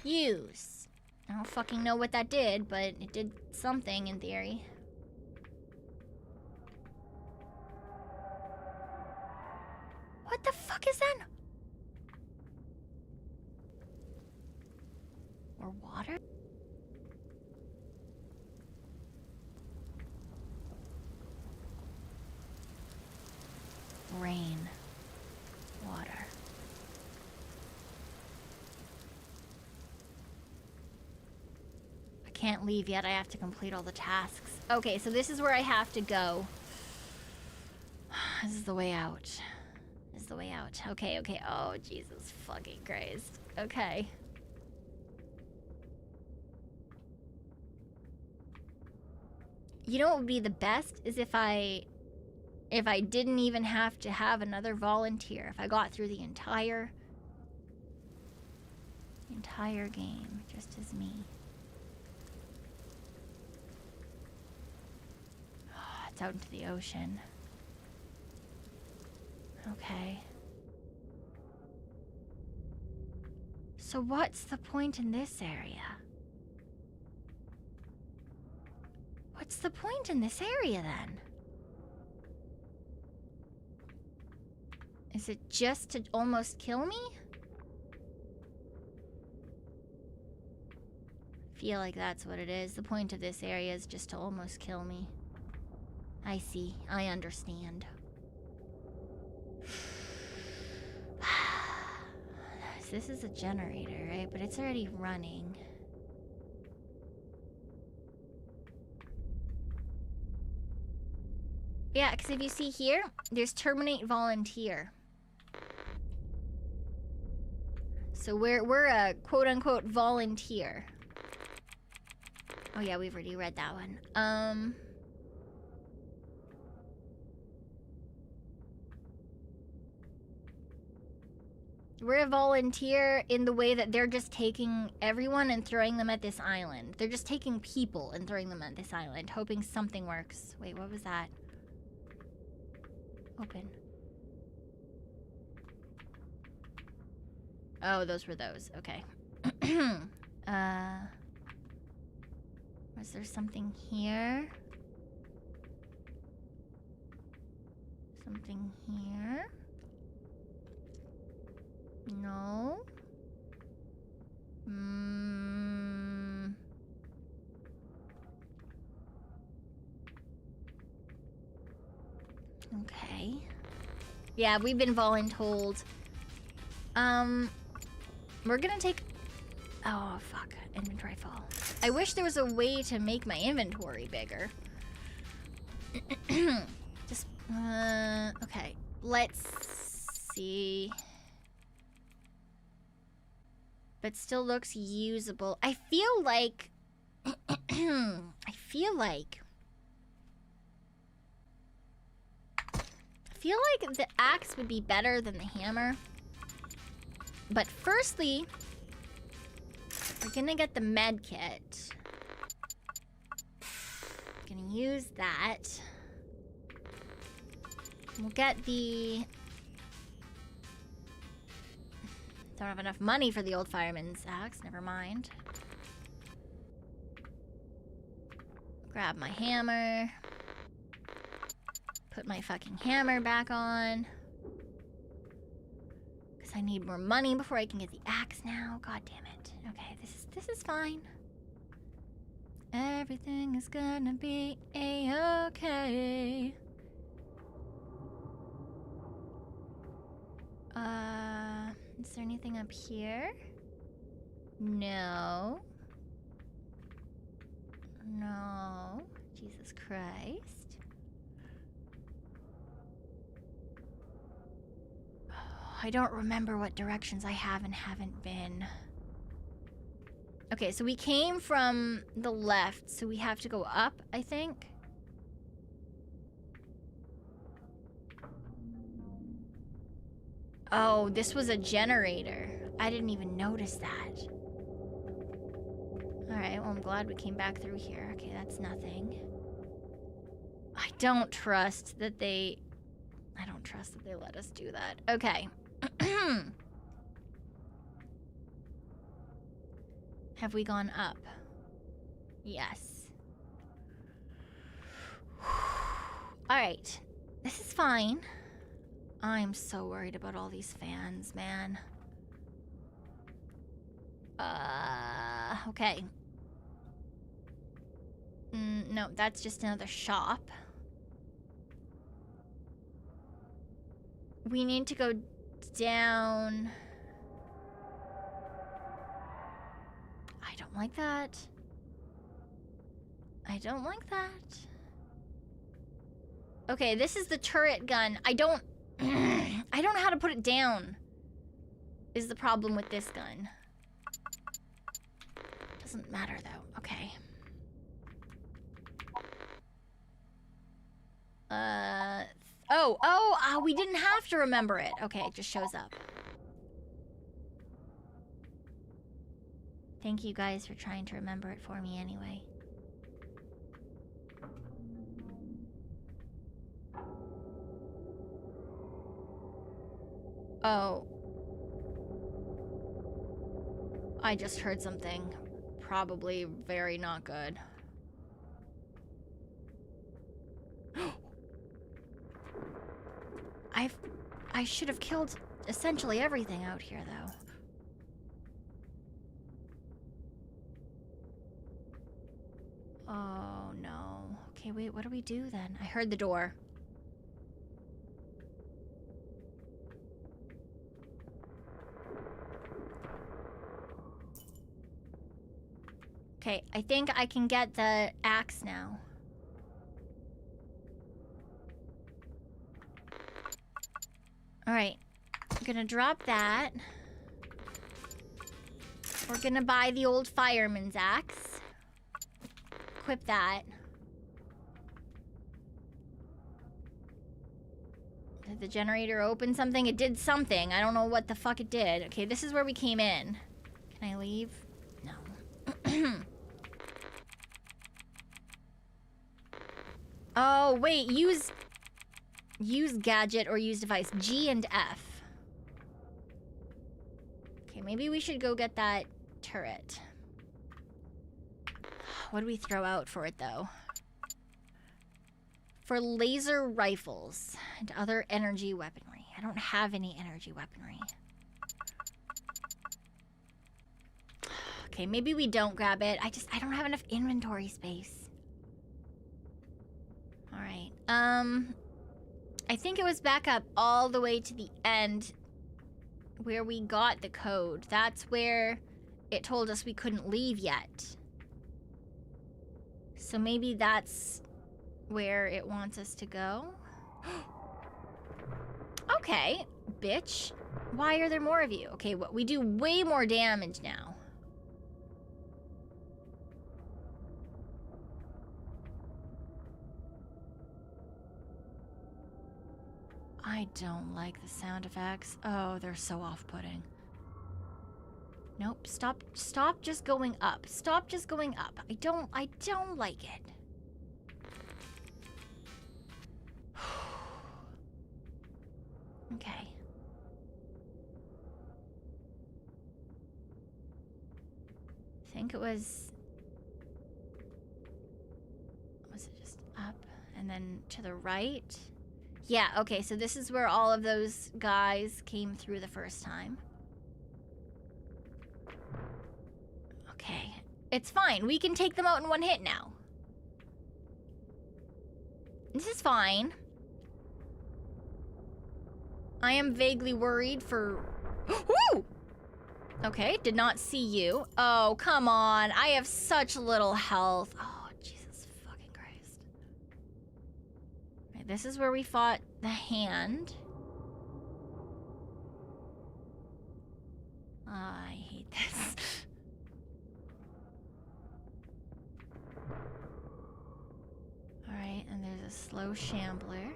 Use. I don't fucking know what that did, but it did something in theory. What the fuck is that? Or water? Rain. Water. I can't leave yet. I have to complete all the tasks. Okay, so this is where I have to go. This is the way out. This is the way out. Okay, okay. Oh, Jesus fucking Christ. Okay. You know what would be the best is if I didn't even have to have another volunteer. If I got through the entire game just as me. Oh, it's out into the ocean. Okay. So what's the point in this area? What's the point in this area then? Is it just to almost kill me? I feel like that's what it is. The point of this area is just to almost kill me. I see. I understand. This is a generator, right? But it's already running. Yeah, because if you see here, there's terminate volunteer. So we're a quote-unquote volunteer. Oh yeah, we've already read that one. We're a volunteer in the way that they're just taking everyone and throwing them at this island. They're just taking people and throwing them at this island, hoping something works. Wait, what was that? Open. Oh, those were those. Okay. Was there something here? Something here? No. Okay. Yeah, we've been voluntold. We're gonna take... Oh, fuck. Inventory fall. I wish there was a way to make my inventory bigger. Just, okay. Let's see. But still looks usable. I feel like... I feel like the axe would be better than the hammer. But firstly, we're gonna get the med kit. Gonna use that. We'll get the... Don't have enough money for the old fireman's axe. Never mind. Grab my hammer. Put my fucking hammer back on. Because I need more money before I can get the axe now. God damn it. Okay, this is fine. Everything is gonna be a-okay. Is there anything up here? No. No. Jesus Christ. I don't remember what directions I have and haven't been. Okay, so we came from the left, so we have to go up, I think. Oh, this was a generator. I didn't even notice that. Alright, well, I'm glad we came back through here. Okay, that's nothing. I don't trust that they let us do that. Okay. Have we gone up? Yes. Alright. This is fine. I'm so worried about all these fans, man. Okay. No, that's just another shop. We need to go down. I don't like that. I don't like that. Okay, this is the turret gun. I don't know how to put it down. Is the problem with this gun. Doesn't matter though. Okay. Oh, we didn't have to remember it. Okay, it just shows up. Thank you guys for trying to remember it for me anyway. Oh. I just heard something. Probably very not good. I should have killed essentially everything out here, though. Oh, no. Okay, wait, what do we do then? I heard the door. Okay, I think I can get the axe now. Alright, I'm gonna drop that. We're gonna buy the old fireman's axe. Equip that. Did the generator open something? It did something. I don't know what the fuck it did. Okay, this is where we came in. Can I leave? No. Oh, wait. Use gadget or use device. G and F. Okay, maybe we should go get that turret. What do we throw out for it, though? For laser rifles and other energy weaponry. I don't have any energy weaponry. Okay, maybe we don't grab it. I don't have enough inventory space. Alright. I think it was back up all the way to the end where we got the code. That's where it told us we couldn't leave yet. So maybe that's where it wants us to go. Okay, bitch. Why are there more of you? Okay, well, we do way more damage now. I don't like the sound effects. Oh, they're so off-putting. Nope, stop just going up. Stop just going up. I don't like it. Okay. I think it was it just up and then to the right? Yeah, okay, so this is where all of those guys came through the first time. Okay, it's fine. We can take them out in one hit now. This is fine. I am vaguely worried for... Woo! Okay, did not see you. Oh, come on. I have such little health. Oh, Jesus fucking Christ. Okay, this is where we fought the hand. I hate this. Alright, and there's a slow shambler.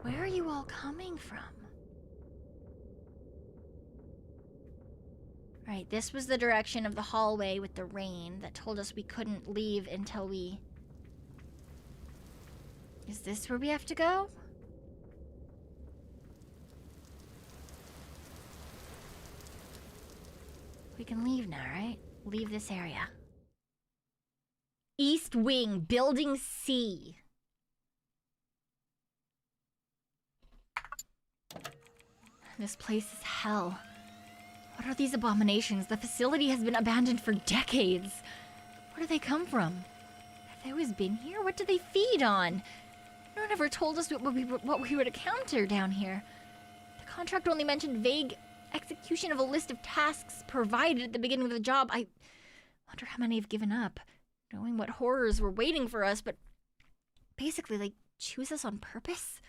Where are you all coming from? Right, this was the direction of the hallway with the rain that told us we couldn't leave until we... Is this where we have to go? We can leave now, right? Leave this area. East Wing, Building C. This place is hell. What are these abominations? The facility has been abandoned for decades. Where do they come from? Have they always been here? What do they feed on? No one ever told us what we would encounter down here. The contract only mentioned vague execution of a list of tasks provided at the beginning of the job. I wonder how many have given up, knowing what horrors were waiting for us, but basically they choose us on purpose?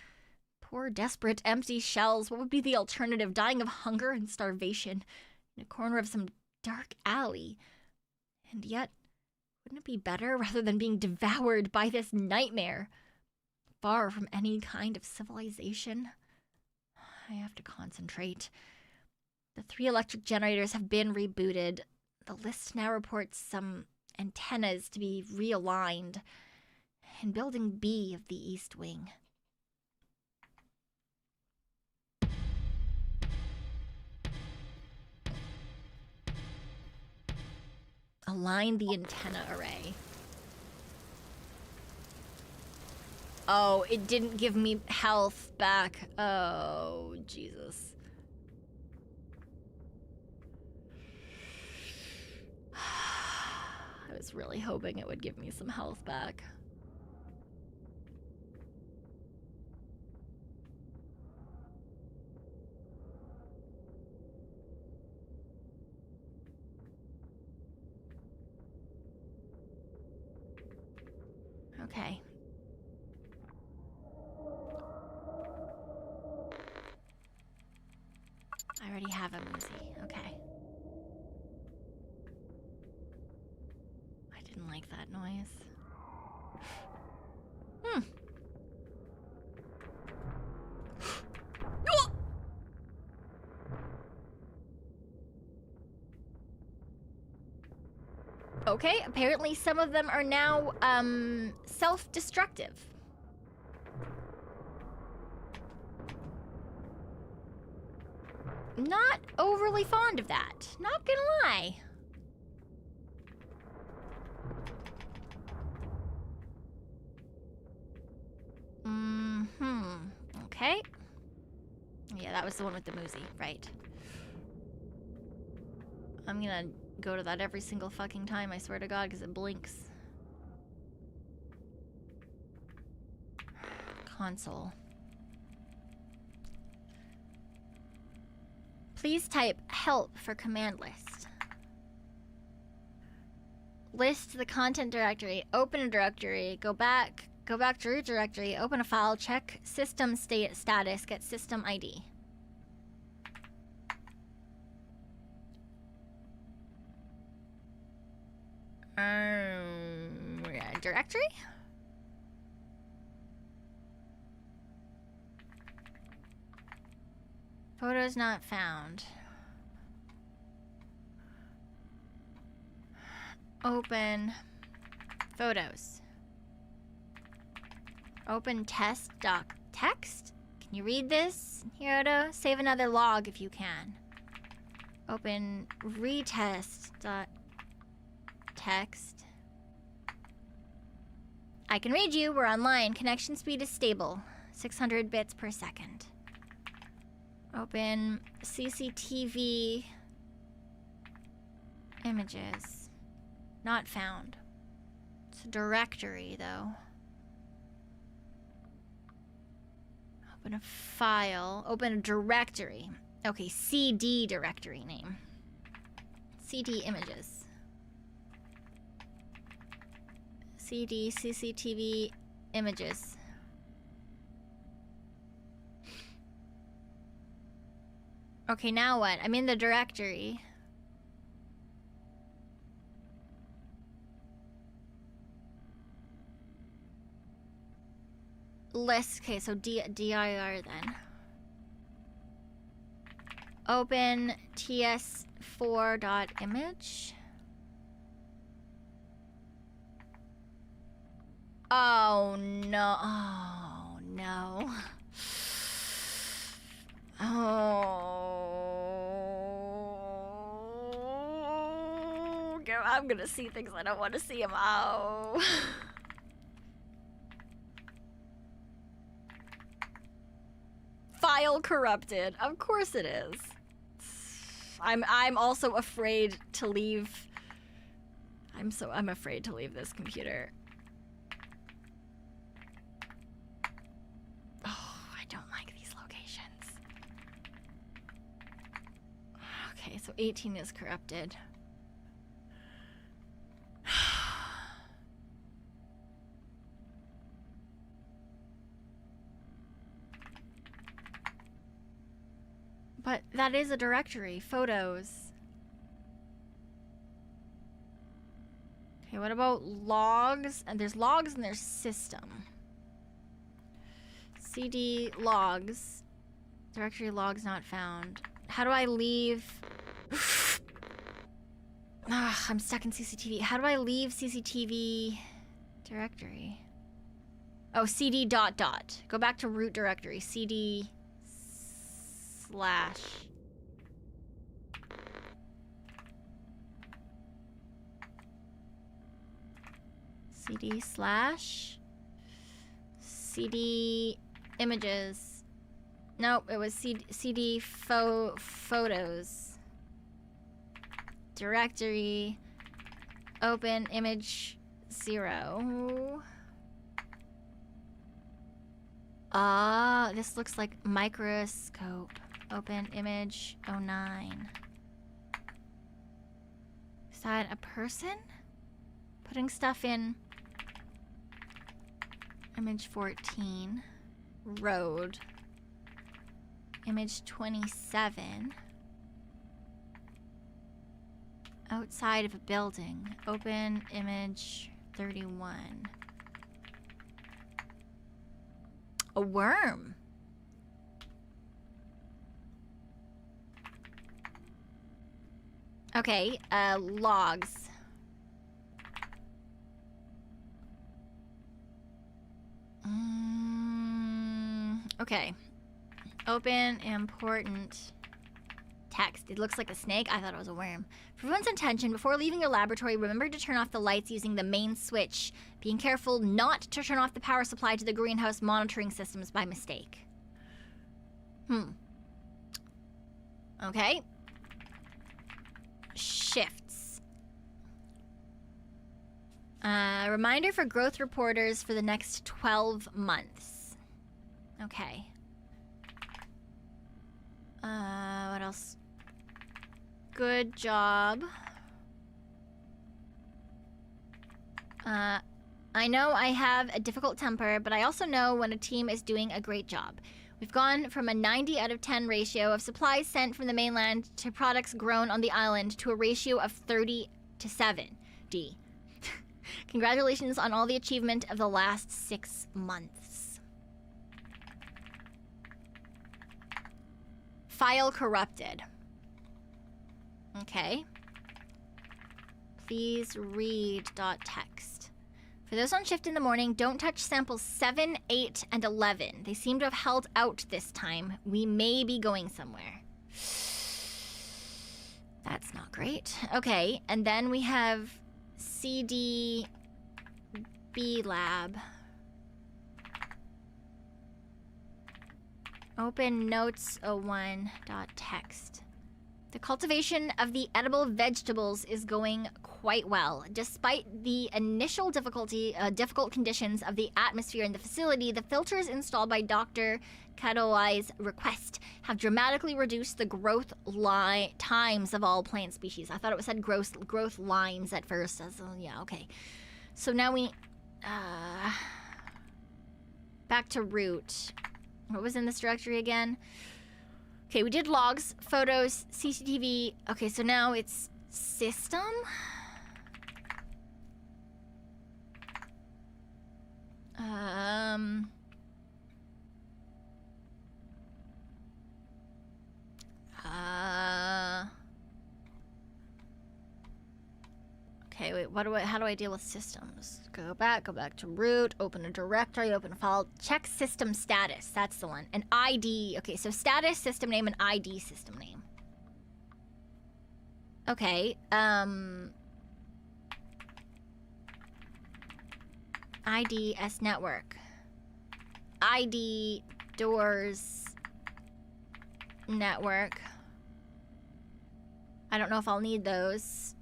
Poor, desperate, empty shells. What would be the alternative? Dying of hunger and starvation in a corner of some dark alley. And yet, wouldn't it be better rather than being devoured by this nightmare? Far from any kind of civilization. I have to concentrate. The 3 electric generators have been rebooted. The list now reports some antennas to be realigned in Building B of the East Wing. Align the antenna array. Oh, it didn't give me health back. Oh, Jesus. I was really hoping it would give me some health back. Okay. I already have a Muzi. Okay. I didn't like that noise. Okay, apparently some of them are now, self-destructive. Not overly fond of that. Not gonna lie. Okay. Yeah, that was the one with the Muzi, right. I'm gonna go to that every single fucking time, I swear to God, because it blinks. Console. Please type help for command list. List the content directory, open a directory, go back to root directory, open a file, check system status, get system ID. Directory? Photos not found. Open photos. Open test doc text. Can you read this, Hiroto? Save another log if you can. Open retest dot text. I can read you. We're online. Connection speed is stable. 600 bits per second. Open CCTV images. Not found. It's a directory, though. Open a file. Open a directory. Okay, CD directory name. CD images. CD CCTV images. Okay, now what? I'm in the directory. List. Okay, so dir then. Open ts4.image. Oh no. Oh no. Oh. I'm gonna see things I don't want to see them. Oh. File corrupted. Of course it is. I'm also afraid to leave. I'm afraid to leave this computer. Oh, I don't like these locations. Okay, so 18 is corrupted. But that is a directory. Photos. Okay, what about logs? And there's logs and there's system. CD logs. Directory logs not found. How do I leave? I'm stuck in CCTV. How do I leave CCTV directory? Oh, CD dot dot. Go back to root directory. CD slash. CD slash. CD images. Nope, it was CD photos. Directory. Open image 0. Ah, this looks like microscope. Open image 09. Is that a person? Putting stuff in image 14. Road. Image 27. Outside of a building. Open image 31. A worm. Okay, logs. Okay. Open important text. It looks like a snake. I thought it was a worm. For everyone's attention, before leaving your laboratory, remember to turn off the lights using the main switch. Being careful not to turn off the power supply to the greenhouse monitoring systems by mistake. Okay. Shifts. Reminder for growth reporters for the next 12 months. Okay. What else? Good job. I know I have a difficult temper, but I also know when a team is doing a great job. We've gone from a 90 out of 10 ratio of supplies sent from the mainland to products grown on the island to a ratio of 30 to 7. D. Congratulations on all the achievement of the last 6 months. File corrupted. Okay. Please read .text. For those on shift in the morning, don't touch samples 7, 8, and 11. They seem to have held out this time. We may be going somewhere. That's not great. Okay, and then we have CD B lab. Open notes01.text. The cultivation of the edible vegetables is going quite well. Despite the initial difficult conditions of the atmosphere in the facility, the filters installed by Dr. Kadoai's request have dramatically reduced the growth times of all plant species. I thought it said growth lines at first. Yeah, okay. So now we... back to root. What was in this directory again? Okay, we did logs, photos, CCTV. Okay, so now it's system? Okay, wait, how do I deal with systems? Go back to root, open a directory, open a file, check system status. That's the one. An ID. Okay, so status, system name, and ID system name. Okay, ID S network. ID doors network. I don't know if I'll need those.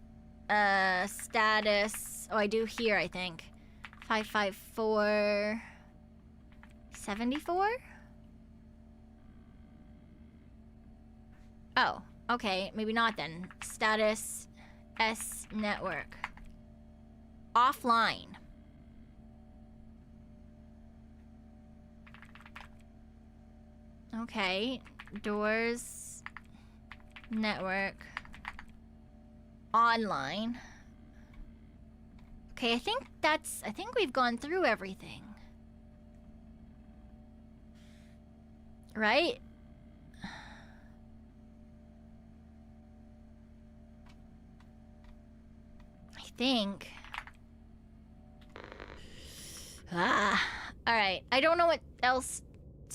Status. Oh, I do here, I think. 554 74? Oh, okay. Maybe not then. Status S network. Offline. Okay. Doors network. Online. Okay, I think we've gone through everything. Right? I think. Alright. I don't know what else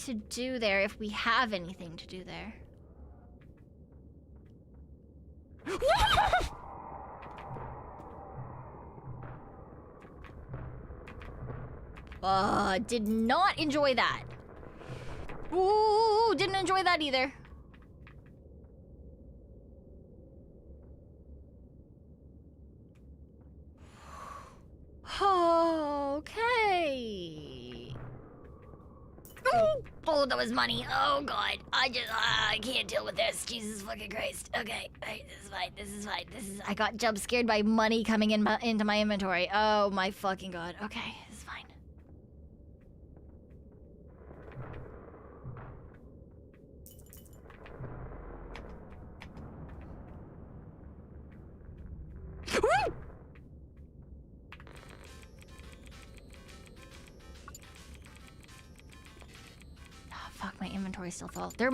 to do there if we have anything to do there. Did not enjoy that. Ooh, didn't enjoy that either. Okay. Oh, that was money. Oh god, I can't deal with this. Jesus fucking Christ. Okay, this is fine. I got jump scared by money coming into my inventory. Oh my fucking god. Okay, this is fine. Fuck, my inventory's still full. There's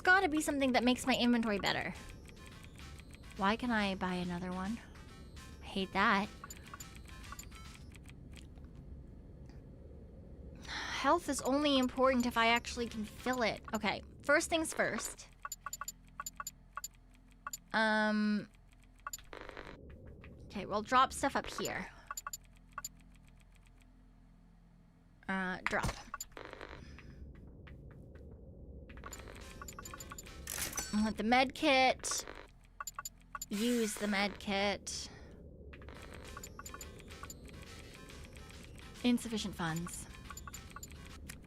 gotta be something that makes my inventory better. Why can I buy another one? I hate that. Health is only important if I actually can fill it. Okay, first things first. Okay, we'll drop stuff up here. Drop. I want the med kit. Use the med kit. Insufficient funds.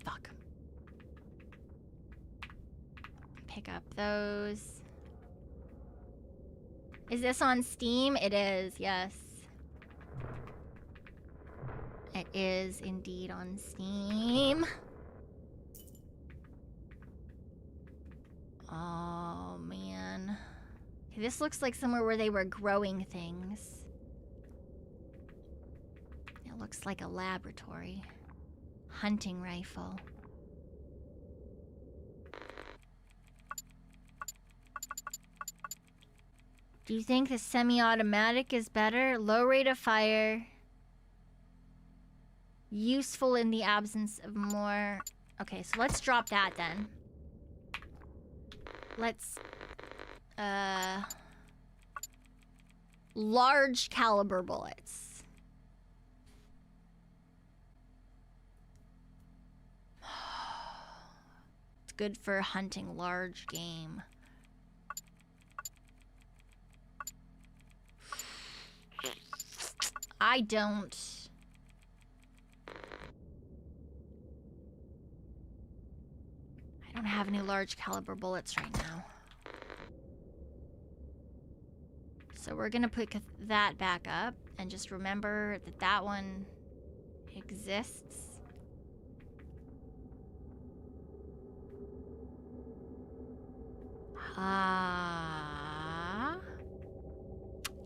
Fuck. Pick up those. Is this on Steam? It is, yes. It is indeed on Steam. Oh, man. This looks like somewhere where they were growing things. It looks like a laboratory. Hunting rifle. Do you think the semi-automatic is better? Low rate of fire. Useful in the absence of more... Okay, so let's drop that then. Let's... large caliber bullets. It's good for hunting large game. I don't. I don't have any large caliber bullets right now. So we're gonna put that back up and just remember that that one exists.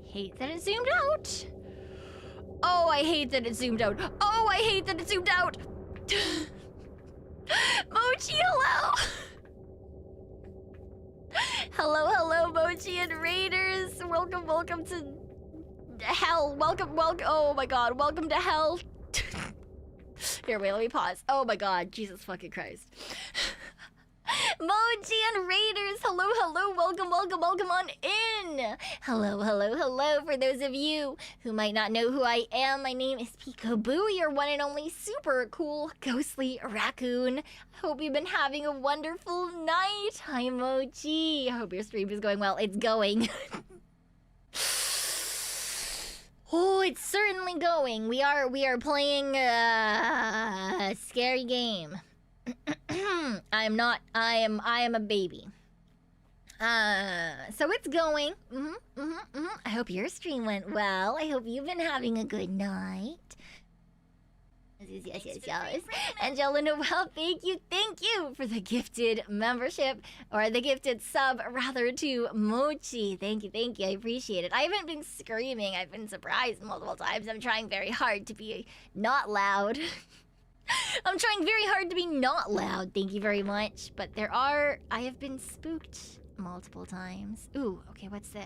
Hate that it zoomed out. Oh, I hate that it zoomed out. Oh, I hate that it zoomed out. Mochi, hello. Hello, hello, Mochi and Raiders. Welcome, welcome to hell. Welcome. Oh my god, welcome to hell. Here, wait, let me pause. Oh my god, Jesus fucking Christ. Mochi and Raiders, hello, hello, welcome, welcome, welcome on in. Hello, hello, hello. For those of you who might not know who I am, my name is Pekoe, your one and only super cool ghostly raccoon. I hope you've been having a wonderful night. Hi, Mochi. I hope your stream is going well. It's going. Oh, it's certainly going. We are playing a scary game. I am a baby. So it's going. I hope your stream went well. I hope you've been having a good night. Yes. Angela Noel, thank you for the gifted membership, or the gifted sub, rather, to Mochi. Thank you, I appreciate it. I haven't been screaming, I've been surprised multiple times. I'm trying very hard to be not loud. I'm trying very hard to be not loud, thank you very much. But I have been spooked multiple times. Ooh, okay, what's this?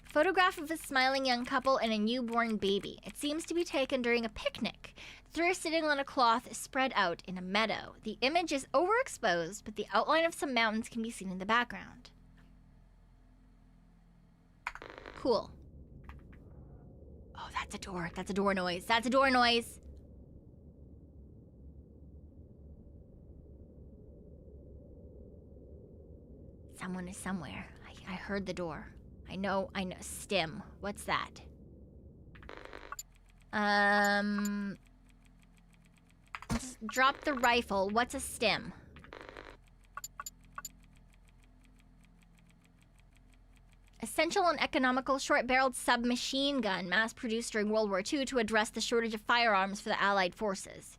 Photograph of a smiling young couple and a newborn baby. It seems to be taken during a picnic. The three are sitting on a cloth spread out in a meadow. The image is overexposed, but the outline of some mountains can be seen in the background. Cool. Oh, that's a door. That's a door noise. That's a door noise. Someone is somewhere. I heard the door. I know. Stim. What's that? Let's drop the rifle. What's a stim? Essential and economical short-barreled submachine gun, mass-produced during World War II to address the shortage of firearms for the Allied forces.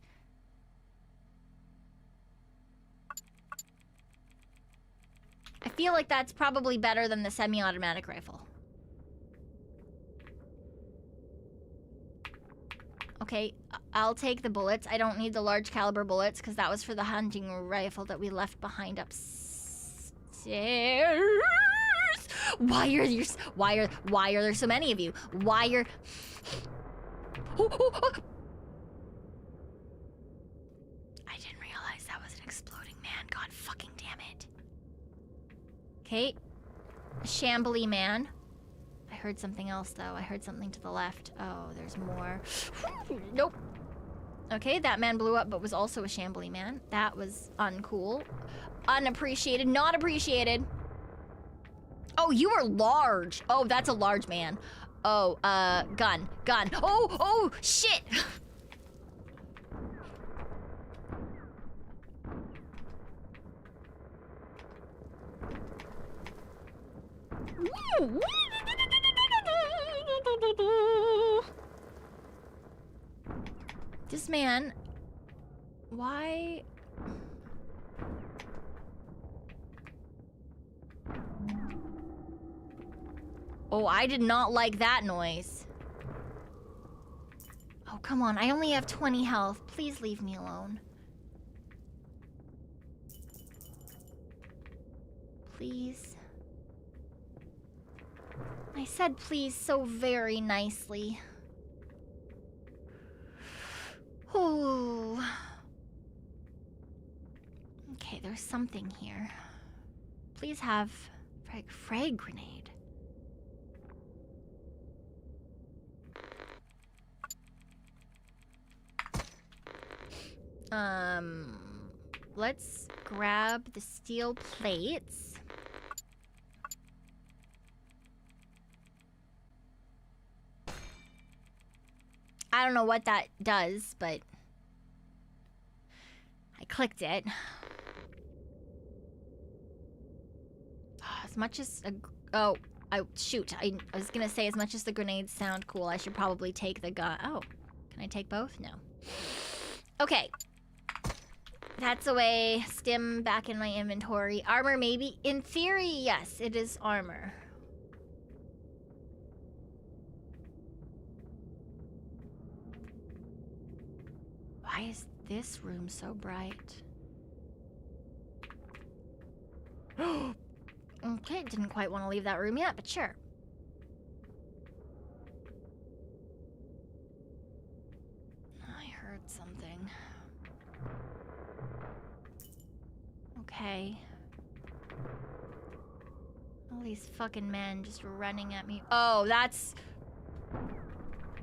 I feel like that's probably better than the semi-automatic rifle. Okay, I'll take the bullets. I don't need the large caliber bullets because that was for the hunting rifle that we left behind upstairs. Why are there so many of you? Why are... I didn't realize that was an exploding man. God fucking damn it. Okay. A shambly man. I heard something else, though. I heard something to the left. Oh, there's more. Nope. Okay, that man blew up, but was also a shambly man. That was uncool. Unappreciated. Not appreciated. Oh, you are large. Oh, that's a large man. Oh, gun. Oh, shit! This man... Why... Oh, I did not like that noise. Oh, come on. I only have 20 health. Please leave me alone. Please. I said please so very nicely. Oh. Okay, there's something here. Please have frag grenade. Let's grab the steel plates. I don't know what that does, but I clicked it. As much as shoot. I was gonna say, as much as the grenades sound cool, I should probably take the gun. Oh, can I take both? No. Okay. That's away. Stim back in my inventory. Armor, maybe? In theory, yes, it is armor. Why is this room so bright? Okay, didn't quite want to leave that room yet, but sure. I heard something. Okay. All these fucking men just running at me. Oh, that's...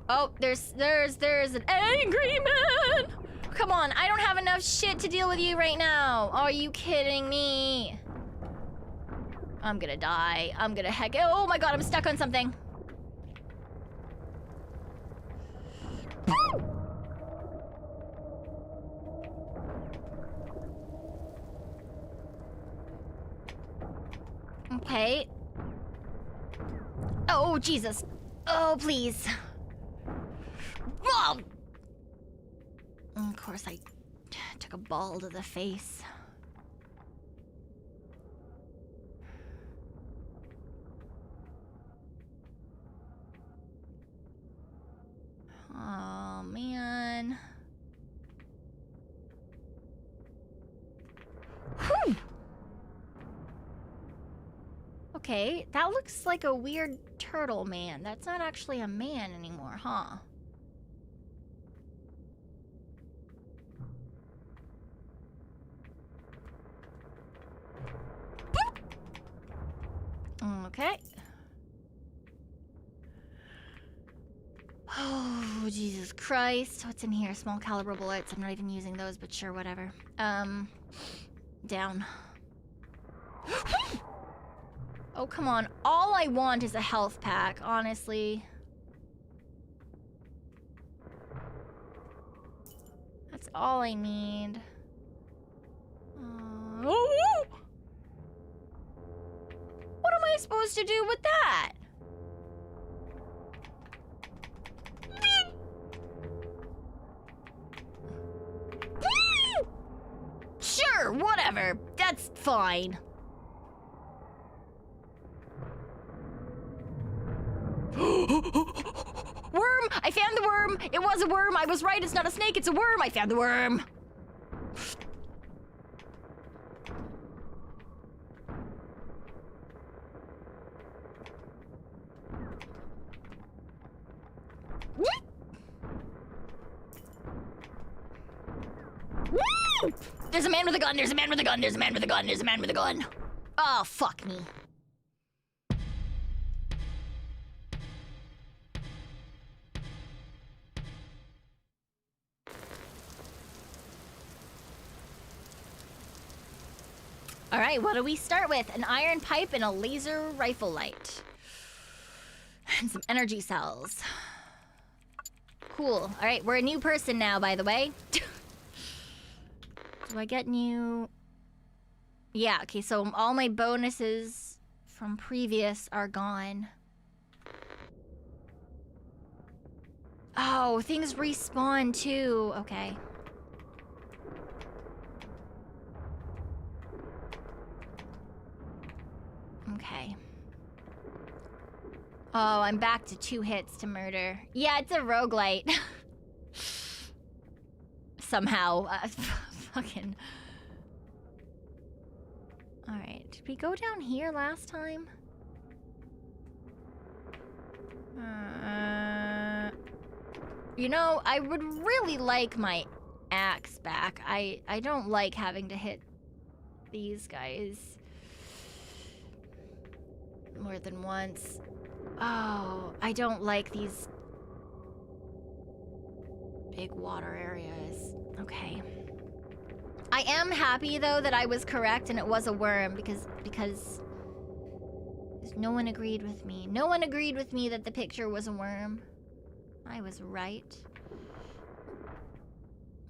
Oh, there's an angry man! Come on, I don't have enough shit to deal with you right now. Are you kidding me? I'm gonna die. I'm gonna heck... Oh my god, I'm stuck on something. Okay. Oh, Jesus. Oh, please. Oh! Of course, I took a ball to the face. Oh, man. Whew. Okay, that looks like a weird turtle man. That's not actually a man anymore, huh? Okay. Oh, Jesus Christ. What's in here? Small caliber bullets. I'm not even using those, but sure, whatever. Down. Oh, come on. All I want is a health pack, honestly. That's all I need. Oh! What am I supposed to do with that? Sure, whatever. That's fine. Worm! I found the worm! It was a worm! I was right, it's not a snake, it's a worm! I found the worm! There's a man with a gun, there's a man with a gun, there's a man with a gun, there's a man with a gun. Oh, fuck me. All right, what do we start with? An iron pipe and a laser rifle light. And some energy cells. Cool. All right, we're a new person now, by the way. Do I get new... Yeah, okay, so all my bonuses from previous are gone. Oh, things respawn too. Okay. Okay. Oh, I'm back to 2 hits to murder. Yeah, it's a roguelite. Somehow. Fucking... Alright, did we go down here last time? You know, I would really like my axe back. I don't like having to hit these guys more than once. Oh, I don't like these big water areas. Okay. I am happy though that I was correct and it was a worm because no one agreed with me. No one agreed with me that the picture was a worm. I was right.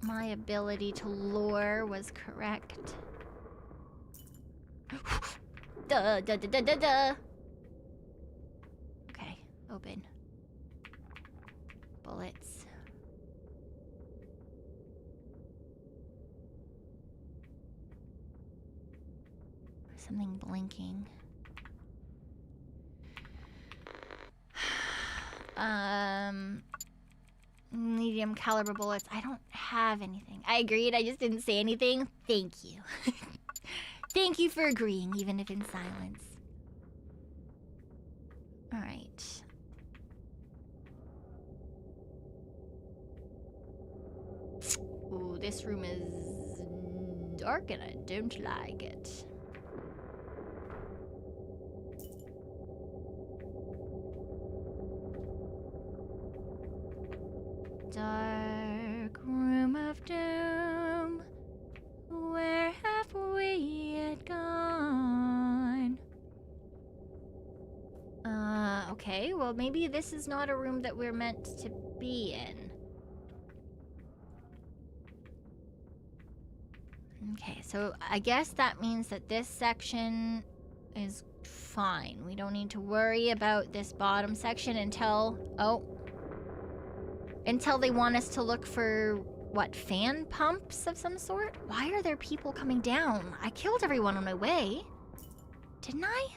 my ability to lure was correct. Duh, duh, duh, duh, duh, duh. Okay, open. Bullets. Something blinking. Medium caliber bullets. I don't have anything. I agreed, I just didn't say anything. Thank you. Thank you for agreeing, even if in silence. Alright. Ooh, this room is dark and I don't like it. Dark room of doom, where have we yet gone? Okay, well maybe this is not a room that we're meant to be in. Okay, so I guess that means that this section is fine. We don't need to worry about this bottom section until... oh. Until they want us to look for, what, fan pumps of some sort? Why are there people coming down? I killed everyone on my way. Didn't I?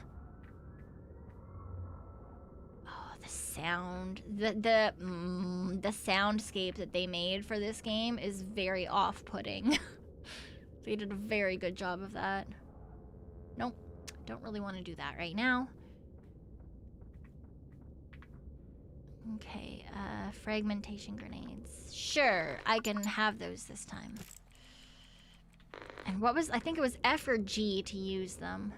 Oh, the sound. The soundscape that they made for this game is very off-putting. They did a very good job of that. Nope. Don't really want to do that right now. Okay, fragmentation grenades. Sure, I can have those this time. And what was... I think it was F or G to use them.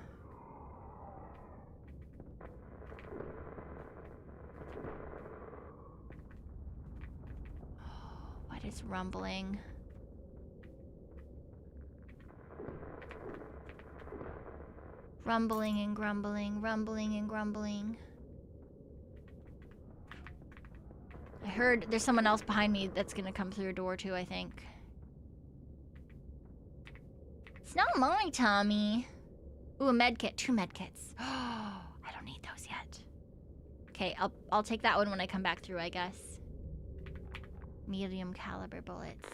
What is rumbling? Rumbling and grumbling, rumbling and grumbling. I heard there's someone else behind me that's gonna come through a door too, I think. It's not my Tommy. Ooh, a medkit. 2 medkits. Oh, I don't need those yet. Okay, I'll take that one when I come back through, I guess. Medium caliber bullets.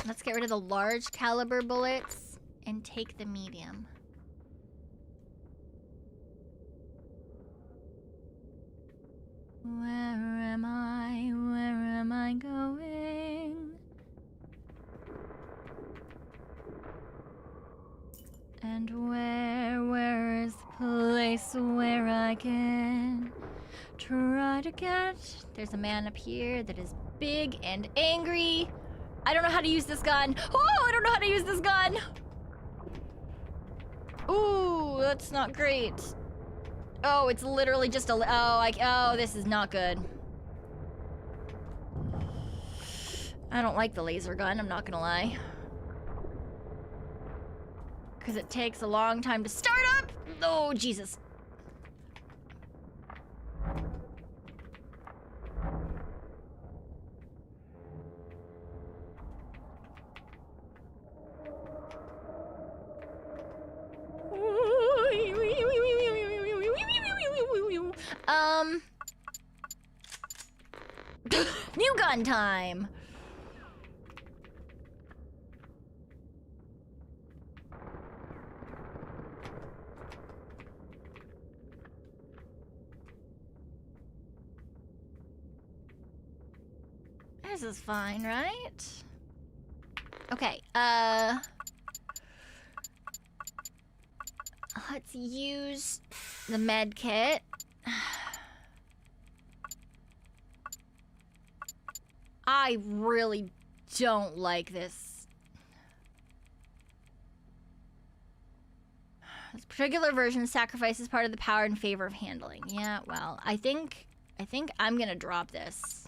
Let's get rid of the large caliber bullets and take the medium. Where am I? Where am I going? And where is the place where I can try to get? There's a man up here that is big and angry. I don't know how to use this gun. Oh, I don't know how to use this gun. Ooh, that's not great. Oh, it's literally just a... oh, this is not good. I don't like the laser gun, I'm not gonna lie. Because it takes a long time to start up. Oh, Jesus. New gun time. This is fine, right? Okay, let's use the med kit. I really don't like this. This particular version sacrifices part of the power in favor of handling. Yeah, well, I think I'm gonna drop this.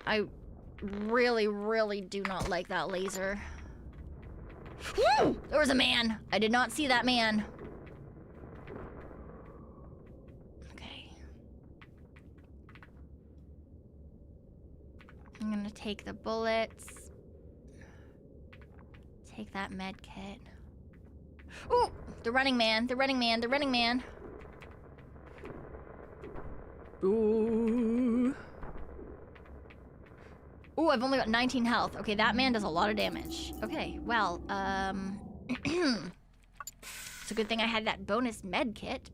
I really, really do not like that laser. Woo! There was a man. I did not see that man. I'm gonna take the bullets. Take that med kit. Ooh! The running man, the running man, the running man. Ooh. Ooh, I've only got 19 health. Okay, that man does a lot of damage. Okay, well, it's a good thing I had that bonus med kit.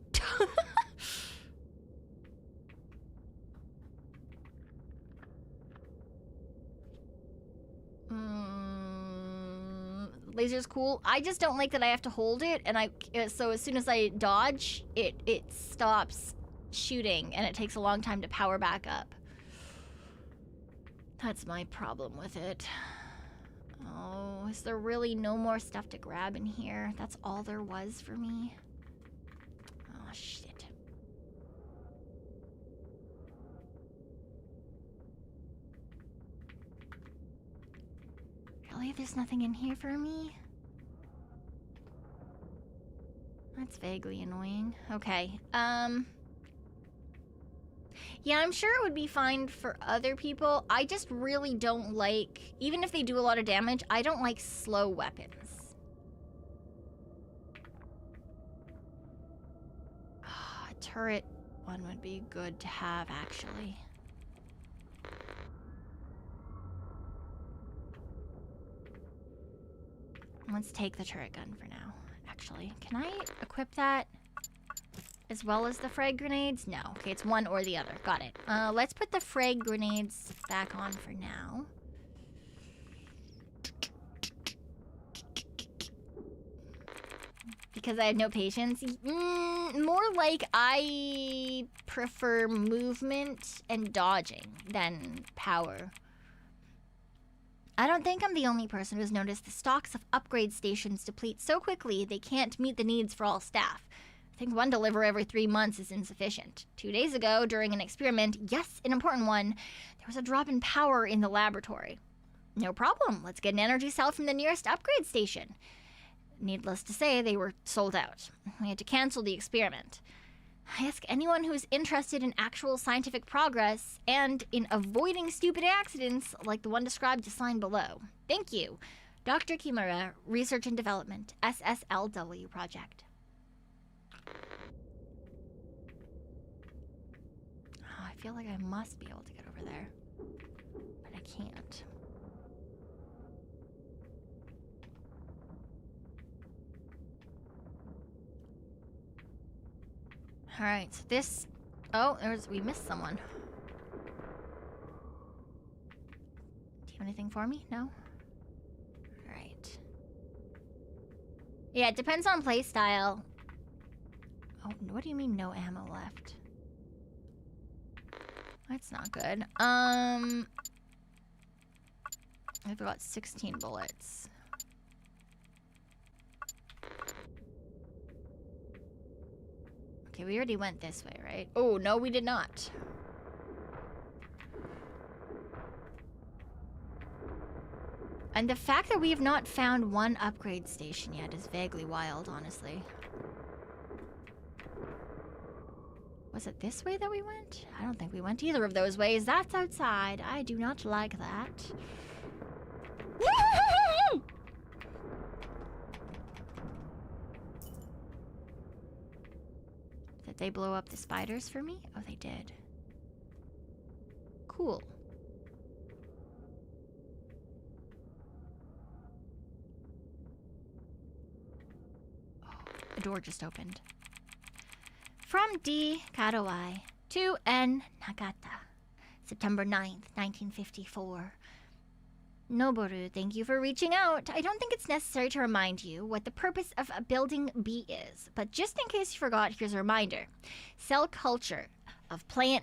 Laser's cool. I just don't like that I have to hold it, and so as soon as I dodge, it stops shooting, and it takes a long time to power back up. That's my problem with it. Oh, is there really no more stuff to grab in here? That's all there was for me? Oh, shit. Really? There's nothing in here for me? That's vaguely annoying. Okay, yeah, I'm sure it would be fine for other people. I just really don't like, even if they do a lot of damage, I don't like slow weapons. A turret one would be good to have, actually. Let's take the turret gun for now, actually. Can I equip that as well as the frag grenades? No. Okay, it's one or the other. Got it. Let's put the frag grenades back on for now. Because I had no patience? More like I prefer movement and dodging than power. I don't think I'm the only person who's noticed the stocks of upgrade stations deplete so quickly they can't meet the needs for all staff. I think one deliver every 3 months is insufficient. 2 days ago, during an experiment, yes, an important one, there was a drop in power in the laboratory. No problem, let's get an energy cell from the nearest upgrade station. Needless to say, they were sold out. We had to cancel the experiment. I ask anyone who is interested in actual scientific progress and in avoiding stupid accidents like the one described to sign below. Thank you. Dr. Kimura, Research and Development, SSLW Project. Oh, I feel like I must be able to get over there, but I can't. Alright, so this... Oh, we missed someone. Do you have anything for me? No? Alright. Yeah, it depends on playstyle. Oh, what do you mean no ammo left? That's not good. I've got 16 bullets. Okay, we already went this way, right? Oh, no, we did not. And the fact that we have not found one upgrade station yet is vaguely wild, honestly. Was it this way that we went? I don't think we went either of those ways. That's outside. I do not like that. Did they blow up the spiders for me? Oh, they did. Cool. Oh, the door just opened. From D. Karawai to N. Nagata, September 9th, 1954. Noboru, thank you for reaching out. I don't think it's necessary to remind you what the purpose of Building B is, but just in case you forgot, here's a reminder. Cell culture of plant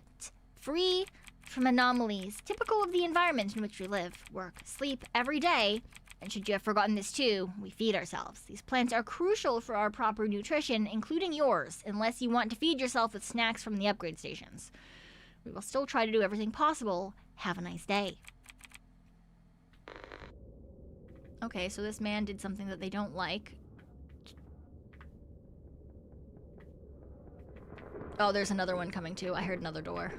free from anomalies typical of the environment in which we live, work, sleep every day. And should you have forgotten this too, we feed ourselves. These plants are crucial for our proper nutrition, including yours, unless you want to feed yourself with snacks from the upgrade stations. We will still try to do everything possible. Have a nice day. Okay, so this man did something that they don't like. Oh, there's another one coming too. I heard another door.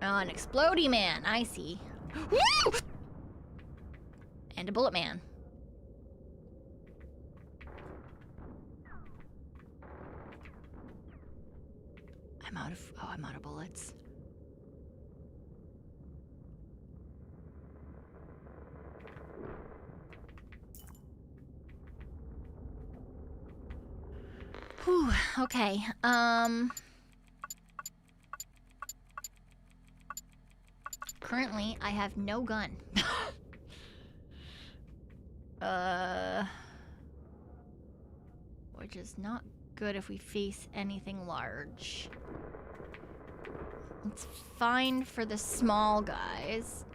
Oh, an explodey man. I see. Woo! And a bullet man. I'm out of bullets. Whew, okay. Currently, I have no gun. Which is not good if we face anything large. It's fine for the small guys.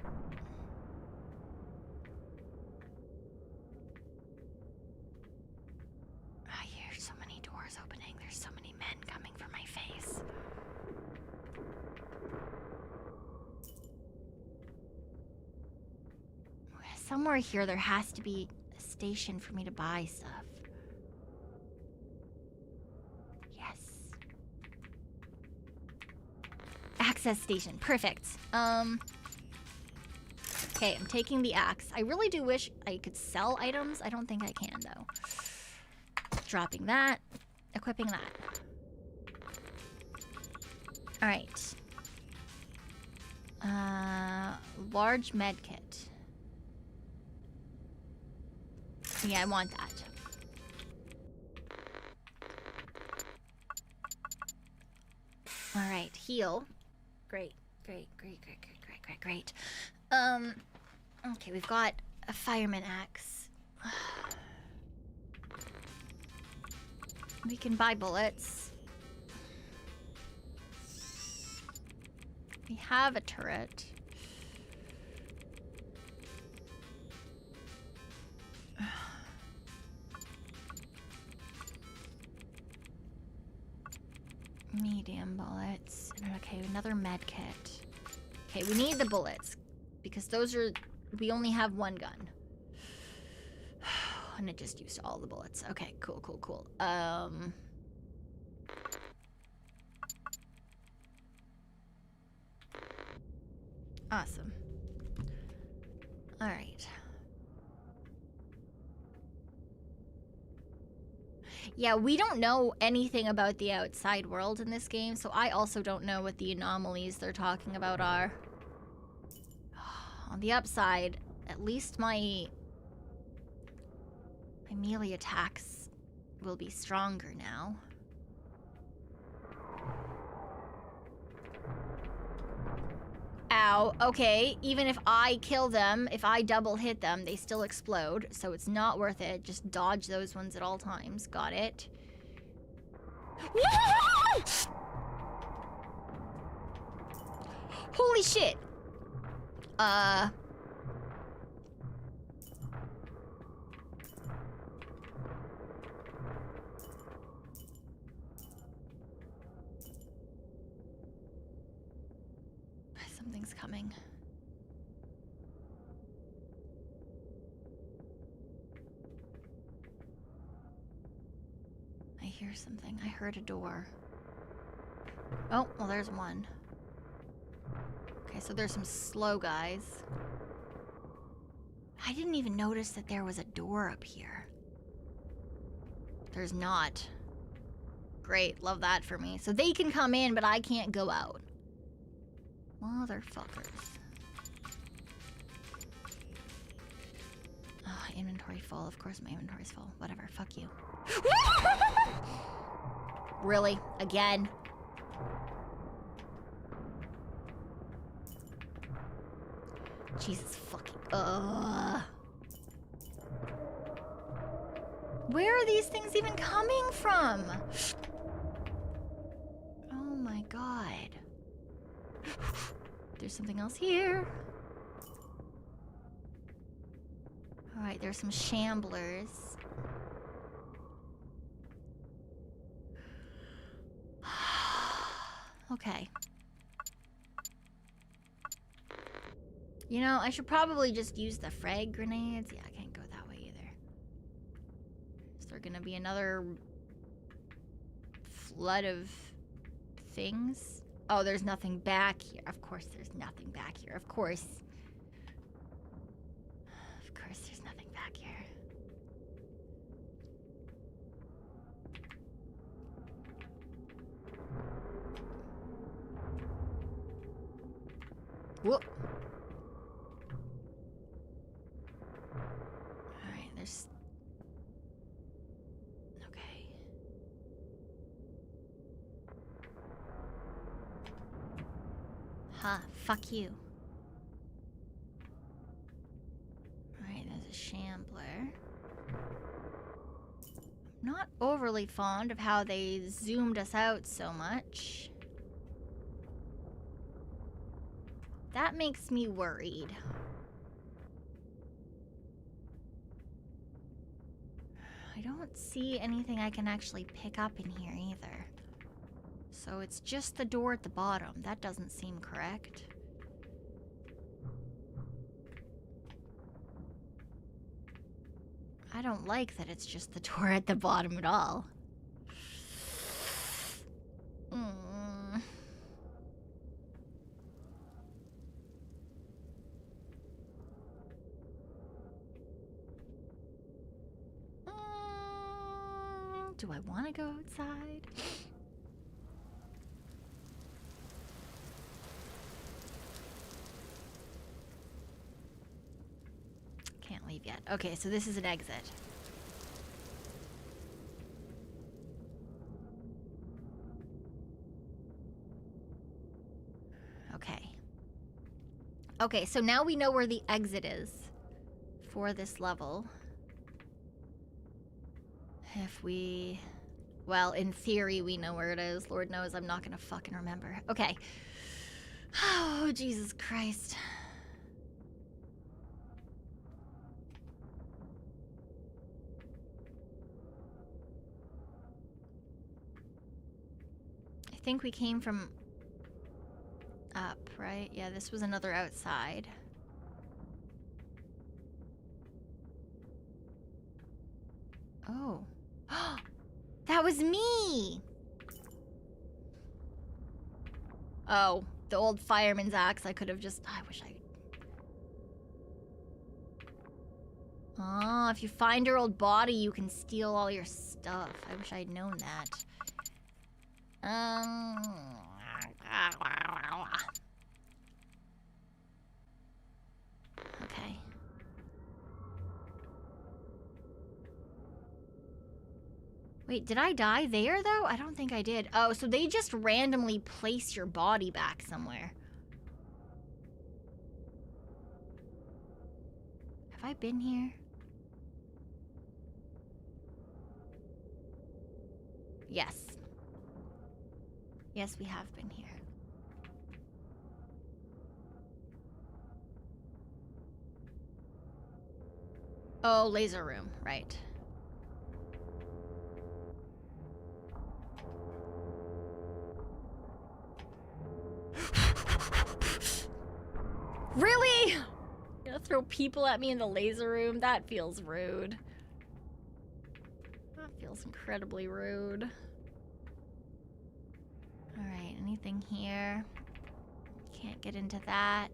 I hear so many doors opening. There's so many men coming for my face. Somewhere here there has to be a station for me to buy stuff. Yes. Access station. Perfect. Okay, I'm taking the axe. I really do wish I could sell items. I don't think I can, though. Dropping that. Equipping that. Alright. Large med kit. Yeah, I want that. Alright, heal. Great. Okay, we've got a fireman axe. We can buy bullets. We have a turret. Medium bullets. Okay, another med kit. Okay, we need the bullets. Because those are... We only have one gun. And it just used all the bullets. Okay, cool. Awesome. Alright. Yeah, we don't know anything about the outside world in this game, so I also don't know what the anomalies they're talking about are. On the upside, at least my melee attacks will be stronger now. Ow, okay, even if I kill them, if I double hit them, they still explode, so it's not worth it. Just dodge those ones at all times. Got it. Holy shit! Something's coming. I hear something. I heard a door. Oh, well, there's one. Okay, so there's some slow guys. I didn't even notice that there was a door up here. There's not. Great, love that for me. So they can come in, but I can't go out. Motherfuckers. Oh, inventory full. Of course my inventory's full. Whatever, fuck you. Really? Again? Jesus fucking... Where are these things even coming from? Oh my god. There's something else here. Alright, there's some shamblers. Okay. You know, I should probably just use the frag grenades. Yeah, I can't go that way either. Is there gonna be another flood of things? Oh, there's nothing back here. Of course there's nothing back here. Of course. Of course there's nothing back here. Whoop. Alright, there's... Okay. Huh, fuck you. Alright, there's a shambler. I'm not overly fond of how they zoomed us out so much. That makes me worried. I don't see anything I can actually pick up in here either. So it's just the door at the bottom. That doesn't seem correct. I don't like that it's just the door at the bottom at all. Do I want to go outside? Can't leave yet. Okay, so this is an exit. Okay. Okay, so now we know where the exit is for this level. If we... Well, in theory, we know where it is. Lord knows I'm not gonna fucking remember. Okay. Oh, Jesus Christ. I think we came from up, right? Yeah, this was another outside. Oh. That was me! Oh, the old fireman's axe. I could have just... I wish I... Oh, if you find your old body, you can steal all your stuff. I wish I'd known that. Okay. Wait, did I die there, though? I don't think I did. Oh, so they just randomly place your body back somewhere. Have I been here? Yes. Yes, we have been here. Oh, laser room, right. Really? You're gonna throw people at me in the laser room? That feels rude. That feels incredibly rude. Alright, anything here? Can't get into that.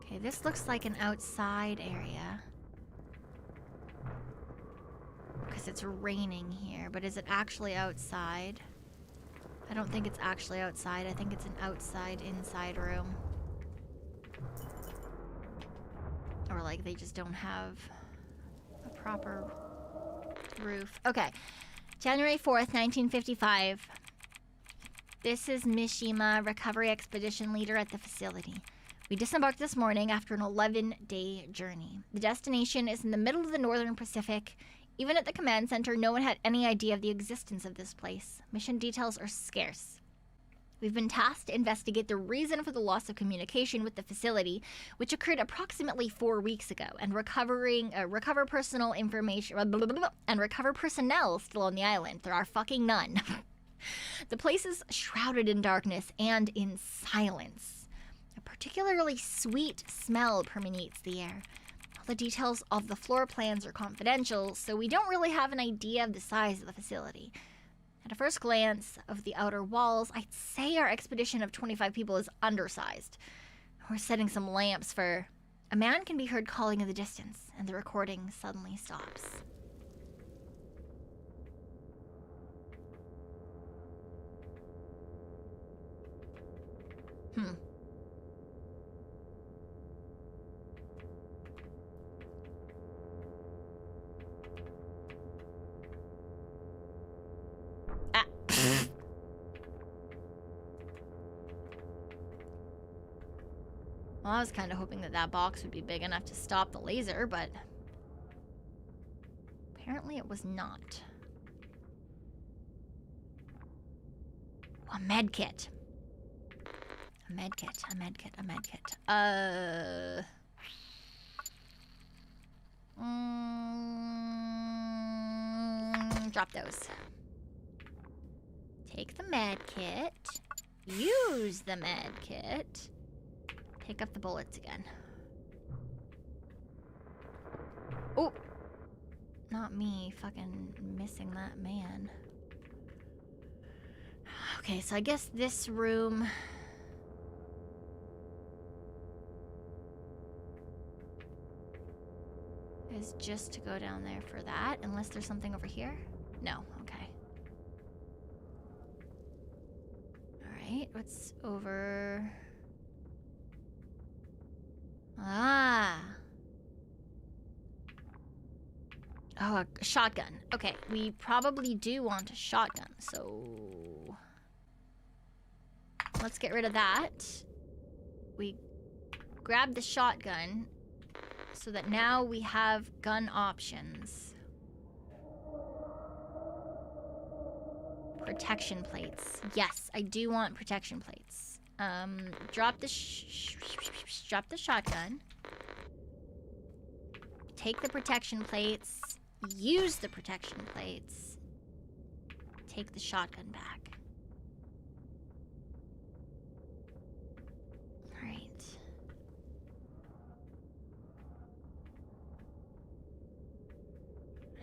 Okay, this looks like an outside area. Because it's raining here, but is it actually outside? I don't think it's actually outside. I think it's an outside-inside room. Or like they just don't have a proper roof. Okay. January 4th, 1955. This is Mishima, recovery expedition leader at the facility. We disembarked this morning after an 11-day journey. The destination is in the middle of the northern Pacific. Even at the command center, no one had any idea of the existence of this place. Mission details are scarce. We've been tasked to investigate the reason for the loss of communication with the facility, which occurred approximately 4 weeks ago, and recover personal information and recover personnel still on the island. There are fucking none. The place is shrouded in darkness and in silence. A particularly sweet smell permeates the air. The details of the floor plans are confidential, so we don't really have an idea of the size of the facility. At first glance of the outer walls, I'd say our expedition of 25 people is undersized. We're setting some lamps for... A man can be heard calling in the distance, and the recording suddenly stops. Well, I was kind of hoping that that box would be big enough to stop the laser, but apparently it was not. A med kit. A med kit, a med kit, a med kit. Drop those. Take the med kit. Use the med kit. Pick up the bullets again. Oh! Not me fucking missing that man. Okay, so I guess this room... is just to go down there for that, unless there's something over here? No, okay. Alright, what's over... Ah. Oh, a shotgun. Okay, we probably do want a shotgun, so... let's get rid of that. We grab the shotgun so that now we have gun options. Protection plates. Yes, I do want protection plates. Drop the shotgun. Take the protection plates. Use the protection plates. Take the shotgun back. Alright.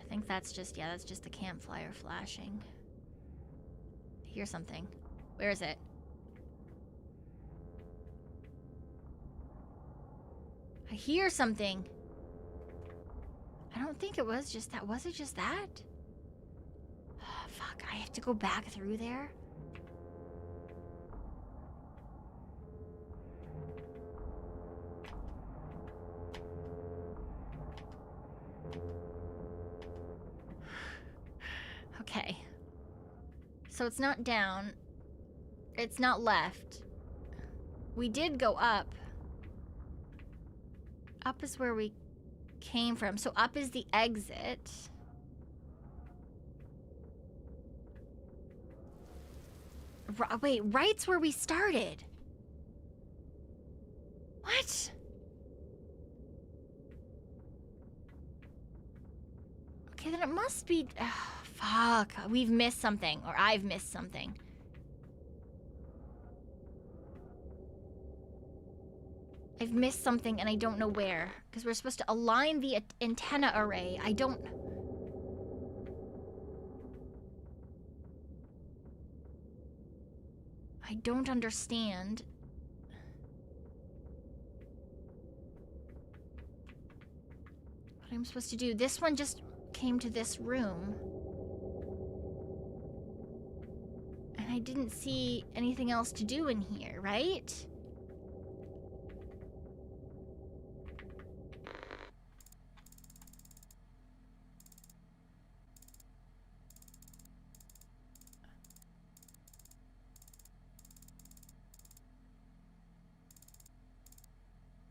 I think that's just, yeah, that's just the campfire flashing. I hear something. Where is it? I hear something. I don't think it was just that. Was it just that? Oh, fuck, I have to go back through there? Okay. So it's not down. It's not left. We did go up. Up is where we came from. So up is the exit. Wait, right's where we started. What? Okay, then it must be... oh, fuck. We've missed something. Or I've missed something. I've missed something and I don't know where. Because we're supposed to align the antenna array. I don't understand. What I'm supposed to do. This one just came to this room. And I didn't see anything else to do in here, right?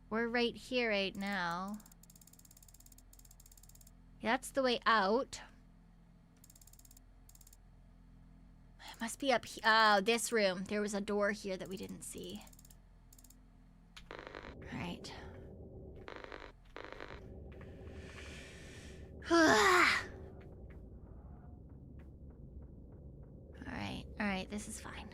We're right here right now. That's the way out. It must be up here. Oh, this room. There was a door here that we didn't see. Alright. Alright, this is fine.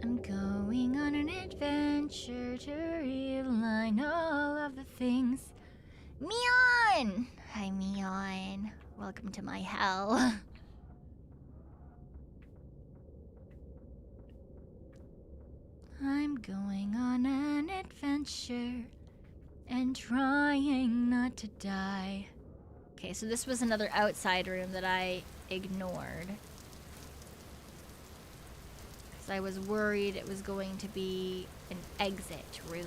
I'm going on an adventure to realign all of the things. Mion! Hi, Mion. Welcome to my hell. I'm going on an adventure and trying not to die. Okay, so this was another outside room that I ignored. Because I was worried it was going to be an exit room.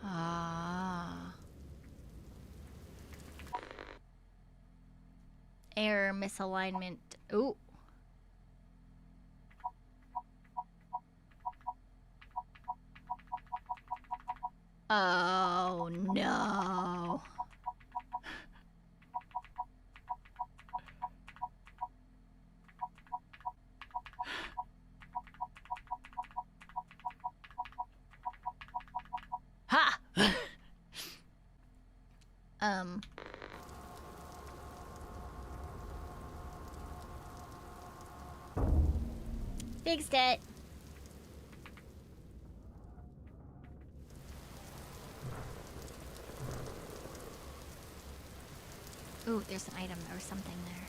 Ah. Error, misalignment. Ooh. Oh no. Ha! Fixed it. Ooh, there's an item or something there.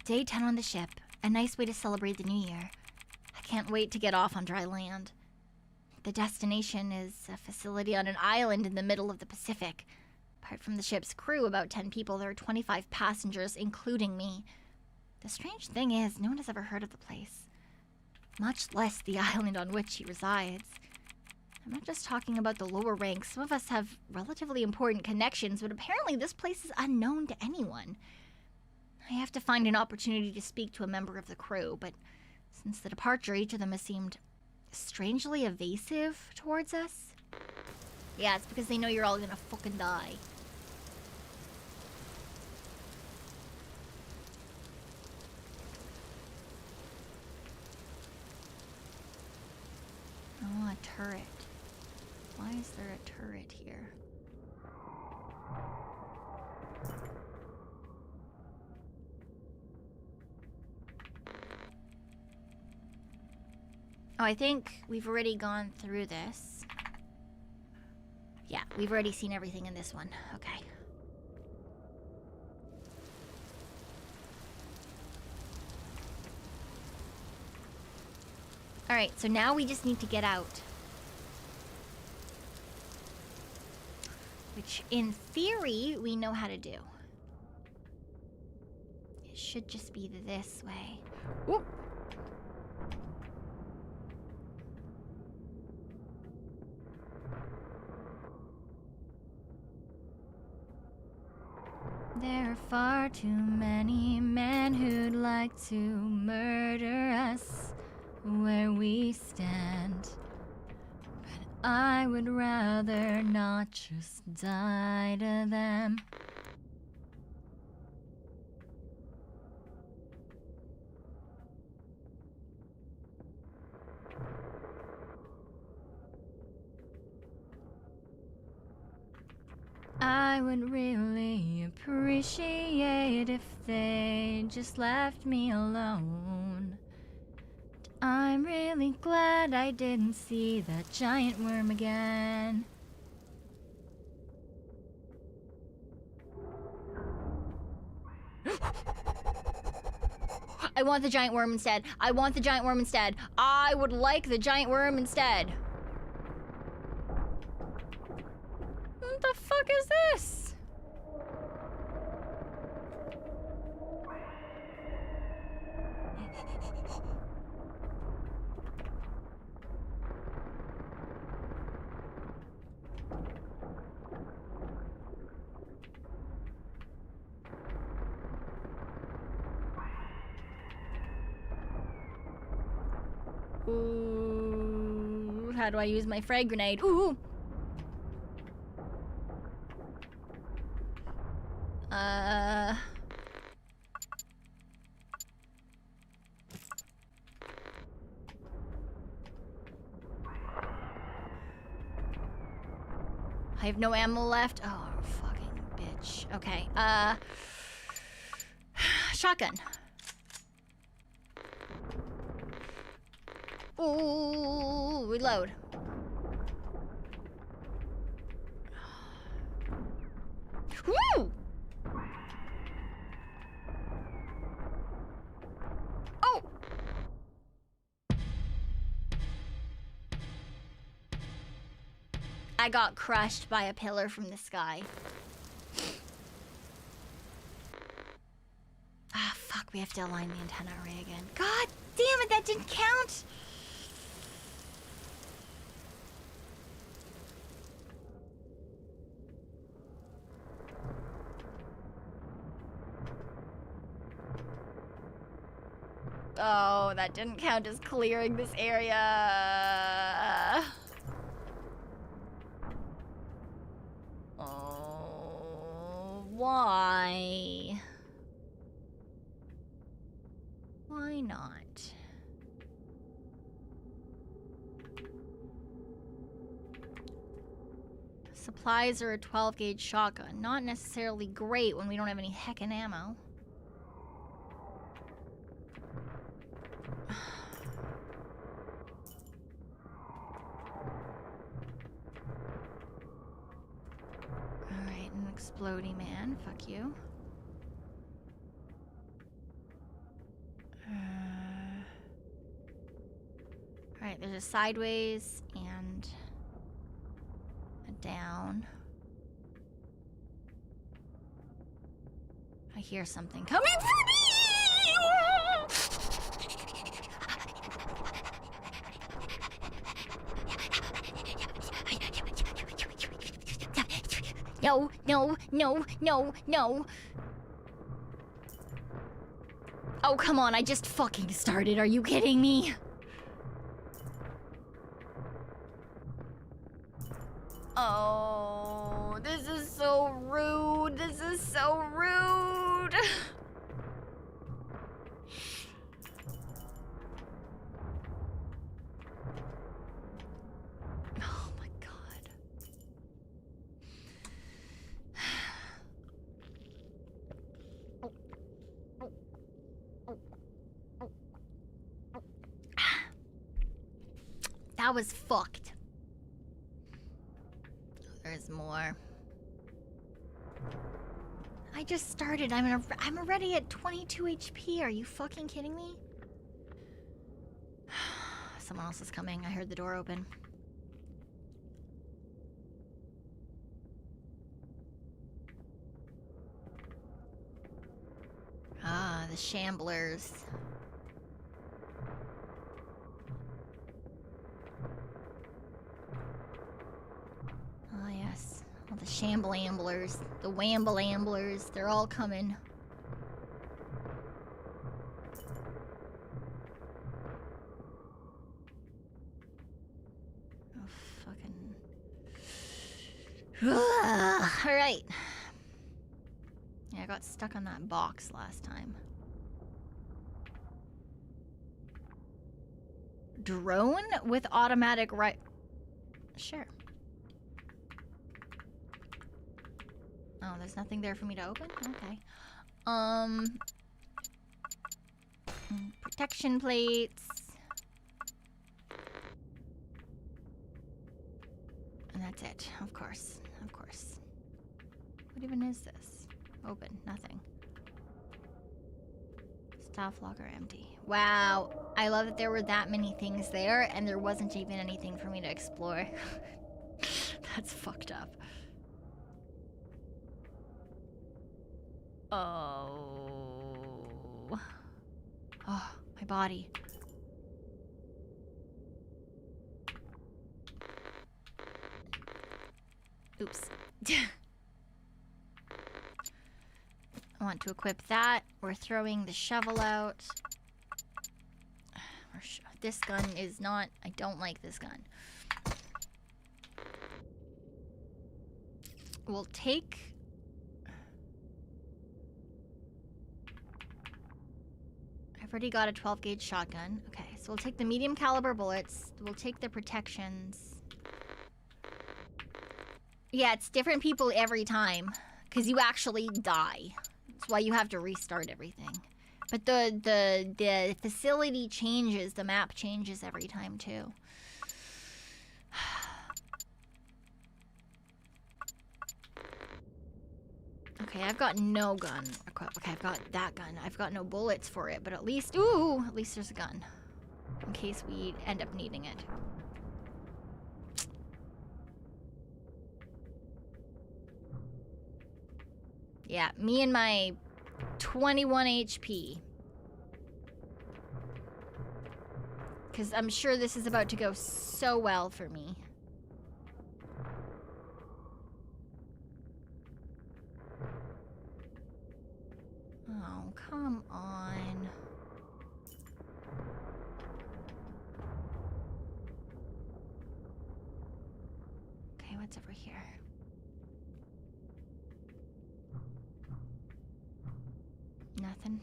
Day 10 on the ship. A nice way to celebrate the new year. I can't wait to get off on dry land. The destination is a facility on an island in the middle of the Pacific. Apart from the ship's crew, about 10 people, there are 25 passengers, including me. The strange thing is, no one has ever heard of the place. Much less the island on which he resides. I'm not just talking about the lower ranks. Some of us have relatively important connections, but apparently this place is unknown to anyone. I have to find an opportunity to speak to a member of the crew, but since the departure, each of them has seemed strangely evasive towards us. Yeah, it's because they know you're all gonna fucking die. Oh, a turret. Why is there a turret here? Oh, I think we've already gone through this. Yeah, we've already seen everything in this one. Okay. Alright, so now we just need to get out. Which, in theory, we know how to do. It should just be this way. Whoop! There are far too many men who'd like to murder us where we stand. But I would rather not just die to them. I would really appreciate if they just left me alone. I'm really glad I didn't see that giant worm again. I want the giant worm instead. I want the giant worm instead. I would like the giant worm instead. What the fuck is this? Ooh, how do I use my frag grenade? Ooh! I have no ammo left. Oh, fucking bitch. Okay, shotgun. Ooh, reload. Woo! Oh! I got crushed by a pillar from the sky. Ah, fuck, we have to align the antenna array again. God damn it, that didn't count! Oh, that didn't count as clearing this area. Oh, why? Why not? Supplies are a 12 gauge shotgun. Not necessarily great when we don't have any heckin' ammo. Alright, an explodey man. Fuck you. Alright, there's a sideways and a down. I hear something coming for me! No, no, no, no, no. Oh, come on, I just fucking started. Are you kidding me? Oh, this is so rude. This is so rude. Oh my god. That was fucked. There's more. I just started. I'm already at 22 HP. Are you fucking kidding me? Someone else is coming. I heard the door open. Ah, the shamblers. Oh, yes. All the shamble-amblers, the wamble-amblers, they're all coming. Oh, fucking... Alright. Yeah, I got stuck on that box last time. Drone with automatic right... Sure. Oh, there's nothing there for me to open? Okay. Protection plates. And that's it. Of course. Of course. What even is this? Open. Nothing. Staff locker empty. Wow. I love that there were that many things there and there wasn't even anything for me to explore. That's fucked up. Oh. Oh, my body. Oops. I want to equip that. We're throwing the shovel out. This gun is not... I don't like this gun. We'll take... I've already got a 12 gauge shotgun. Okay, so we'll take the medium caliber bullets. We'll take the protections. Yeah, it's different people every time. Because you actually die. That's why you have to restart everything. But the facility changes, the map changes every time too. Okay, I've got no gun. Okay, I've got that gun. I've got no bullets for it, but at least, ooh, at least there's a gun. In case we end up needing it. Yeah, me and my 21 HP. Because I'm sure this is about to go so well for me. Oh, come on. Okay, what's over here? Nothing.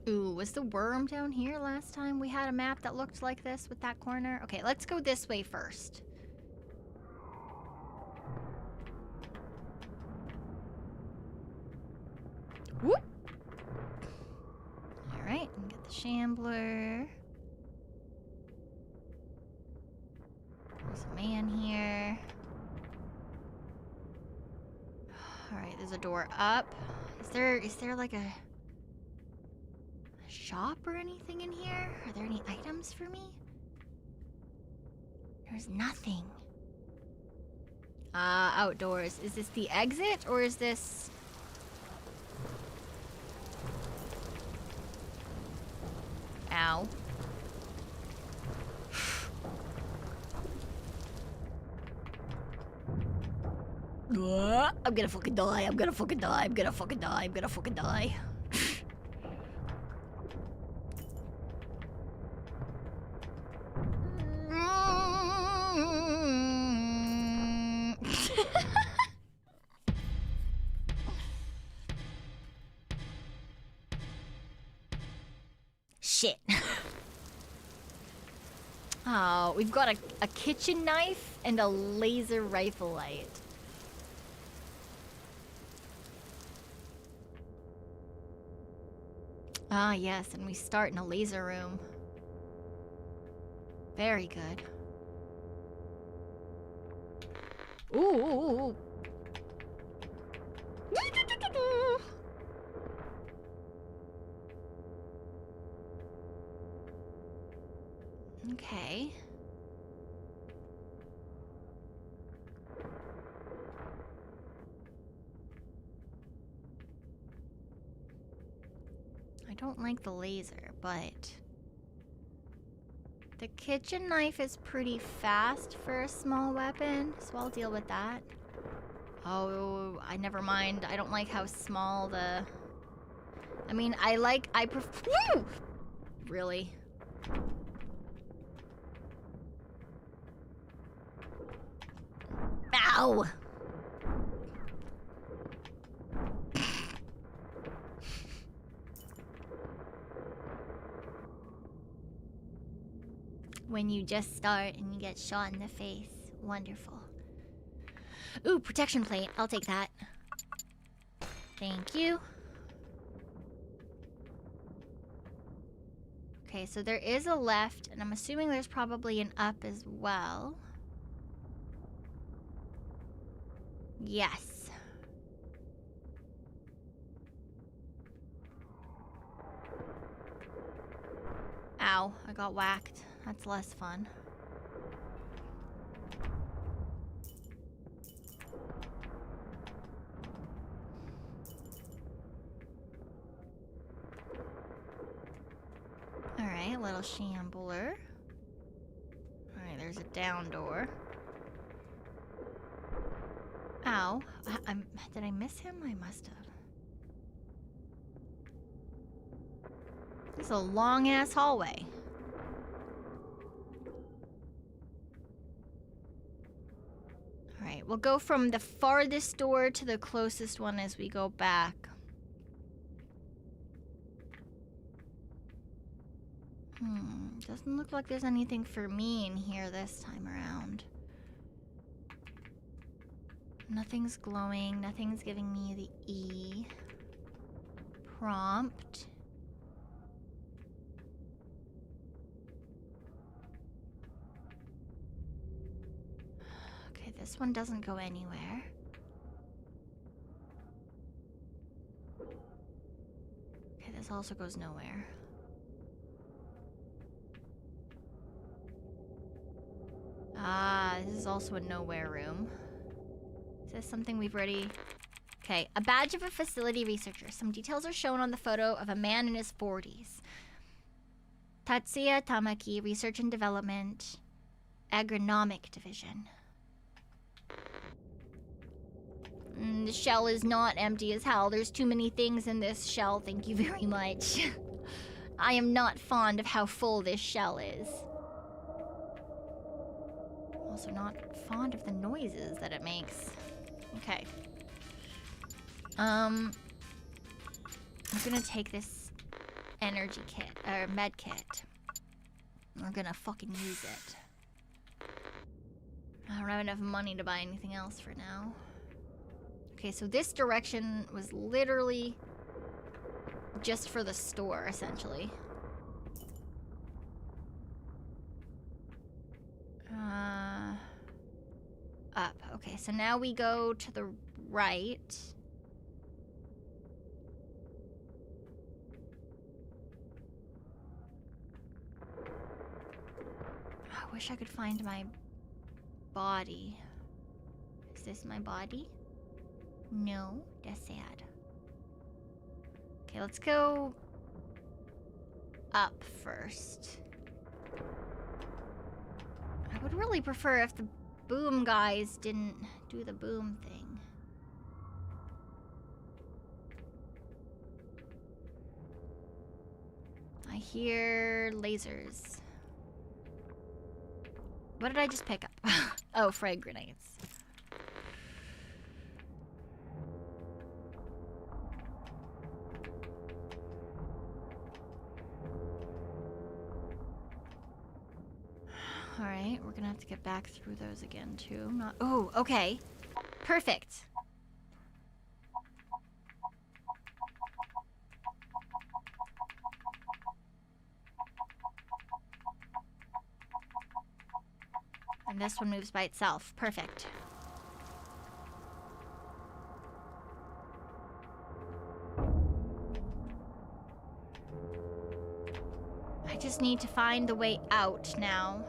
Ooh, was the worm down here last time we had a map that looked like this with that corner? Okay, let's go this way first. Whoop! Alright, and get the shambler. There's a man here. Alright, there's a door up. Is there like a shop or anything in here? Are there any items for me? There's nothing. Outdoors. Is this the exit or is this... Ow. I'm gonna fucking die. I'm gonna fucking die. I'm gonna fucking die. I'm gonna fucking die. Shit. Oh, we've got a kitchen knife and a laser rifle light. Ah, yes, and we start in a laser room. Very good. Ooh. Okay. I don't like the laser, but the kitchen knife is pretty fast for a small weapon, so I'll deal with that. Oh, never mind. I don't like how small the... I mean, I prefer... Really? Ow! When you just start and you get shot in the face. Wonderful. Ooh, protection plate. I'll take that. Thank you. Okay, so there is a left, and I'm assuming there's probably an up as well. Yes. Ow, I got whacked. That's less fun. Alright, a little shambler. Alright, there's a down door. Ow. Did I miss him? I must have. This is a long-ass hallway. Alright, we'll go from the farthest door to the closest one as we go back. Doesn't look like there's anything for me in here this time around. Nothing's glowing, nothing's giving me the E. prompt. Okay, this one doesn't go anywhere. Okay, this also goes nowhere. Ah, this is also a nowhere room. Is this something we've already... Okay, a badge of a facility researcher. Some details are shown on the photo of a man in his 40s. Tatsuya Tamaki, Research and Development, Agronomic Division. The shell is not empty as hell. There's too many things in this shell, thank you very much. I am not fond of how full this shell is. Also not fond of the noises that it makes. Okay. I'm gonna take this energy kit, or med kit. We're gonna fucking use it. I don't have enough money to buy anything else for now. Okay, so this direction was literally just for the store, essentially. Up. Okay, so now we go to the right. I wish I could find my body. Is this my body? No, that's sad. Okay, let's go up first. I would really prefer if the boom guys didn't do the boom thing. I hear lasers. What did I just pick up? Oh, frag grenades. Alright, we're gonna have to get back through those again, too. Not. Oh, okay. Perfect. And this one moves by itself. Perfect. I just need to find the way out now.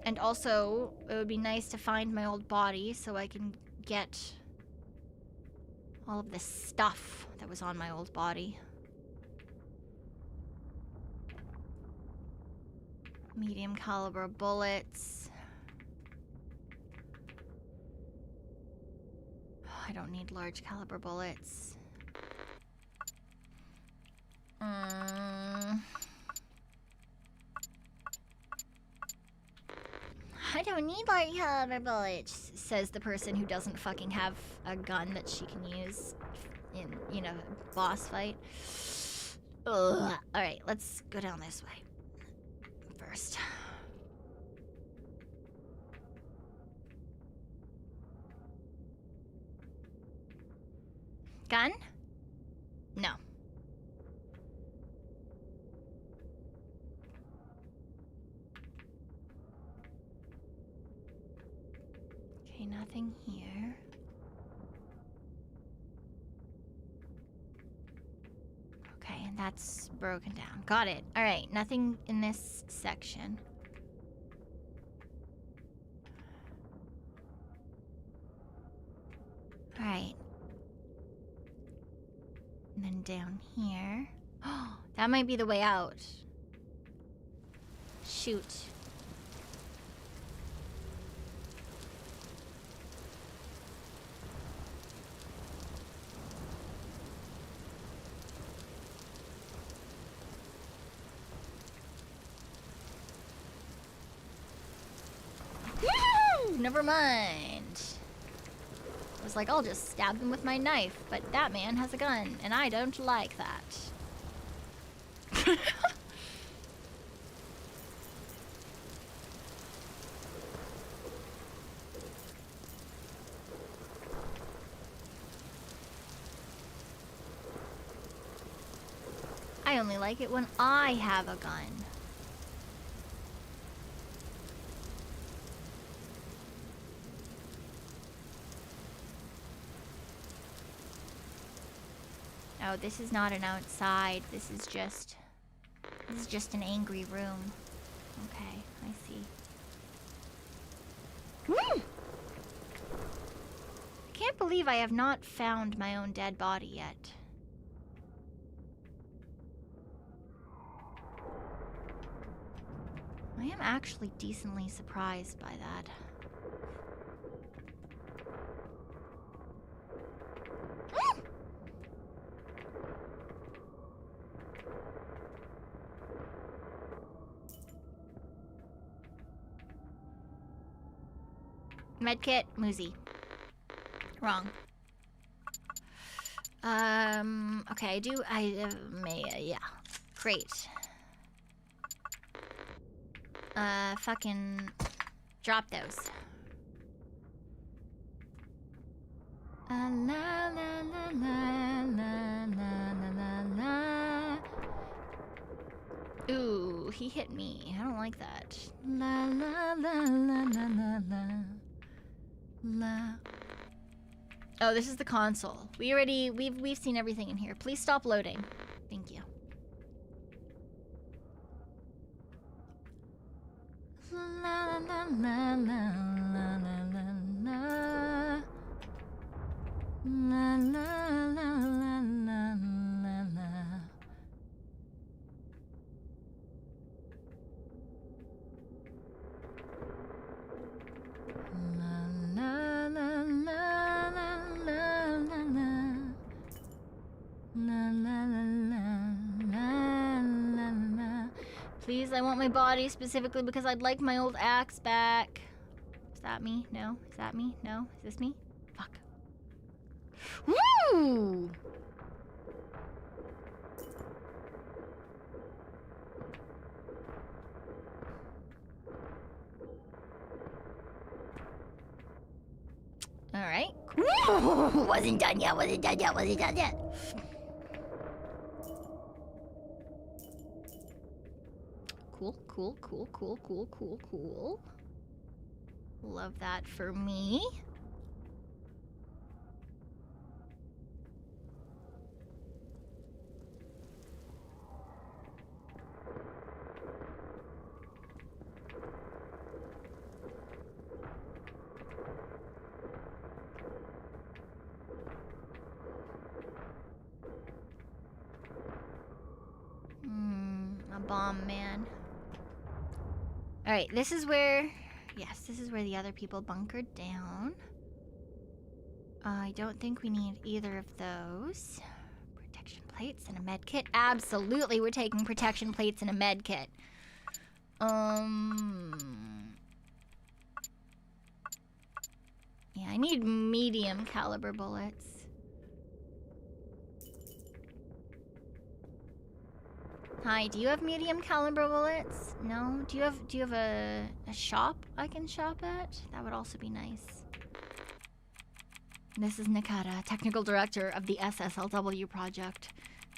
And also, it would be nice to find my old body so I can get all of the stuff that was on my old body. Medium caliber bullets. I don't need large caliber bullets. I don't need large caliber bullets, says the person who doesn't fucking have a gun that she can use in, you know, boss fight. Ugh. Alright, let's go down this way first. Gun? No. Okay, nothing here. Okay, and that's broken down. Got it. All right, nothing in this section. All right. And then down here. Oh, that might be the way out. Shoot. Woo! Never mind. I was like, I'll just stab him with my knife, but that man has a gun, and I don't like that. I only like it when I have a gun. Oh, this is not an outside. This is just an angry room. Okay, I see. I can't believe I have not found my own dead body yet. I am actually decently surprised by that. Medkit, Muzi. Wrong. Okay, yeah. Great. Fucking drop those. La la la la la la la la. Ooh, he hit me. I don't like that. La la la la la la la. La. Oh, this is the console. We've seen everything in here. Please stop loading. Thank you. La la la la la la la. La la la la la la la. Please, I want my body specifically because I'd like my old axe back. Is that me? No? Is that me? No? Is this me? Fuck. Woo! Alright. Wasn't done yet, wasn't done yet, wasn't done yet. Cool, cool, cool, cool, cool, cool, cool. Love that for me. A bomb man. Alright, this is where... Yes, this is where the other people bunkered down. I don't think we need either of those. Protection plates and a med kit. Absolutely, we're taking protection plates and a med kit. Yeah, I need medium caliber bullets. Hi, do you have medium caliber bullets? No? Do you have a shop I can shop at? That would also be nice. This is Nakata, technical director of the SSLW project.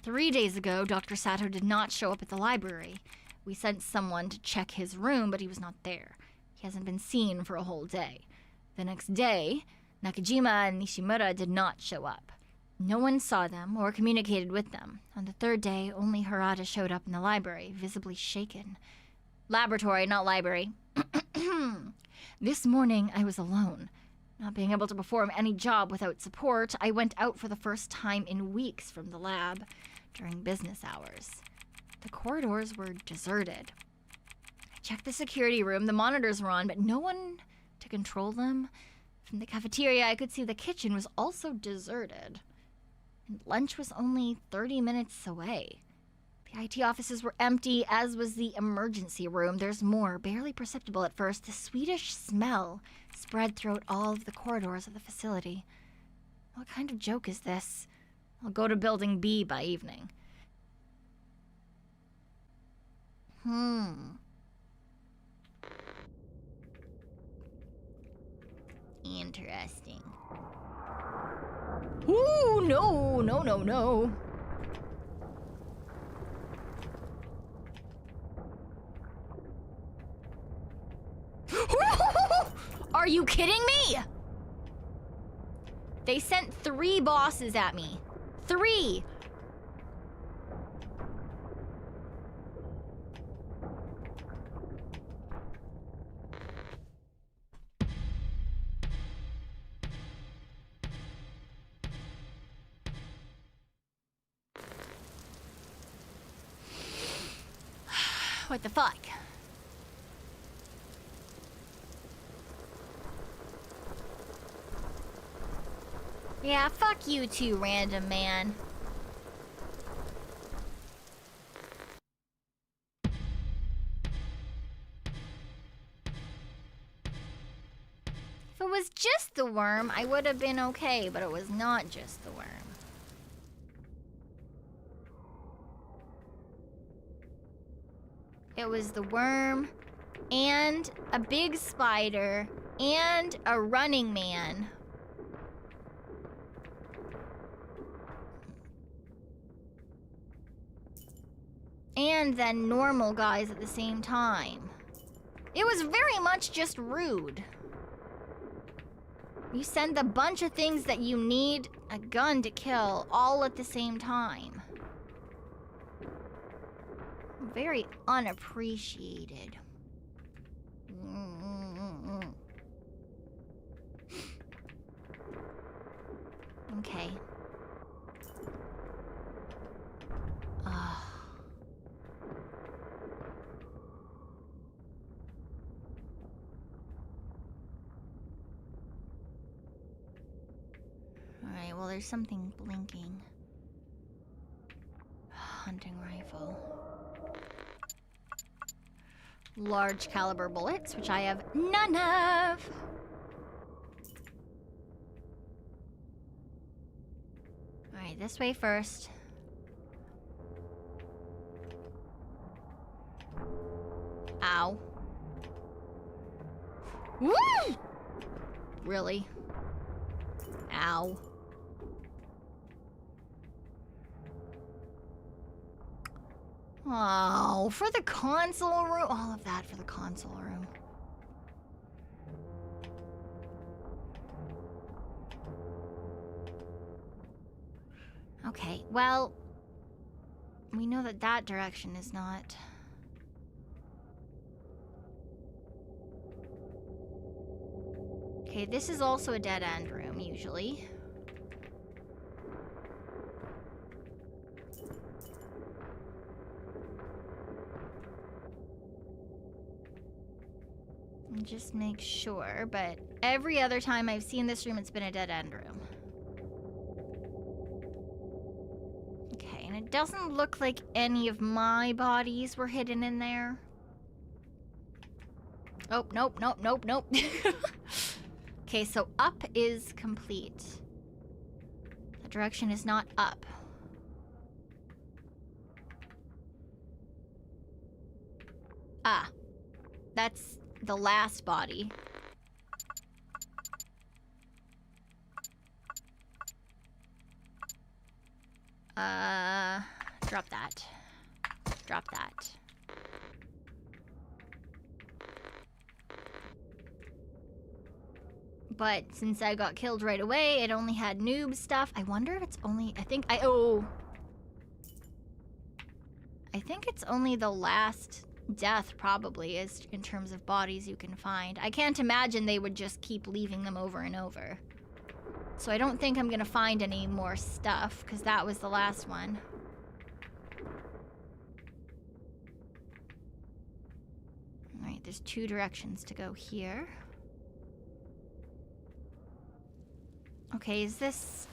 3 days ago, Dr. Sato did not show up at the library. We sent someone to check his room, but he was not there. He hasn't been seen for a whole day. The next day, Nakajima and Nishimura did not show up. No one saw them or communicated with them. On the third day, only Harada showed up in the library, visibly shaken. Laboratory, not library. This morning, I was alone. Not being able to perform any job without support, I went out for the first time in weeks from the lab during business hours. The corridors were deserted. I checked the security room. The monitors were on, but no one to control them. From the cafeteria, I could see the kitchen was also deserted. And lunch was only 30 minutes away. The IT offices were empty, as was the emergency room. There's more, barely perceptible at first. The sweetish smell spread throughout all of the corridors of the facility. What kind of joke is this? I'll go to Building B by evening. Interesting. Ooh, no. Are you kidding me? They sent 3 bosses at me. 3! What the fuck? Yeah, fuck you too, random man. If it was just the worm, I would have been okay, but it was not just the worm. It was the worm, and a big spider, and a running man. And then normal guys at the same time. It was very much just rude. You send a bunch of things that you need a gun to kill all at the same time. Very unappreciated. Okay. Alright, well, there's something blinking. Hunting rifle. Large caliber bullets, which I have none of. Alright, this way first. Ow. Woo! Really? Ow. Oh, for the console room. All of that for the console room. Okay, well, we know that that direction is not. Okay, this is also a dead end room, usually. Just make sure, but every other time I've seen this room, it's been a dead end room. Okay, and it doesn't look like any of my bodies were hidden in there. Oh, nope, nope, nope, nope. Okay, so up is complete. The direction is not up. Ah, that's the last body. Drop that. Drop that. But since I got killed right away, it only had noob stuff. I wonder if it's only, I think it's only the last death probably is in terms of bodies you can find. I can't imagine they would just keep leaving them over and over. So I don't think I'm gonna find any more stuff because that was the last one. Alright, there's 2 directions to go here. Okay, is this...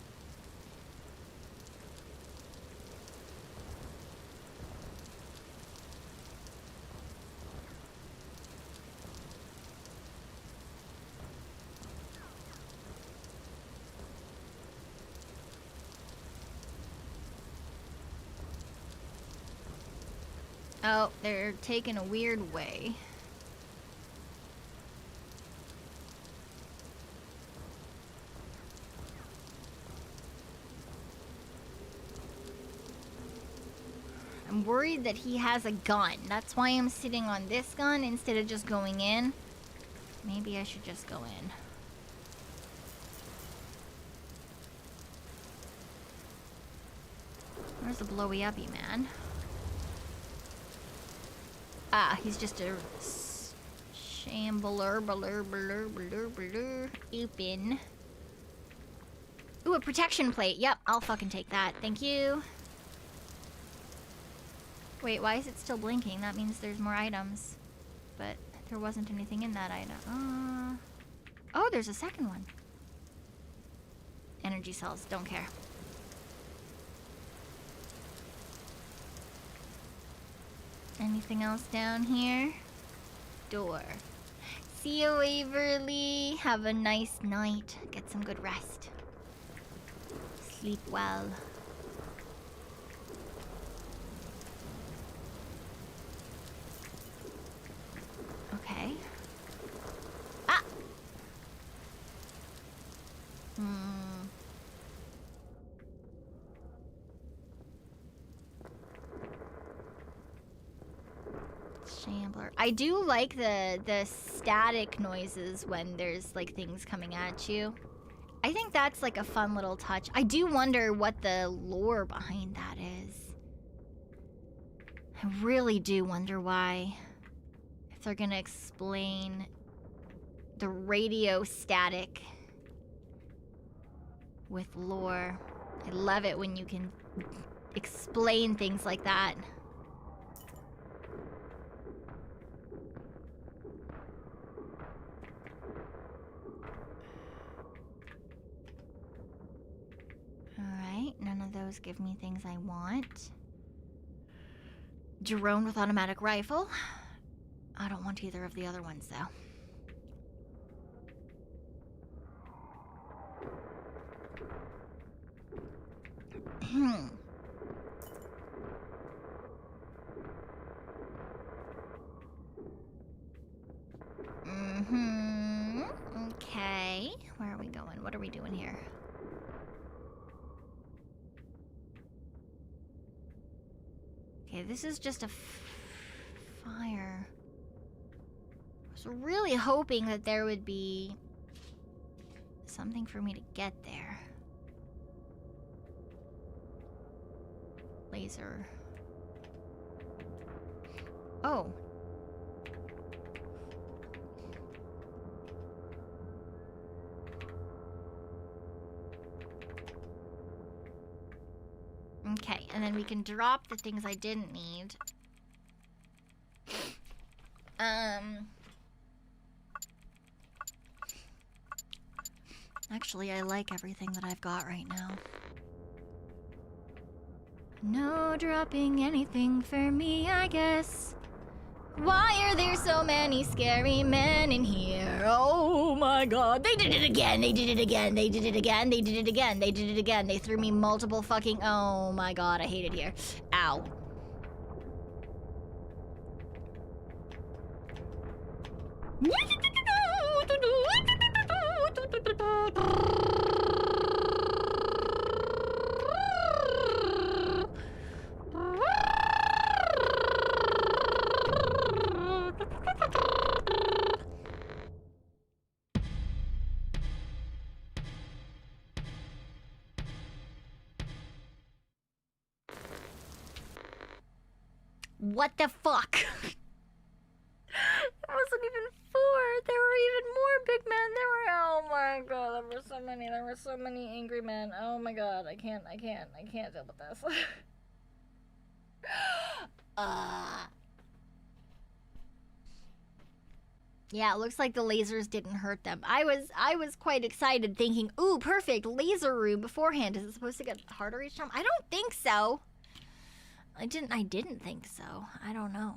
Oh, they're taking a weird way. I'm worried that he has a gun. That's why I'm sitting on this gun instead of just going in. Maybe I should just go in. Where's the blowy uppy man? Ah, he's just a shambler, open. Ooh, a protection plate. Yep, I'll fucking take that. Thank you. Wait, why is it still blinking? That means there's more items. But there wasn't anything in that item. Oh, there's a second one. Energy cells, don't care. Anything else down here? Door. See you, Waverly. Have a nice night. Get some good rest. Sleep well. Okay. Ah! Shambler. I do like the static noises when there's like things coming at you. I think that's like a fun little touch. I do wonder what the lore behind that is. I really do wonder why. If they're gonna explain the radio static with lore. I love it when you can explain things like that. Alright, none of those give me things I want. Drone with automatic rifle. I don't want either of the other ones, though. Okay. Where are we going? What are we doing here? Okay, this is just a fire. I was really hoping that there would be something for me to get there. Laser. Oh. Okay, and then we can drop the things I didn't need. Actually, I like everything that I've got right now. No dropping anything for me, I guess. Why are there so many scary men in here? Oh my god. They did it again. They did it again. They did it again. They did it again. They did it again. They threw me multiple fucking... Oh my god, I hate it here. Ow. What the fuck? It wasn't even 4. There were even more big men. There were, oh my god, there were so many angry men. Oh my god, I can't deal with this. Yeah, it looks like the lasers didn't hurt them. I was quite excited thinking, ooh, perfect, laser room beforehand. Is it supposed to get harder each time? I don't think so. I didn't think so. I don't know.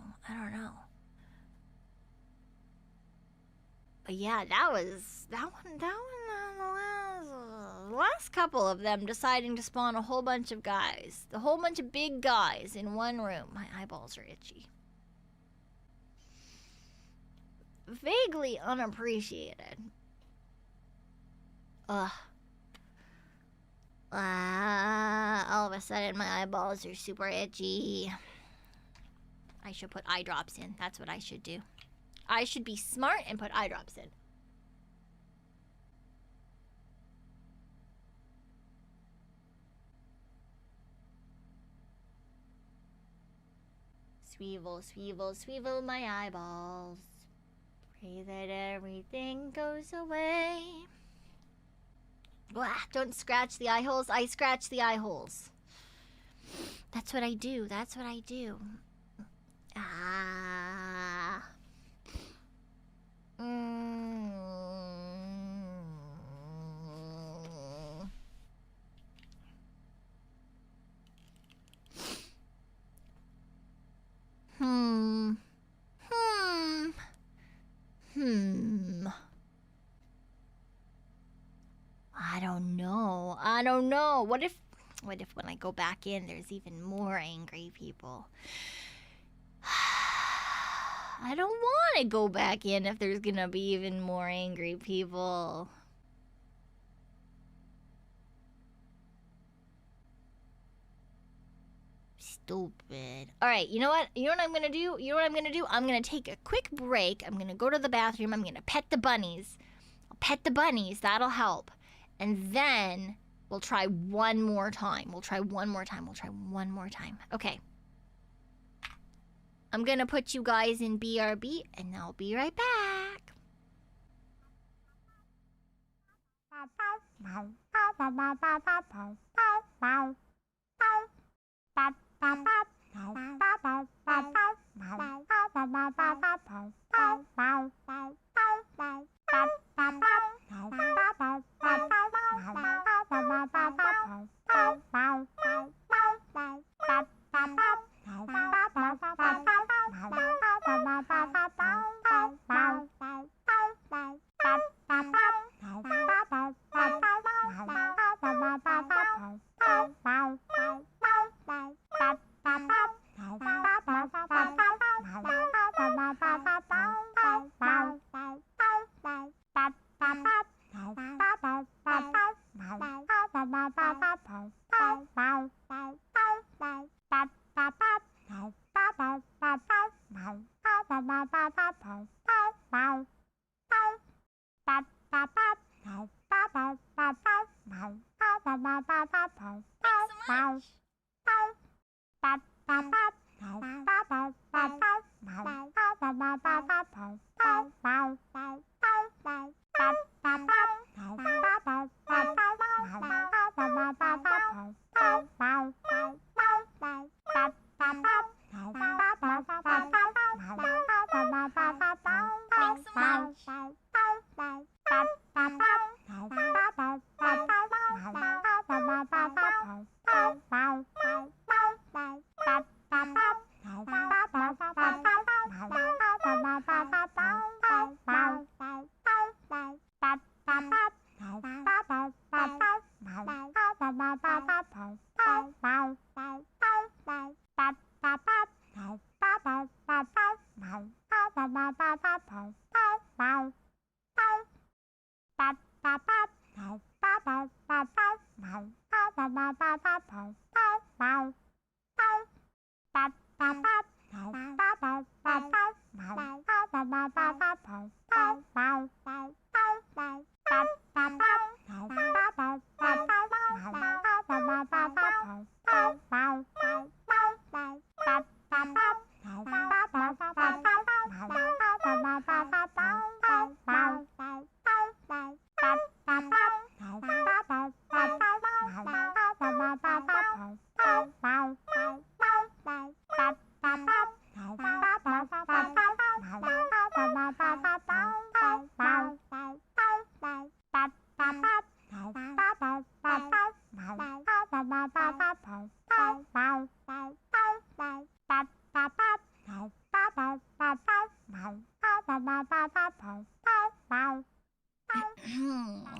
But yeah, that one, the last couple of them deciding to spawn a whole bunch of guys. A whole bunch of big guys in one room. My eyeballs are itchy. Vaguely unappreciated. Ugh. All of a sudden my eyeballs are super itchy. I should put eye drops in. That's what I should do. I should be smart and put eye drops in. swivel, swivel, swivel my eyeballs. Pray that everything goes away. Blah, don't scratch the eye holes. I scratch the eye holes. That's what I do. That's what I do. Ah. I don't know. What if when I go back in, there's even more angry people? I don't want to go back in if there's gonna be even more angry people. Stupid. Alright, you know what? You know what I'm gonna do? I'm gonna take a quick break. I'm gonna go to the bathroom. I'm gonna pet the bunnies. I'll pet the bunnies. That'll help. And then we'll try one more time. Okay. I'm gonna put you guys in BRB, and I'll be right back.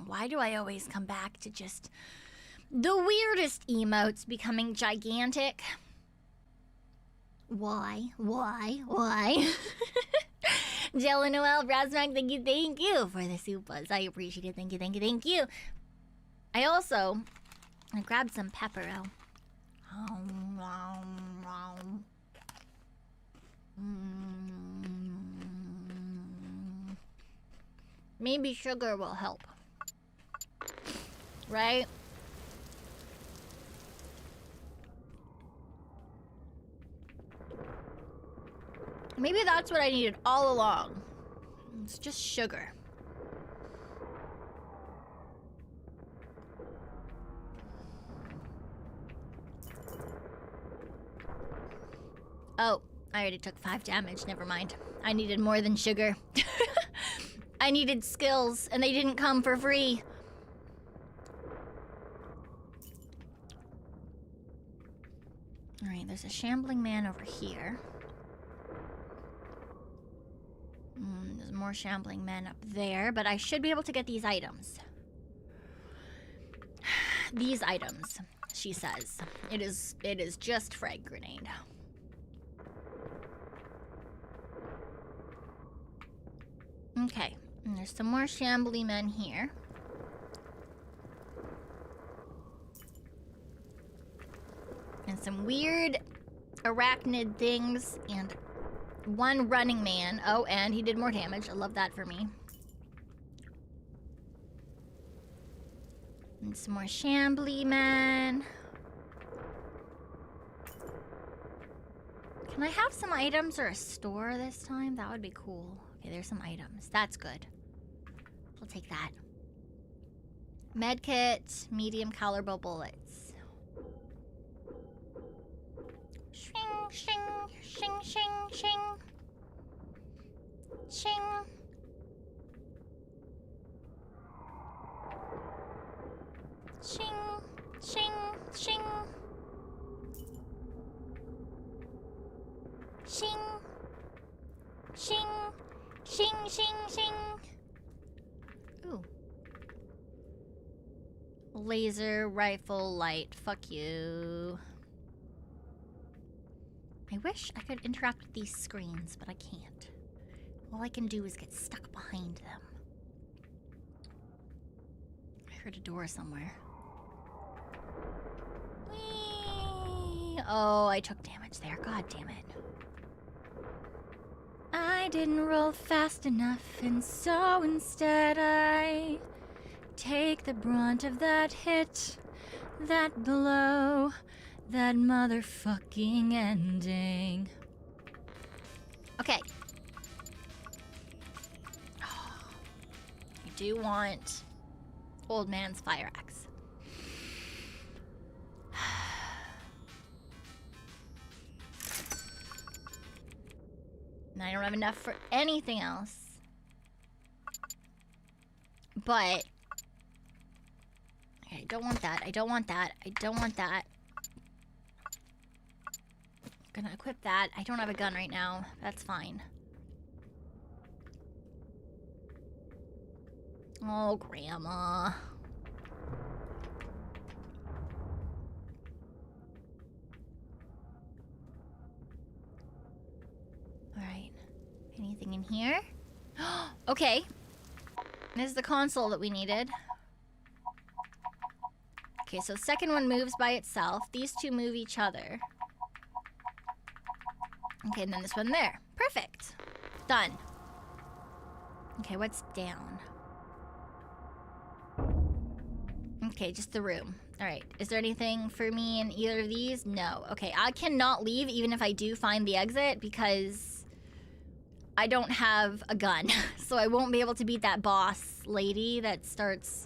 Why do I always come back to just the weirdest emotes becoming gigantic? Why? Jello Noel, Brasnag, thank you for the soupas. I appreciate it. Thank you. I grabbed some pepper. Maybe sugar will help. Right? Maybe that's what I needed all along. It's just sugar. Oh, I already took 5 damage. Never mind. I needed more than sugar. I needed skills, and they didn't come for free. Alright, there's a shambling man over here. There's more shambling men up there, but I should be able to get these items. These items, she says. It is just frag grenade. Okay, and there's some more shambly men here. And some weird arachnid things, and one running man. Oh, and he did more damage. I love that for me. And some more shambly men. Can I have some items or a store this time? That would be cool. Okay, there's some items. That's good. We'll take that. Medkit, medium caliber bullets. Shing, shing, shing, shing, shing. Shing. Shing, shing, shing. Shing. Shing. Shing, shing, shing. Ooh. Laser rifle light. Fuck you. I wish I could interact with these screens, but I can't. All I can do is get stuck behind them. I heard a door somewhere. Whee! Oh, I took damage there. God damn it. I didn't roll fast enough, and so instead I take the brunt of that hit, that blow, that motherfucking ending. Okay. I do want old man's fire axe. And I don't have enough for anything else. But okay, I don't want that. I don't want that. I don't want that. I'm gonna equip that. I don't have a gun right now. That's fine. Oh, Grandma. Alright. Anything in here? Okay. This is the console that we needed. Okay, so second one moves by itself. These two move each other. Okay, and then this one there. Perfect. Done. Okay, what's down? Okay, just the room. Alright, is there anything for me in either of these? No. Okay, I cannot leave even if I do find the exit because I don't have a gun. So I won't be able to beat that boss lady that starts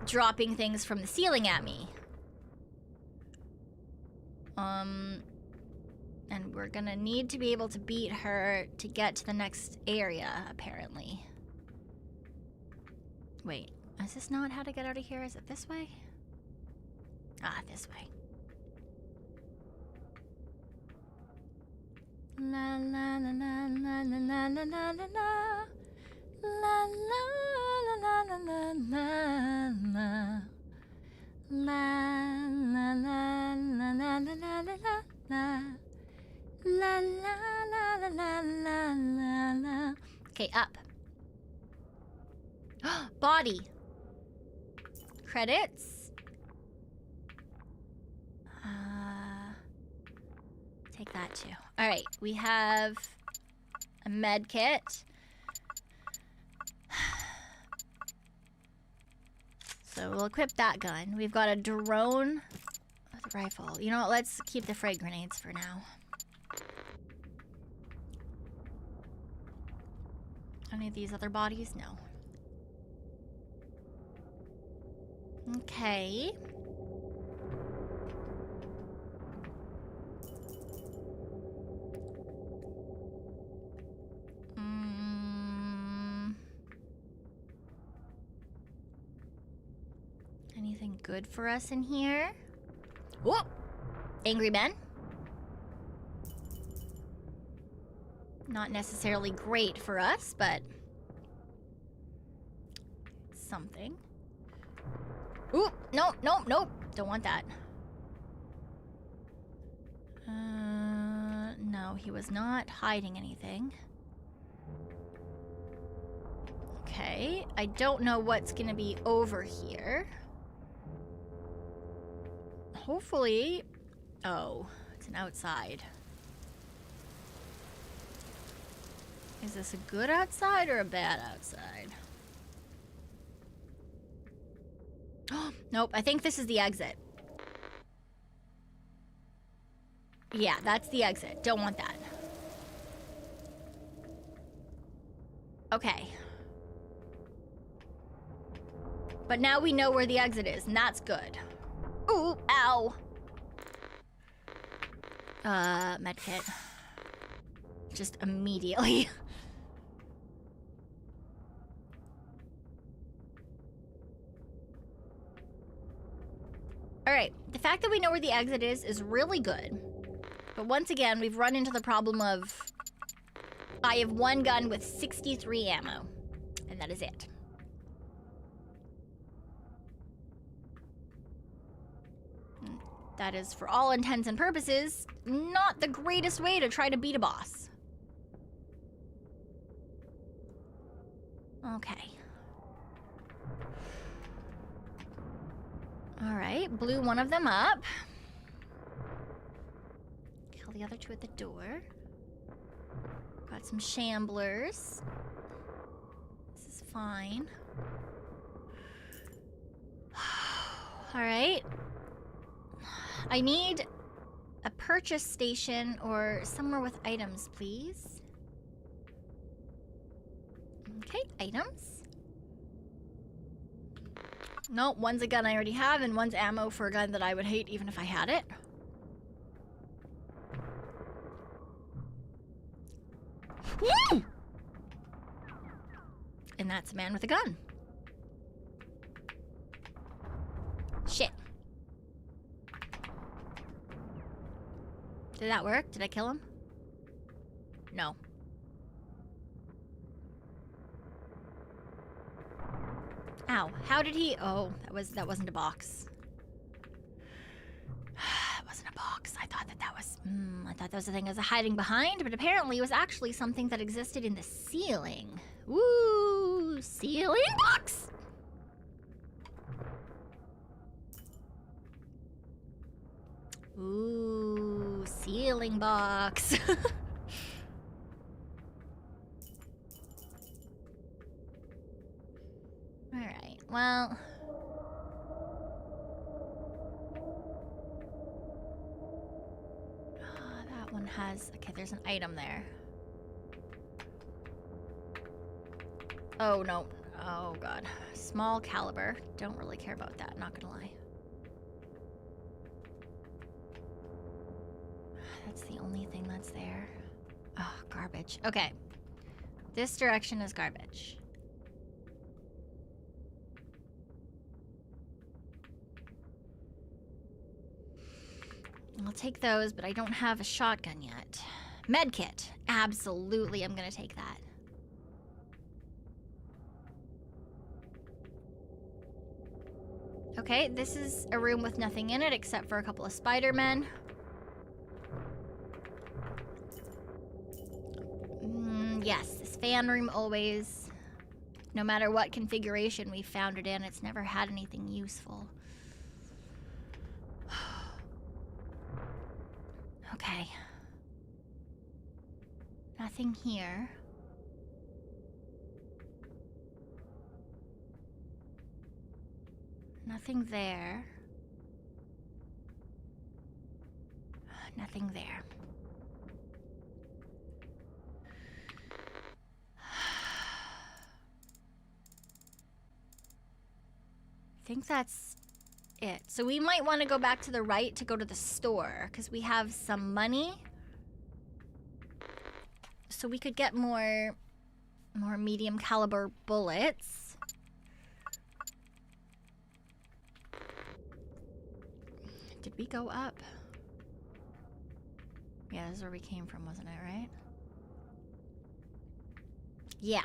dropping things from the ceiling at me. And we're gonna need to be able to beat her to get to the next area, apparently. Wait, is this not how to get out of here? Is it this way? Ah, this way. La la la la la la la la la la. La la la la la la la la. La la la la la la la la la. La la la la la la la la. Okay, up. Body. Credits. Take that too. Alright, we have a med kit. So we'll equip that gun. We've got a drone with a rifle. You know what, let's keep the frag grenades for now. Any of these other bodies? No. Okay. Anything good for us in here? Whoa! Angry men? Not necessarily great for us, but something. Ooh, no, no, no. Don't want that. No, he was not hiding anything. Okay, I don't know what's gonna be over here. Hopefully... Oh, it's an outside. Is this a good outside or a bad outside? Oh, nope, I think this is the exit. Yeah, that's the exit. Don't want that. Okay. But now we know where the exit is, and that's good. Ooh, ow. Medkit. Just immediately. Alright, the fact that we know where the exit is really good. But once again, we've run into the problem of... I have one gun with 63 ammo. And that is it. That is, for all intents and purposes, not the greatest way to try to beat a boss. Okay. Alright, blew one of them up. Kill the other two at the door. Got some shamblers. This is fine. Alright. I need a purchase station or somewhere with items, please. Okay, items. No, one's a gun I already have, and one's ammo for a gun that I would hate even if I had it. Woo! And that's a man with a gun. Shit. Did that work? Did I kill him? No. Ow. How did he... Oh, that wasn't a box. It wasn't a box. I thought that was... I thought that was the thing I was hiding behind, but apparently it was actually something that existed in the ceiling. Woo! Ceiling box! Ooh, ceiling box. Alright, well... that one has... Okay, there's an item there. Oh, no. Oh, God. Small caliber. Don't really care about that, not gonna lie. That's the only thing that's there. Oh, garbage. Okay. This direction is garbage. I'll take those, but I don't have a shotgun yet. Medkit. Absolutely, I'm gonna take that. Okay, this is a room with nothing in it except for a couple of Spider-Men. Yes, this fan room always, no matter what configuration we found it in, it's never had anything useful. Okay. Nothing here. Nothing there. Nothing there. think that's it. So we might want to go back to the right to go to the store, because we have some money. So we could get more medium caliber bullets. Did we go up? Yeah, this is where we came from, wasn't it, right? Yeah.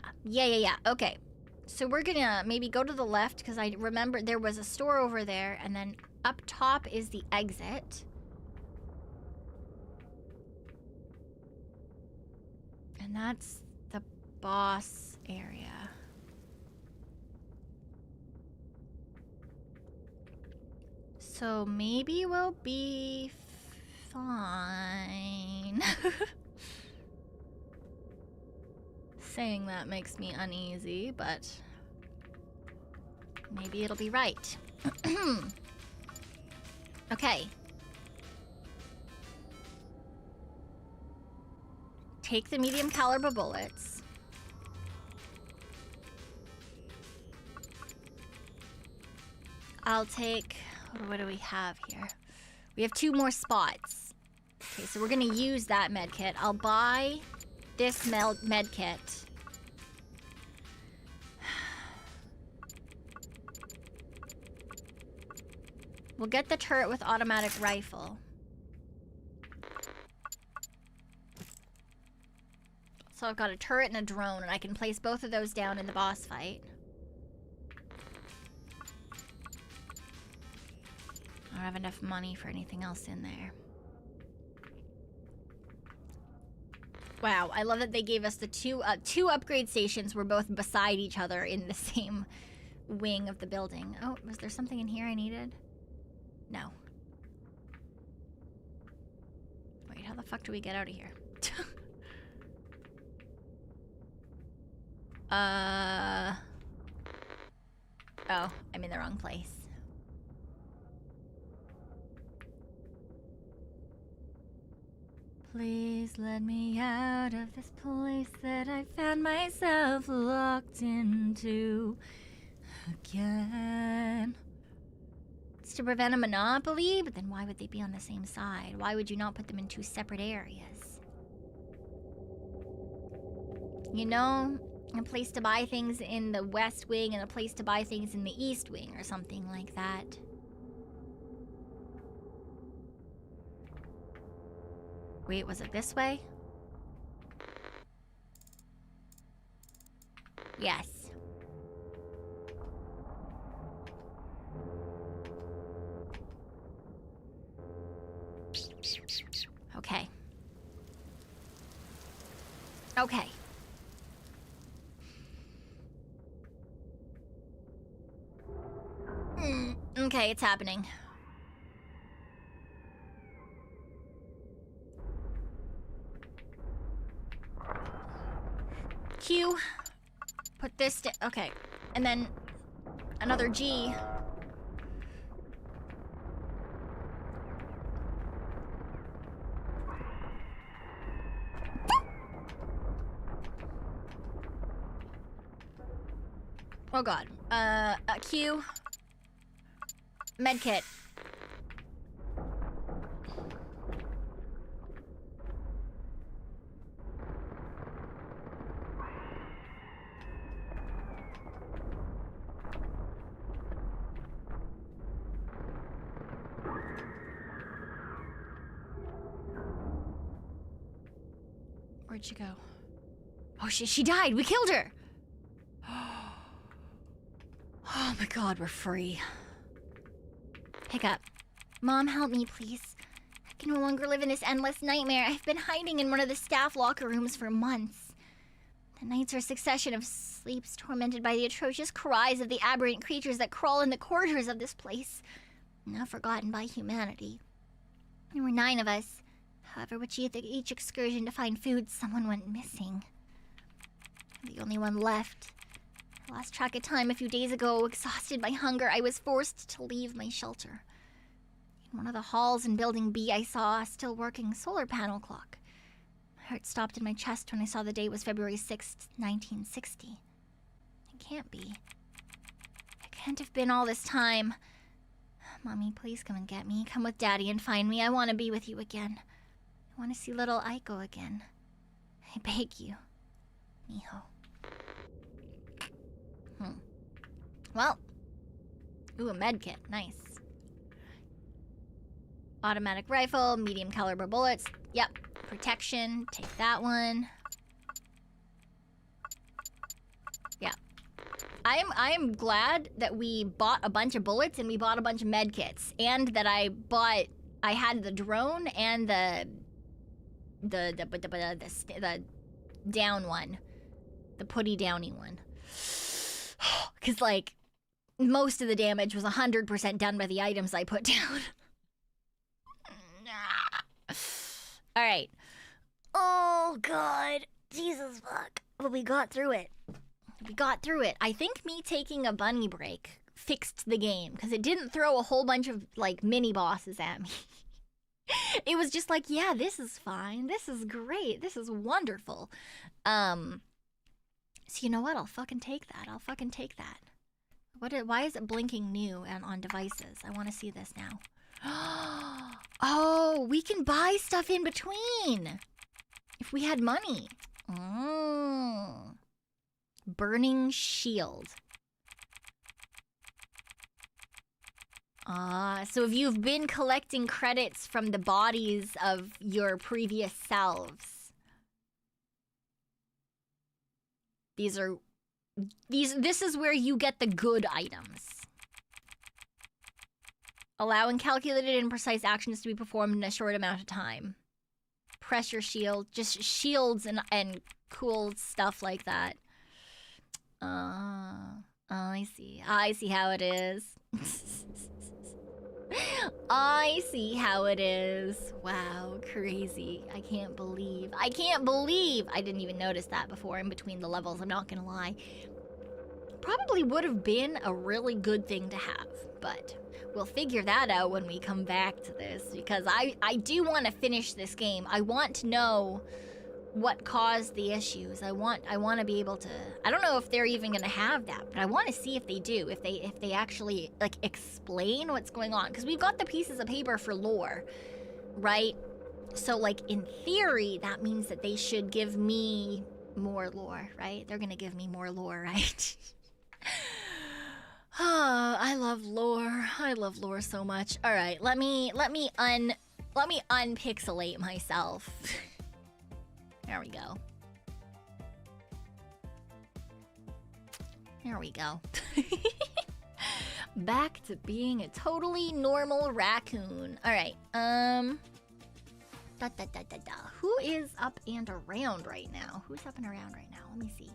Okay. So we're gonna maybe go to the left, because I remember there was a store over there, and then up top is the exit. And that's the boss area. So maybe we'll be fine. Saying that makes me uneasy, but maybe it'll be right. Okay. Take the medium caliber bullets. I'll take... What do we have here? We have 2 more spots. Okay, so we're gonna use that med kit. I'll buy this med kit. We'll get the turret with automatic rifle. So I've got a turret and a drone, and I can place both of those down in the boss fight. I don't have enough money for anything else in there. Wow, I love that they gave us the two upgrade stations were both beside each other in the same wing of the building. Oh, was there something in here I needed? No. Wait, how the fuck do we get out of here? Oh, I'm in the wrong place. Please let me out of this place that I found myself locked into again. It's to prevent a monopoly, but then why would they be on the same side? Why would you not put them in 2 separate areas? You know, a place to buy things in the west wing and a place to buy things in the east wing or something like that. Wait, was it this way? Yes. Okay. Okay. Okay, it's happening. Q. Put this okay. And then another G. Oh god. Q. Medkit. Where'd she go? Oh, she died. We killed her. Oh my god, we're free. Hiccup. Mom, help me, please. I can no longer live in this endless nightmare. I've been hiding in one of the staff locker rooms for months. The nights are a succession of sleeps tormented by the atrocious cries of the aberrant creatures that crawl in the corridors of this place, now forgotten by humanity. There were 9 of us. However, with each excursion to find food, someone went missing. I'm the only one left. I lost track of time a few days ago. Exhausted by hunger, I was forced to leave my shelter. In one of the halls in Building B, I saw a still working solar panel clock. My heart stopped in my chest when I saw the date was February 6th, 1960. It can't be. It can't have been all this time. Mommy, please come and get me. Come with Daddy and find me. I want to be with you again. I want to see little Aiko again. I beg you. Miho. Well. Ooh, a med kit. Nice. Automatic rifle, medium caliber bullets. Yep. Protection. Take that one. Yeah. I'm glad that we bought a bunch of bullets and we bought a bunch of med kits. And that I had the drone and the down one. The putty downy one. Because, like, most of the damage was 100% done by the items I put down. Alright. Oh, God. Jesus, fuck. But we got through it. We got through it. I think me taking a bunny break fixed the game, because it didn't throw a whole bunch of, like, mini-bosses at me. It was just like, yeah, this is fine. This is great. This is wonderful. So you know what? I'll fucking take that. I'll fucking take that. Why is it blinking new and on devices? I want to see this now. Oh, we can buy stuff in between. If we had money. Oh. Burning shield. So if you've been collecting credits from the bodies of your previous selves, this is where you get the good items. Allowing calculated and precise actions to be performed in a short amount of time. Pressure shield, just shields and cool stuff like that. I see. I see how it is. I see how it is. Wow, crazy. I can't believe I didn't even notice that before in between the levels, I'm not gonna lie. Probably would have been a really good thing to have, but we'll figure that out when we come back to this, because I do want to finish this game. I want to know what caused the issues. I want to be able to. I don't know if they're even gonna have that, but I want to see if they do. If they actually like explain what's going on, because we've got the pieces of paper for lore, right? So like in theory, that means that they should give me more lore, right? They're gonna give me more lore, right? Oh, I love lore. I love lore so much. All right, let me unpixelate myself. There we go. There we go. Back to being a totally normal raccoon. All right. Who is up and around right now? Who's up and around right now? Let me see.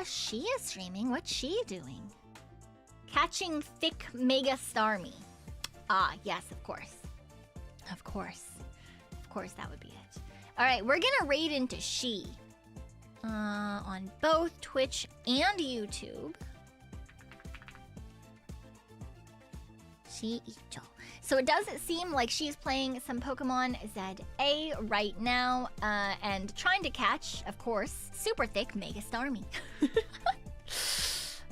She is streaming. What's she doing? Catching thick mega starmie. Ah, yes, of course. Of course. Of course, that would be it. Alright, we're gonna raid into She. On both Twitch and YouTube. She Icho. So it does seem like she's playing some Pokemon ZA right now. And trying to catch, of course, super thick Mega Starmie.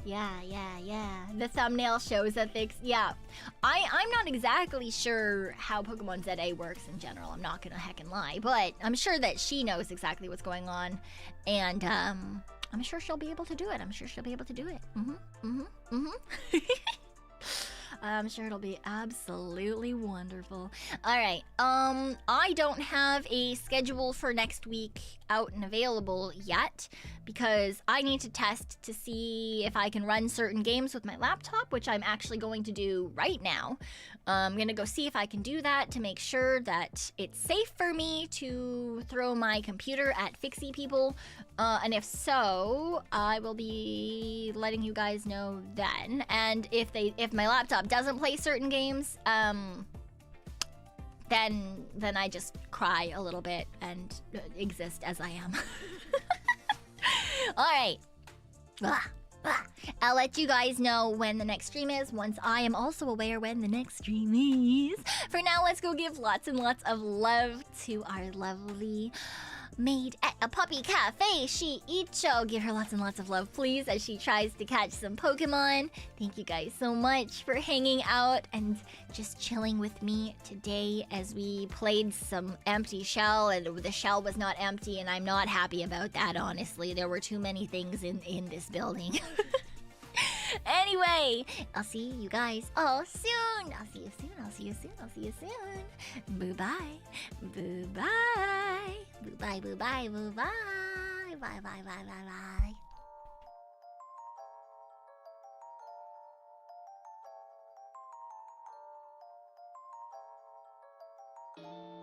Yeah. The thumbnail shows that things. Yeah. I'm not exactly sure how Pokemon ZA works in general. I'm not gonna heckin' lie. But I'm sure that she knows exactly what's going on. And I'm sure she'll be able to do it. I'm sure it'll be absolutely wonderful. Alright, I don't have a schedule for next week out and available yet, because I need to test to see if I can run certain games with my laptop, which I'm actually going to do right now. I'm gonna go see if I can do that to make sure that it's safe for me to throw my computer at fixie people, and if so, I will be letting you guys know then. And if my laptop doesn't play certain games, then I just cry a little bit and exist as I am. Alright. I'll let you guys know when the next stream is, once I am also aware when the next stream is. For now, let's go give lots and lots of love to our lovely made at a puppy cafe. She Icho. Give her lots and lots of love, please, as she tries to catch some Pokemon. Thank you guys so much for hanging out and just chilling with me today as we played some empty shell, and the shell was not empty, and I'm not happy about that, honestly. There were too many things in this building. Anyway, I'll see you guys all soon. I'll see you soon. I'll see you soon. I'll see you soon. Boo-bye. Boo-bye. Boo-bye, boo-bye, boo-bye. Bye, bye, bye, bye, bye.